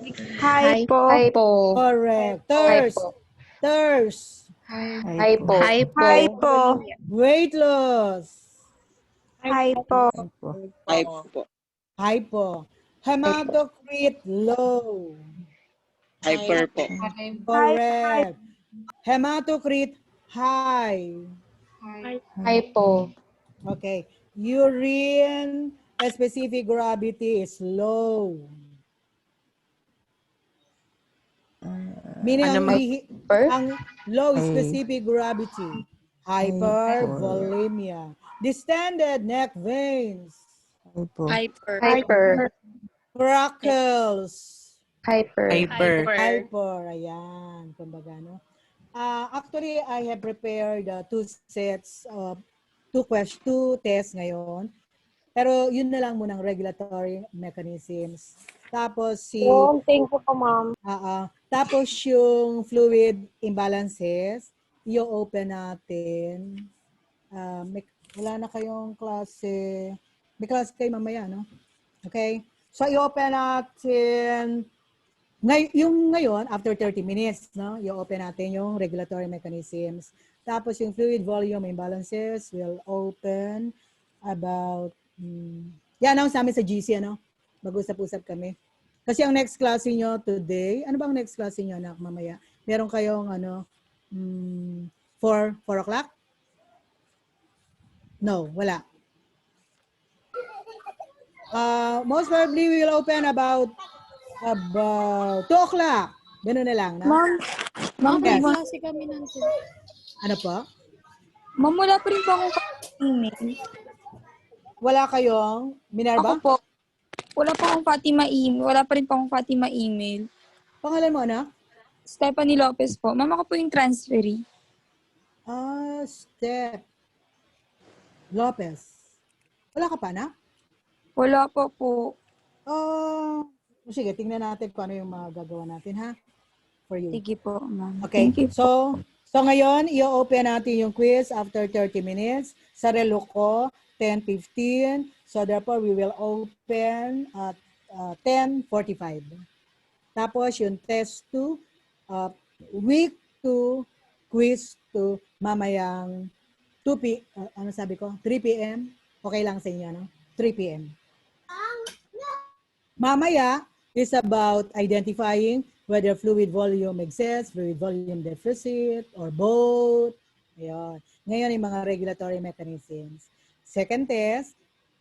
S1: Correct. Thirst.
S3: Hypo.
S1: Weight loss.
S3: Hypo.
S1: Hypo. Hematocrit low.
S7: Hyper po.
S1: Correct. Hematocrit high.
S2: Hypo.
S1: Okay. Urine specific gravity is low. Meaning ang low specific gravity. Hypervolemia. Distended neck veins.
S2: Hyper.
S1: Freckles.
S2: Hyper.
S1: Ayan. Kumbaga, no? Actually, I have prepared two sets of two tests ngayon. Pero yun na lang munang regulatory mechanisms. Tapos
S2: thank you po, ma'am.
S1: Tapos yung fluid imbalances, i-open natin. Wala na kayong klase. May klase kayo mamaya, no? Okay? So, i-open natin yung ngayon, after 30 minutes, no, i-open natin yung regulatory mechanisms. Tapos yung fluid volume imbalances will open about, announce namin sa GC, ano? Mag-usap-usap kami. Kasi ang next class niyo today, ano bang next class niyo na mamaya? Meron kayong, 4 o'clock? No, wala. Most probably we will open about 2 o'clock. Ganun na lang. No?
S4: Ma'am,
S1: Yes.
S4: klase kami nandun.
S1: Ano po?
S3: Ma'am, wala pa rin po akong email.
S1: Wala kayong Minerva?
S3: Ako po. Wala pa akong Fatima email. Wala pa rin pa akong Fatima email.
S1: Pangalan mo, anak?
S3: Stephanie Lopez po. Mama ko po yung transferee.
S1: Step Lopez. Wala ka pa, anak?
S3: Wala pa po.
S1: Sige, tingnan natin kung ano yung magagawa natin, ha? For you.
S3: Sige po, ma'am.
S1: Okay,
S3: Thank you po.
S1: so ngayon, i-open natin yung quiz after 30 minutes. Sa relo ko, 10:15. So therefore, we will open at 10:45. Tapos yung test 2, week 2, quiz 2, mamayang 3 p.m. Okay lang sa inyo, no? 3 p.m. Mamaya is about identifying whether fluid volume exists, fluid volume deficit, or both. Ayun. Ngayon yung mga regulatory mechanisms. Second test,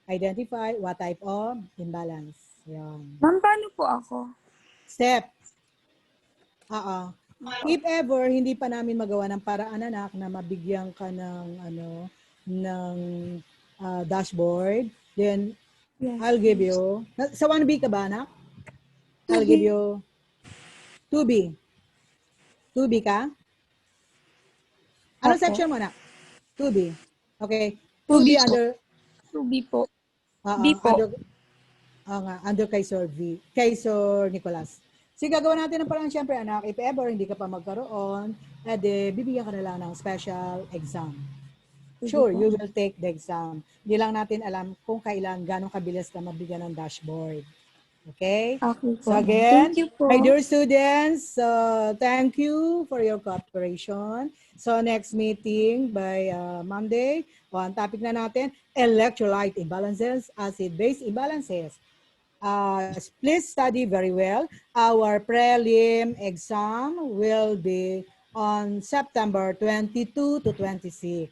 S1: identify what type of imbalance. Ayun.
S3: Ma'am, paano po ako?
S1: Step. If ever hindi pa namin magawa ng paraan, anak, na mabigyan ka ng dashboard, then
S3: Yes.
S1: I'll give you, sa 1B ka ba, anak? I'll give you 2B. 2B ka? Anong
S3: Opo.
S1: section mo, anak? 2B. Okay.
S3: 2B
S1: 2B
S3: po.
S1: under,
S3: 2B po. B po.
S1: under kay Sir V. Kay Sir Nicolas. Sige, gagawin natin ng parang siyempre, anak, if ever hindi ka pa magkaroon, bibigyan ka na lang ng special exam. Sure, you will take the exam. Hindi lang natin alam kung kailan, gano'ng kabilis ka mabigyan ng dashboard. Okay?
S3: Okay po.
S1: So again,
S3: Thank you po.
S1: my dear students, thank you for your cooperation. So next meeting by Monday, ang topic na natin, electrolyte imbalances, acid-base imbalances. Please study very well. Our prelim exam will be on September 22 to 26.